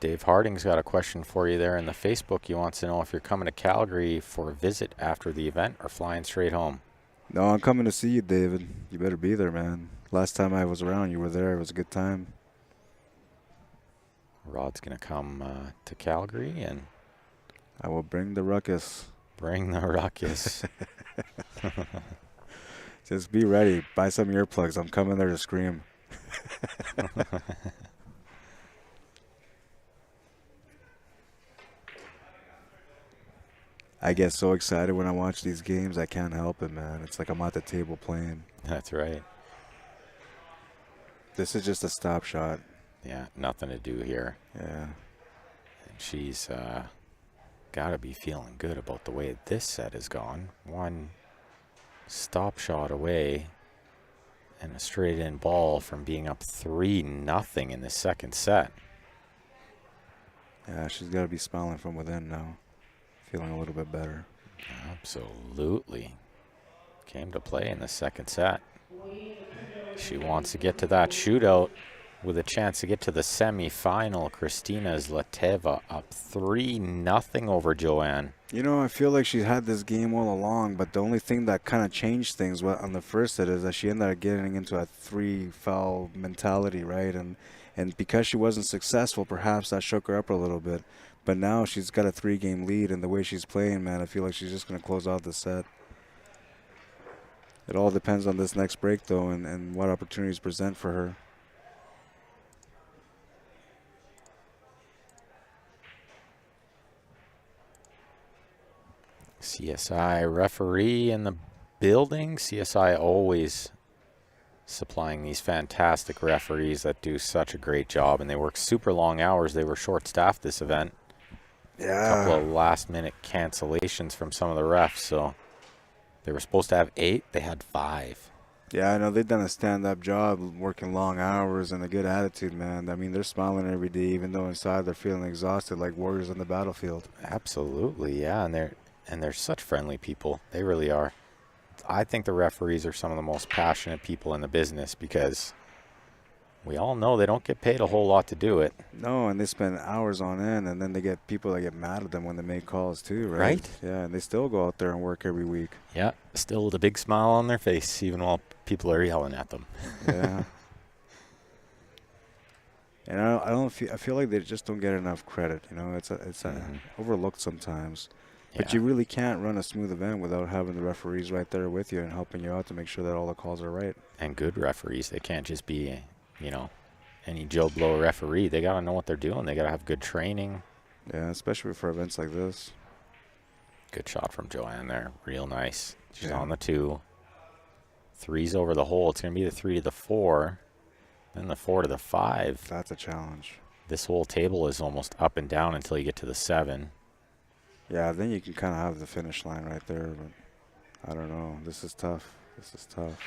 Dave Harding's got a question for you there in the Facebook. He wants to know if you're coming to Calgary for a visit after the event or flying straight home. No, I'm coming to see you, David. You better be there, man. Last time I was around, you were there. It was a good time. Rod's going to come to Calgary, and I will bring the ruckus. Bring the ruckus. Just be ready. Buy some earplugs. I'm coming there to scream. I get so excited when I watch these games. I can't help it, man. It's like I'm at the table playing. That's right. This is just a stop shot. Yeah, nothing to do here. Yeah. And she's got to be feeling good about the way this set has gone. One stop shot away and a straight in ball from being up 3-0 in the second set. Yeah, she's got to be smiling from within now. Feeling a little bit better. Absolutely. Came to play in the second set. She wants to get to that shootout with a chance to get to the semi-final. Kristina Zlateva up 3-0 over Joanne. I feel like she's had this game all along, but the only thing that kind of changed things on the first set is that she ended up getting into a 3-foul mentality, right? And because she wasn't successful, perhaps that shook her up a little bit. But now she's got a 3-game lead, and the way she's playing, man, I feel like she's just going to close out the set. It all depends on this next break, though, and what opportunities present for her. CSI referee in the building. CSI always supplying these fantastic referees that do such a great job, and they work super long hours. They were short-staffed this event. Yeah. A couple of last-minute cancellations from some of the refs, so they were supposed to have 8. They had 5. Yeah, I know they've done a stand-up job, working long hours and a good attitude, man. I mean, they're smiling every day, even though inside they're feeling exhausted like warriors on the battlefield. Absolutely, yeah, and they're such friendly people. They really are. I think the referees are some of the most passionate people in the business because we all know they don't get paid a whole lot to do it. No, and they spend hours on end, and then they get people that get mad at them when they make calls too, right? Right. Yeah, and they still go out there and work every week. Yeah, still with a big smile on their face, even while people are yelling at them. Yeah. And I feel like they just don't get enough credit. You know, it's overlooked sometimes. But Yeah, you really can't run a smooth event without having the referees right there with you and helping you out to make sure that all the calls are right. and good referees. They can't just be, any Joe Blow referee. They got to know what they're doing. They got to have good training. Yeah, especially for events like this. Good shot from Joanne there. Real nice. She's Yeah. on the 2. 3's over the hole. It's going to be the 3 to the 4. Then the 4 to the 5. That's a challenge. This whole table is almost up and down until you get to the 7. Yeah, then you can kind of have the finish line right there. But I don't know. This is tough. This is tough.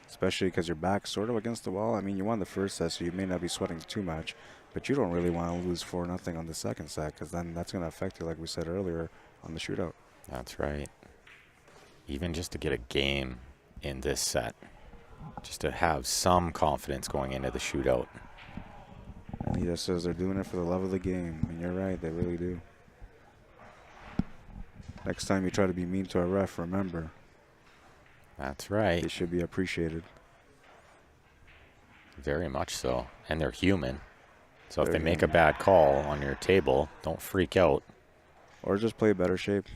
Especially because your back's sort of against the wall. I mean, you won the first set, so you may not be sweating too much. But you don't really want to lose 4-0 on the second set because then that's going to affect you, like we said earlier, on the shootout. That's right. Even just to get a game in this set, just to have some confidence going into the shootout. Anita says they're doing it for the love of the game, and you're right, they really do. Next time you try to be mean to a ref, remember. That's right. They should be appreciated. Very much so. And they're human. So if they make a bad call on your table, don't freak out. Or just play better shape.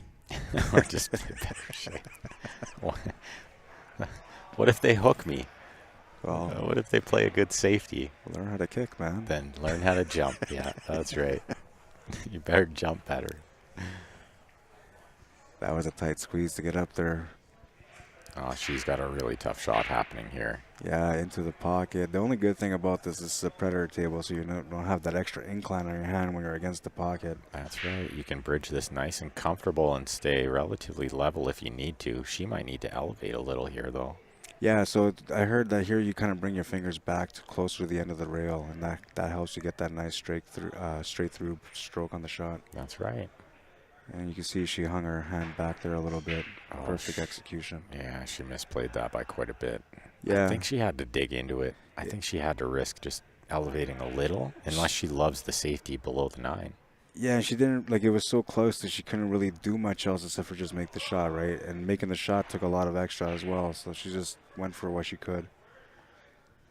Or just play better shape. What if they hook me? Well, what if they play a good safety? Learn how to kick, man. Then learn how to jump. Yeah, that's right. You better jump better. That was a tight squeeze to get up there. Oh, she's got a really tough shot happening here. Yeah, into the pocket. The only good thing about this is the predator table, so you don't have that extra incline on your hand when you're against the pocket. That's right. You can bridge this nice and comfortable and stay relatively level if you need to. She might need to elevate a little here, though. Yeah, so I heard that here you kind of bring your fingers back to closer to the end of the rail, and that helps you get that nice straight through stroke on the shot. That's right. And you can see she hung her hand back there a little bit. Oh, Perfect execution. Yeah, she misplayed that by quite a bit. Yeah. I think she had to dig into it. I think she had to risk just elevating a little, unless she loves the safety below the 9. Yeah, she didn't, like, it was so close that she couldn't really do much else except for just make the shot, right? And making the shot took a lot of extra as well, so she just went for what she could.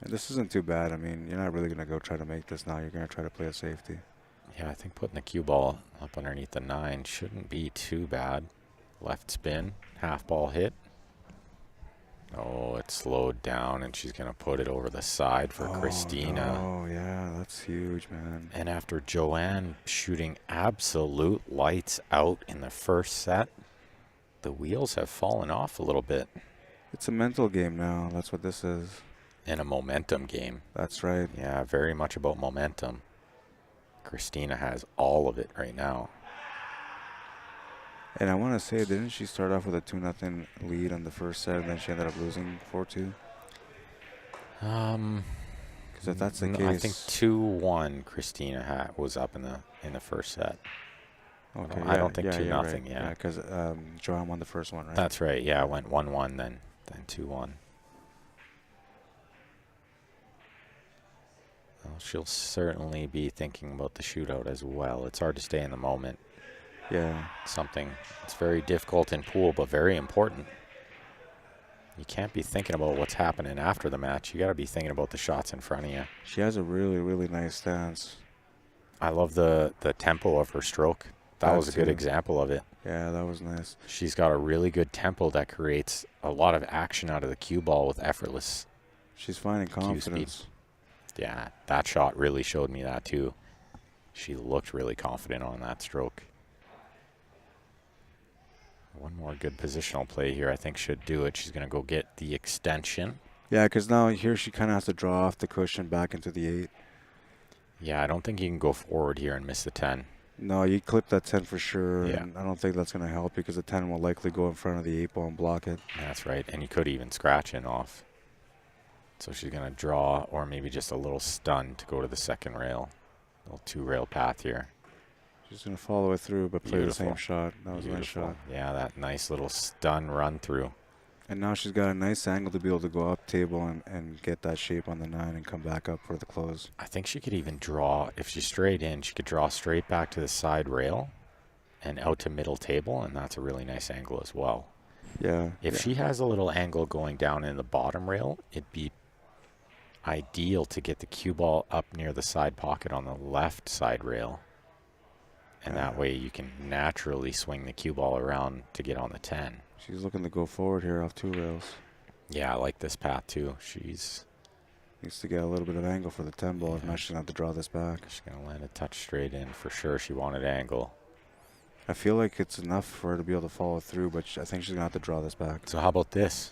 And this isn't too bad. I mean, you're not really going to go try to make this now. You're going to try to play a safety. Yeah, I think putting the cue ball up underneath the 9 shouldn't be too bad. Left spin, half ball hit. Oh, it slowed down, and she's going to put it over the side for Christina. Oh, yeah, that's huge, man. And after Joanne shooting absolute lights out in the first set, the wheels have fallen off a little bit. It's a mental game now. That's what this is. And a momentum game. That's right. Yeah, very much about momentum. Christina has all of it right now. And I want to say, didn't she start off with a 2-0 lead on the first set, and then she ended up losing 4-2? Because if that's the case, I think 2-1 Christina was up in the first set. Okay, I don't think 2-0. Right. Yeah, because Joanne won the first one, right? That's right. Yeah, it went 1-1, then 2-1. Well, she'll certainly be thinking about the shootout as well. It's hard to stay in the moment. Yeah. It's very difficult in pool, but very important. You can't be thinking about what's happening after the match. You got to be thinking about the shots in front of you. She has a really, really nice stance. I love the tempo of her stroke. That was a good example of it. Yeah, that was nice. She's got a really good tempo that creates a lot of action out of the cue ball with effortless. She's finding confidence. Yeah, that shot really showed me that too. She looked really confident on that stroke. One more good positional play here I think should do it. She's going to go get the extension. Yeah, because now here she kind of has to draw off the cushion back into the 8. Yeah, I don't think you can go forward here and miss the 10. No, you clip that 10 for sure. Yeah. And I don't think that's going to help because the 10 will likely go in front of the 8 ball and block it. That's right, and you could even scratch in off. So she's going to draw or maybe just a little stun to go to the second rail. A little 2-rail path here. She's going to follow it through, but play the same shot. That was a nice shot. Yeah, that nice little stun run through. And now she's got a nice angle to be able to go up table and get that shape on the 9 and come back up for the close. I think she could even draw, if she's straight in, she could draw straight back to the side rail and out to middle table, and that's a really nice angle as well. Yeah. If she has a little angle going down in the bottom rail, ideal to get the cue ball up near the side pocket on the left side rail. And that way you can naturally swing the cue ball around to get on the 10. She's looking to go forward here off 2 rails. Yeah, I like this path too. She's needs to get a little bit of angle for the 10 ball. If not, she's going to have to draw this back. She's going to land a touch straight in for sure. She wanted angle. I feel like it's enough for her to be able to follow through, but I think she's going to have to draw this back. So how about this?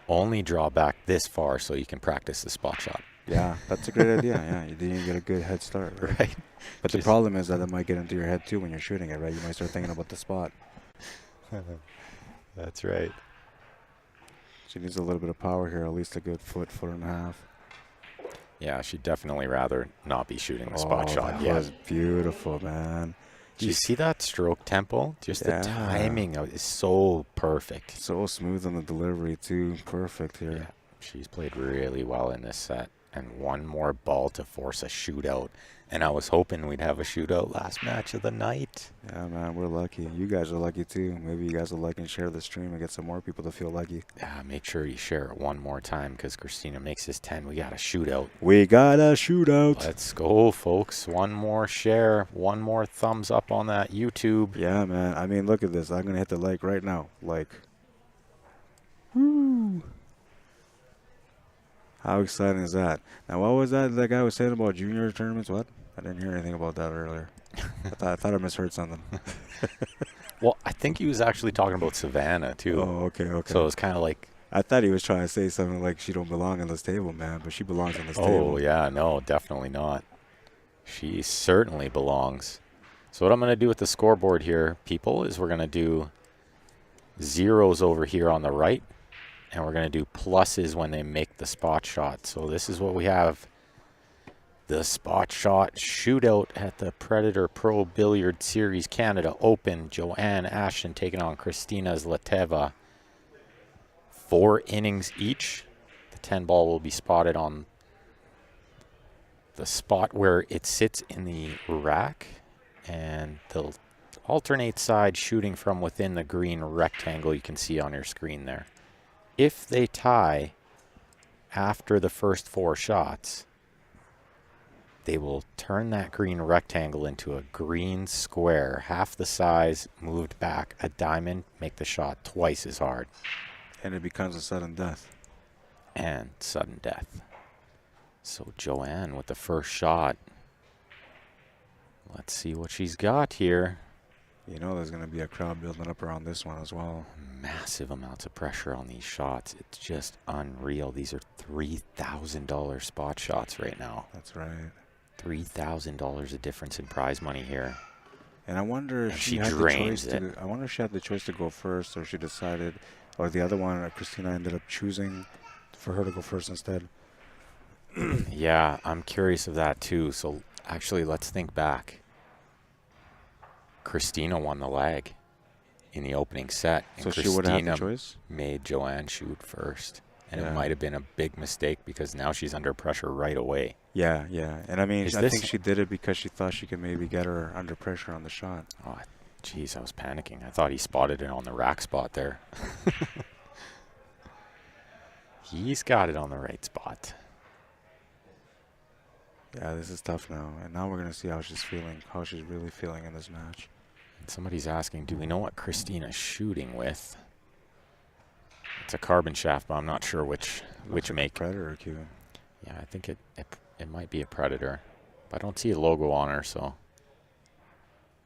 Only draw back this far so you can practice the spot shot. Yeah, that's a great idea. Yeah, then you get a good head start. Right. But the problem is that it might get into your head too when you're shooting it, right? You might start thinking about the spot. That's right. She needs a little bit of power here, at least a good foot and a half. Yeah, she'd definitely rather not be shooting the spot shot. That was beautiful, man. Do you see that stroke tempo? Just the timing is so perfect. So smooth on the delivery too. Perfect here. Yeah, she's played really well in this set. And one more ball to force a shootout. And I was hoping we'd have a shootout last match of the night. Yeah, man, we're lucky. You guys are lucky too. Maybe you guys will like and share the stream and get some more people to feel lucky. Yeah, make sure you share it one more time because Christina makes this 10. We got a shootout. We got a shootout. Let's go, folks. One more share. One more thumbs up on that YouTube. Yeah, man. I mean, look at this. I'm going to hit the like right now. Like. Woo. How exciting is that? Now, what was that guy was saying about junior tournaments? What? I didn't hear anything about that earlier. I thought I misheard something. Well, I think he was actually talking about Savannah, too. Oh, okay. So it was kind of like... I thought he was trying to say something like she don't belong on this table, man, but she belongs on this table. Oh, yeah, no, definitely not. She certainly belongs. So what I'm going to do with the scoreboard here, people, is we're going to do zeros over here on the right. And we're going to do pluses when they make the spot shot. So this is what we have. The spot shot shootout at the Predator Pro Billiard Series Canada Open. Joanne, Ashton taking on Kristina, Zlateva. 4 innings each. The 10 ball will be spotted on the spot where it sits in the rack. And they'll alternate side shooting from within the green rectangle you can see on your screen there. If they tie after the first 4 shots, they will turn that green rectangle into a green square, half the size, moved back, a diamond, make the shot twice as hard. And it becomes a sudden death. And sudden death. So Joanne with the first shot. Let's see what she's got here. You know there's going to be a crowd building up around this one as well. Massive amounts of pressure on these shots. It's just unreal. These are $3,000 spot shots right now. That's right. $3,000 a difference in prize money here. And I wonder if she had the choice to. I wonder if she had the choice to go first, or she decided, or the other one, Christina ended up choosing for her to go first instead. Yeah, I'm curious of that too. So actually, let's think back. Christina won the leg in the opening set. So she would have had the choice? Made Joanne shoot first. And Yeah. it might have been a big mistake because now she's under pressure right away. Yeah, yeah. And I mean, Is I this- think she did it because she thought she could maybe get her under pressure on the shot. Oh, geez, I was panicking. I thought he spotted it on the rack spot there. He's got it on the right spot. Yeah, this is tough now. And now we're going to see how she's feeling, how she's really feeling in this match. And somebody's asking, do we know what Christina's shooting with? It's a carbon shaft, but I'm not sure which Looks like a make. Predator cue. Yeah, I think it might be a Predator. But I don't see a logo on her, so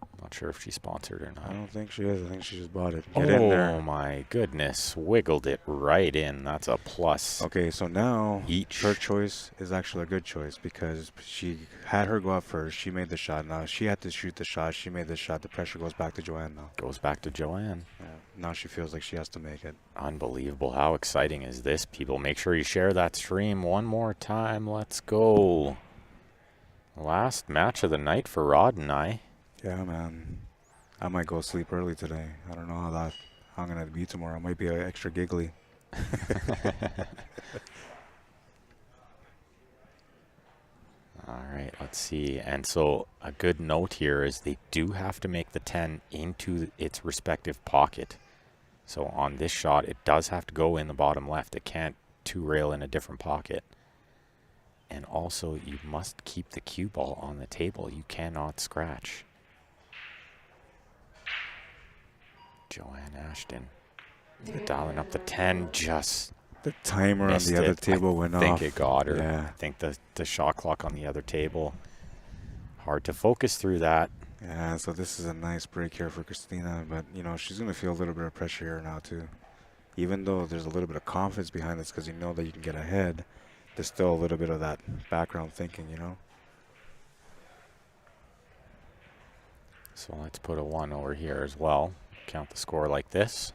I'm not sure if she's sponsored or not. I don't think she is. I think she just bought it. Get in there. Oh my goodness, wiggled it right in. That's a plus. Okay, so now Each. her choice is actually a good choice because she had her go out first. She made the shot. Now she had to shoot the shot. She made the shot. The pressure goes back to Joanne now. Goes back to Joanne. Yeah. Now she feels like she has to make it. Unbelievable. How exciting is this, people? Make sure you share that stream one more time. Let's go. Last match of the night for Rod and I. Yeah, man. I might go sleep early today. I don't know how I'm going to be tomorrow. I might be extra giggly. All right, let's see. And so a good note here is they do have to make the 10 into its respective pocket. So on this shot, it does have to go in the bottom left. It can't two-rail in a different pocket. And also, you must keep the cue ball on the table. You cannot scratch. Joanne Ashton dialing up the 10, just The timer on the other table went off. I think it got her. Yeah. I think the shot clock on the other table. Hard to focus through that. Yeah, so this is a nice break here for Kristina, but, you know, she's going to feel a little bit of pressure here now, too. Even though there's a little bit of confidence behind this because you know that you can get ahead, there's still a little bit of that background thinking, you know? So let's put a 1 over here as well. Count the score like this.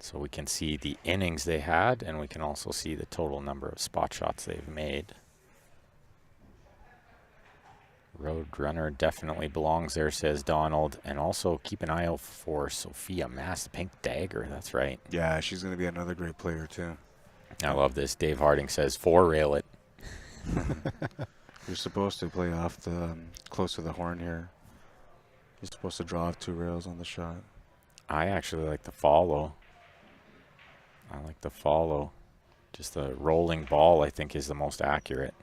So we can see the innings they had, and we can also see the total number of spot shots they've made. Roadrunner definitely belongs there, says Donald. And also keep an eye out for Sophia Mass, Pink Dagger. That's right. Yeah, she's going to be another great player, too. I love this. Dave Harding says, 4-rail it. You're supposed to play off the close to the horn here. You're supposed to draw off 2 rails on the shot. I actually like the follow. Just the rolling ball, I think, is the most accurate.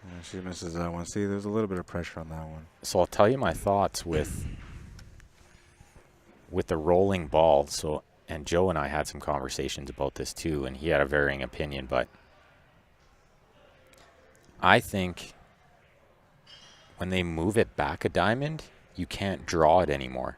Yeah, she misses that one. See, there's a little bit of pressure on that one. So I'll tell you my thoughts with the rolling ball. So, and Joe and I had some conversations about this too, and he had a varying opinion, but I think when they move it back a diamond, you can't draw it anymore,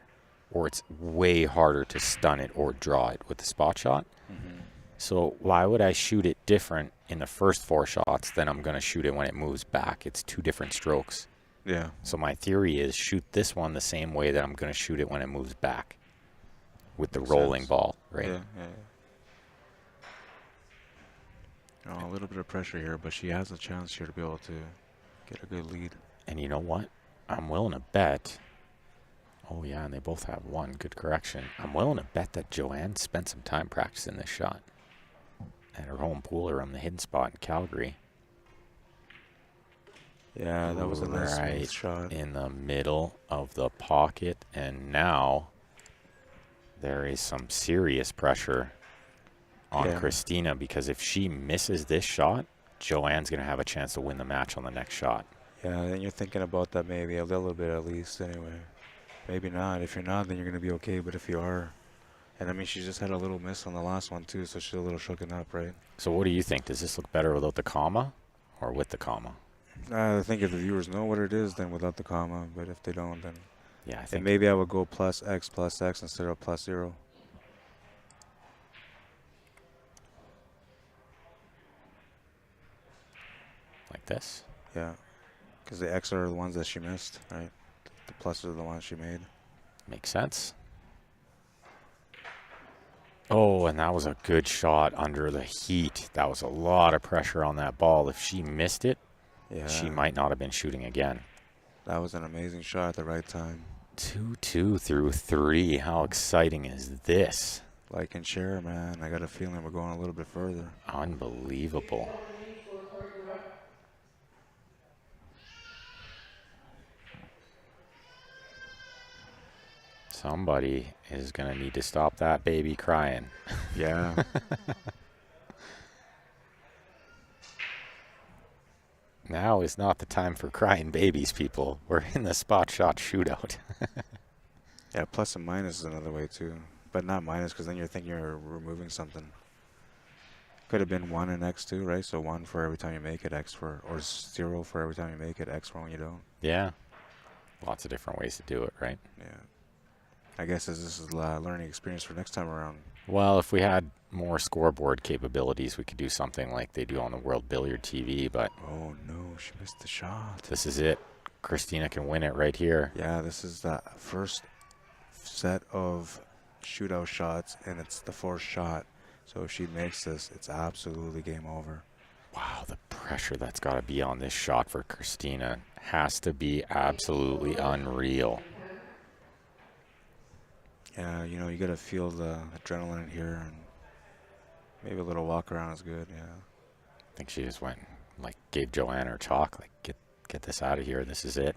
or it's way harder to stun it or draw it with the spot shot. Mm-hmm. So why would I shoot it different in the first 4 shots than I'm going to shoot it when it moves back? It's 2 different strokes. Yeah. So my theory is shoot this one the same way that I'm going to shoot it when it moves back with the rolling ball, right? Yeah. Oh, a little bit of pressure here, but she has a chance here to be able to get a good lead. And you know what? I'm willing to bet. Oh, yeah, and they both have 1. Good correction. I'm willing to bet that Joanne spent some time practicing this shot at her home pool or on the hidden spot in Calgary. Yeah, that was a nice right smooth shot. In the middle of the pocket. And now there is some serious pressure on Christina, because if she misses this shot, Joanne's going to have a chance to win the match on the next shot. Yeah, and you're thinking about that maybe a little bit at least anyway. Maybe not. If you're not, then you're going to be okay. But if you are, and I mean, she just had a little miss on the last one too, so she's a little shooken up, right? So what do you think? Does this look better without the comma or with the comma? I think if the viewers know what it is, then without the comma. But if they don't, then yeah, I think maybe I would go plus X instead of plus 0. Like this? Yeah, because the X are the ones that she missed, right? The pluses are the ones she made. Makes sense. Oh, and that was a good shot under the heat. That was a lot of pressure on that ball. If she missed it, she might not have been shooting again. That was an amazing shot at the right time. 2-2 through 3. How exciting is this? Like and share, man. I got a feeling we're going a little bit further. Unbelievable. Somebody is going to need to stop that baby crying. Yeah. Now is not the time for crying babies, people. We're in the spot shot shootout. Yeah, plus and minus is another way too. But not minus, because then you're thinking you're removing something. Could have been 1 and X too, right? So 1 for every time you make it, X for, or 0 for every time you make it, X for when you don't. Yeah. Lots of different ways to do it, right? Yeah. I guess this is a learning experience for next time around. Well, if we had more scoreboard capabilities, we could do something like they do on the World Billiard TV, but... Oh, no, she missed the shot. This is it. Kristina can win it right here. Yeah, this is the first set of shootout shots, and it's the 4th shot. So if she makes this, it's absolutely game over. Wow, the pressure that's got to be on this shot for Kristina has to be absolutely unreal. Yeah, you know, you got to feel the adrenaline in here, and maybe a little walk around is good, yeah. I think she just went, like, gave Joanne her chalk, like, get this out of here, this is it.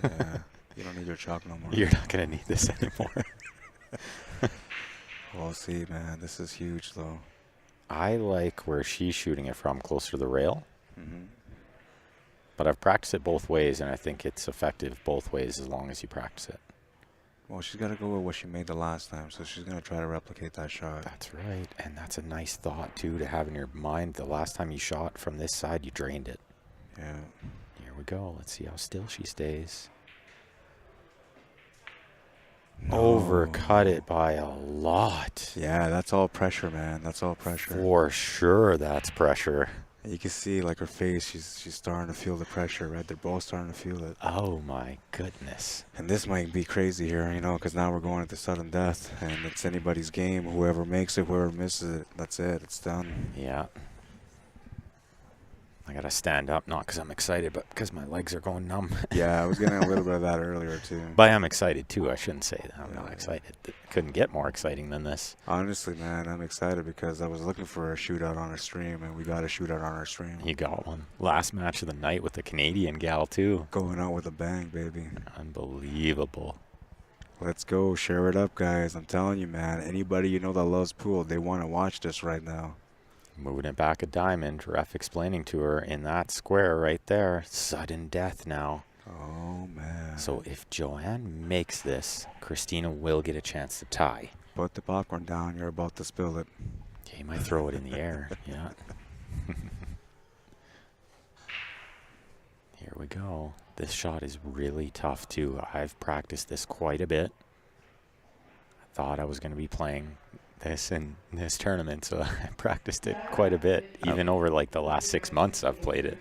Yeah, you don't need your chalk no more. You're not going to need this anymore. We'll see, man. This is huge, though. I like where she's shooting it from, closer to the rail. Mm-hmm. But I've practiced it both ways, and I think it's effective both ways as long as you practice it. Well, she's got to go with what she made the last time, so she's going to try to replicate that shot. That's right, and that's a nice thought, too, to have in your mind. The last time you shot from this side, you drained it. Yeah. Here we go. Let's see how still she stays. No. Overcut it by a lot. Yeah, that's all pressure, man. That's all pressure. For sure, that's pressure. You can see, like, her face, she's starting to feel the pressure, right? They're both starting to feel it. Oh, my goodness. And this might be crazy here, you know, because now we're going into sudden death, and it's anybody's game. Whoever makes it, whoever misses it, that's it. It's done. Yeah. I got to stand up, not because I'm excited, but because my legs are going numb. Yeah, I was getting a little bit of that earlier, too. But I'm excited, too. I shouldn't say that. I'm not excited. It couldn't get more exciting than this. Honestly, man, I'm excited because I was looking for a shootout on our stream, and we got a shootout on our stream. You got one. Last match of the night with the Canadian gal, too. Going out with a bang, baby. Unbelievable. Let's go. Share it up, guys. I'm telling you, man. Anybody you know that loves pool, they want to watch this right now. Moving it back a diamond. Ref explaining to her in that square right there. Sudden death now. Oh, man. So if Joanne makes this, Christina will get a chance to tie. Put the popcorn down. You're about to spill it. Yeah, you might throw it in the air. Yeah. Here we go. This shot is really tough, too. I've practiced this quite a bit. I thought I was going to be playing this in this tournament, so I practiced it quite a bit. Even over like the last 6 months I've played it.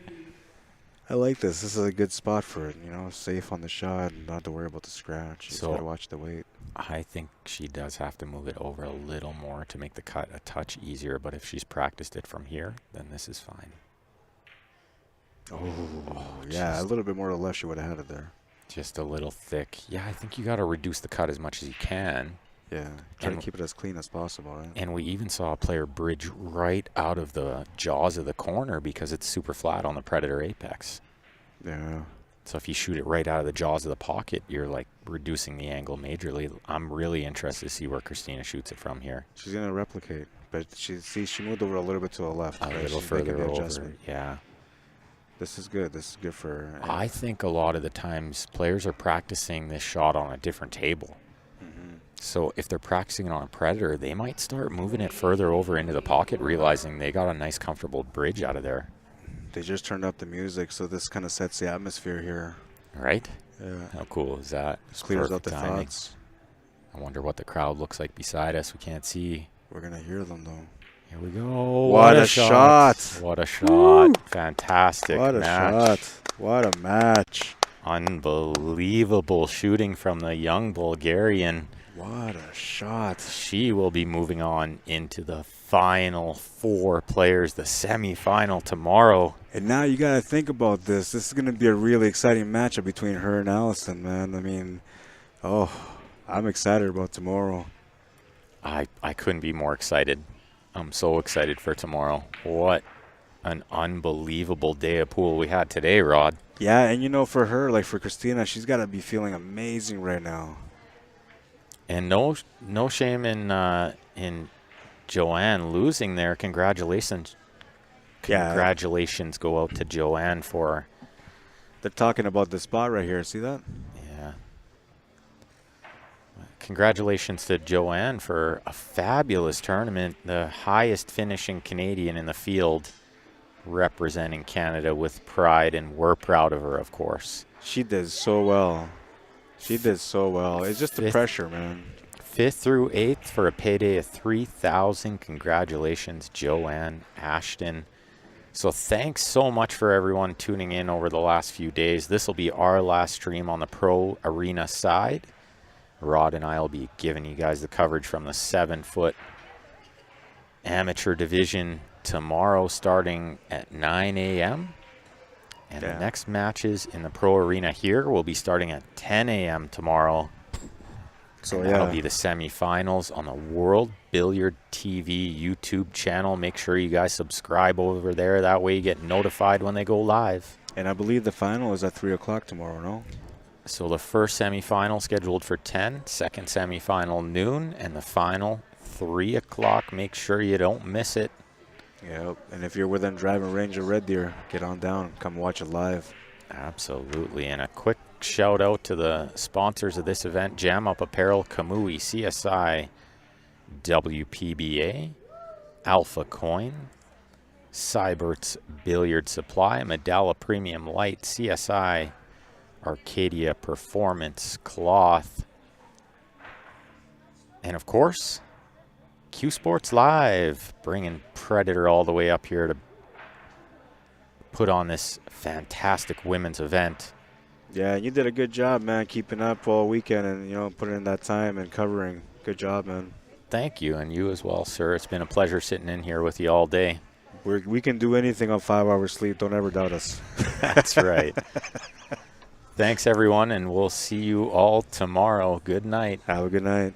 I like this. This is a good spot for it. You know, safe on the shot and not have to worry about the scratch. You just got to watch the weight. I think she does have to move it over a little more to make the cut a touch easier, but if she's practiced it from here, then this is fine. Oh yeah, a little bit more to the left, she would have had it there. Just a little thick. Yeah, I think you got to reduce the cut as much as you can. Yeah, try to keep it as clean as possible, right? And we even saw a player bridge right out of the jaws of the corner because it's super flat on the Predator Apex. Yeah. So if you shoot it right out of the jaws of the pocket, you're like reducing the angle majorly. I'm really interested to see where Kristina shoots it from here. She's going to replicate, but she moved over a little bit to the left. A little further over, yeah. This is good. This is good for her. I think a lot of the times players are practicing this shot on a different table. So if they're practicing it on a Predator, they might start moving it further over into the pocket, realizing they got a nice, comfortable bridge out of there. They just turned up the music, so this kind of sets the atmosphere here. Right? Yeah. How cool is that? Just clears up the thoughts. I wonder what the crowd looks like beside us. We can't see. We're going to hear them, though. Here we go. What a shot. What a shot. Woo. Fantastic What a match. shot. What a match. Unbelievable shooting from the young Bulgarian. What a shot. She will be moving on into the final 4 players, the semifinal tomorrow. And now you got to think about this. This is going to be a really exciting matchup between her and Allison, man. I mean, I'm excited about tomorrow. I couldn't be more excited. I'm so excited for tomorrow. What an unbelievable day of pool we had today, Rod. Yeah, and you know, for her, like for Kristina, she's got to be feeling amazing right now. And no shame in Joanne losing there. Congratulations. Yeah. Congratulations go out to Joanne for. They're talking about the spot right here. See that? Yeah. Congratulations to Joanne for a fabulous tournament. The highest finishing Canadian in the field, representing Canada with pride, and we're proud of her, of course. She did so well. She did so well. It's just the pressure, man. 5th through 8th for a payday of $3,000. Congratulations, Joanne, Ashton. So thanks so much for everyone tuning in over the last few days. This will be our last stream on the Pro Arena side. Rod and I will be giving you guys the coverage from the 7-foot amateur division tomorrow starting at 9 a.m. And the next matches in the Pro Arena here will be starting at 10 a.m. tomorrow. So that'll be the semifinals on the World Billiard TV YouTube channel. Make sure you guys subscribe over there. That way you get notified when they go live. And I believe the final is at 3 o'clock tomorrow, no? So the first semifinal scheduled for 10, second semifinal noon, and the final 3 o'clock. Make sure you don't miss it. Yep. And if you're within driving range of Red Deer, get on down. Come watch it live. Absolutely. And a quick shout out to the sponsors of this event: Jam Up Apparel, Kamui, CSI, WPBA, Alpha Coin, Cybert's Billiard Supply, Medalla Premium Light, CSI, Arcadia Performance Cloth, and of course, Q Sports Live, bringing Predator all the way up here to put on this fantastic women's event. Yeah, you did a good job, man, keeping up all weekend and, putting in that time and covering. Good job, man. Thank you, and you as well, sir. It's been a pleasure sitting in here with you all day. We can do anything on 5 hours sleep. Don't ever doubt us. That's right. Thanks, everyone, and we'll see you all tomorrow. Good night. Have a good night.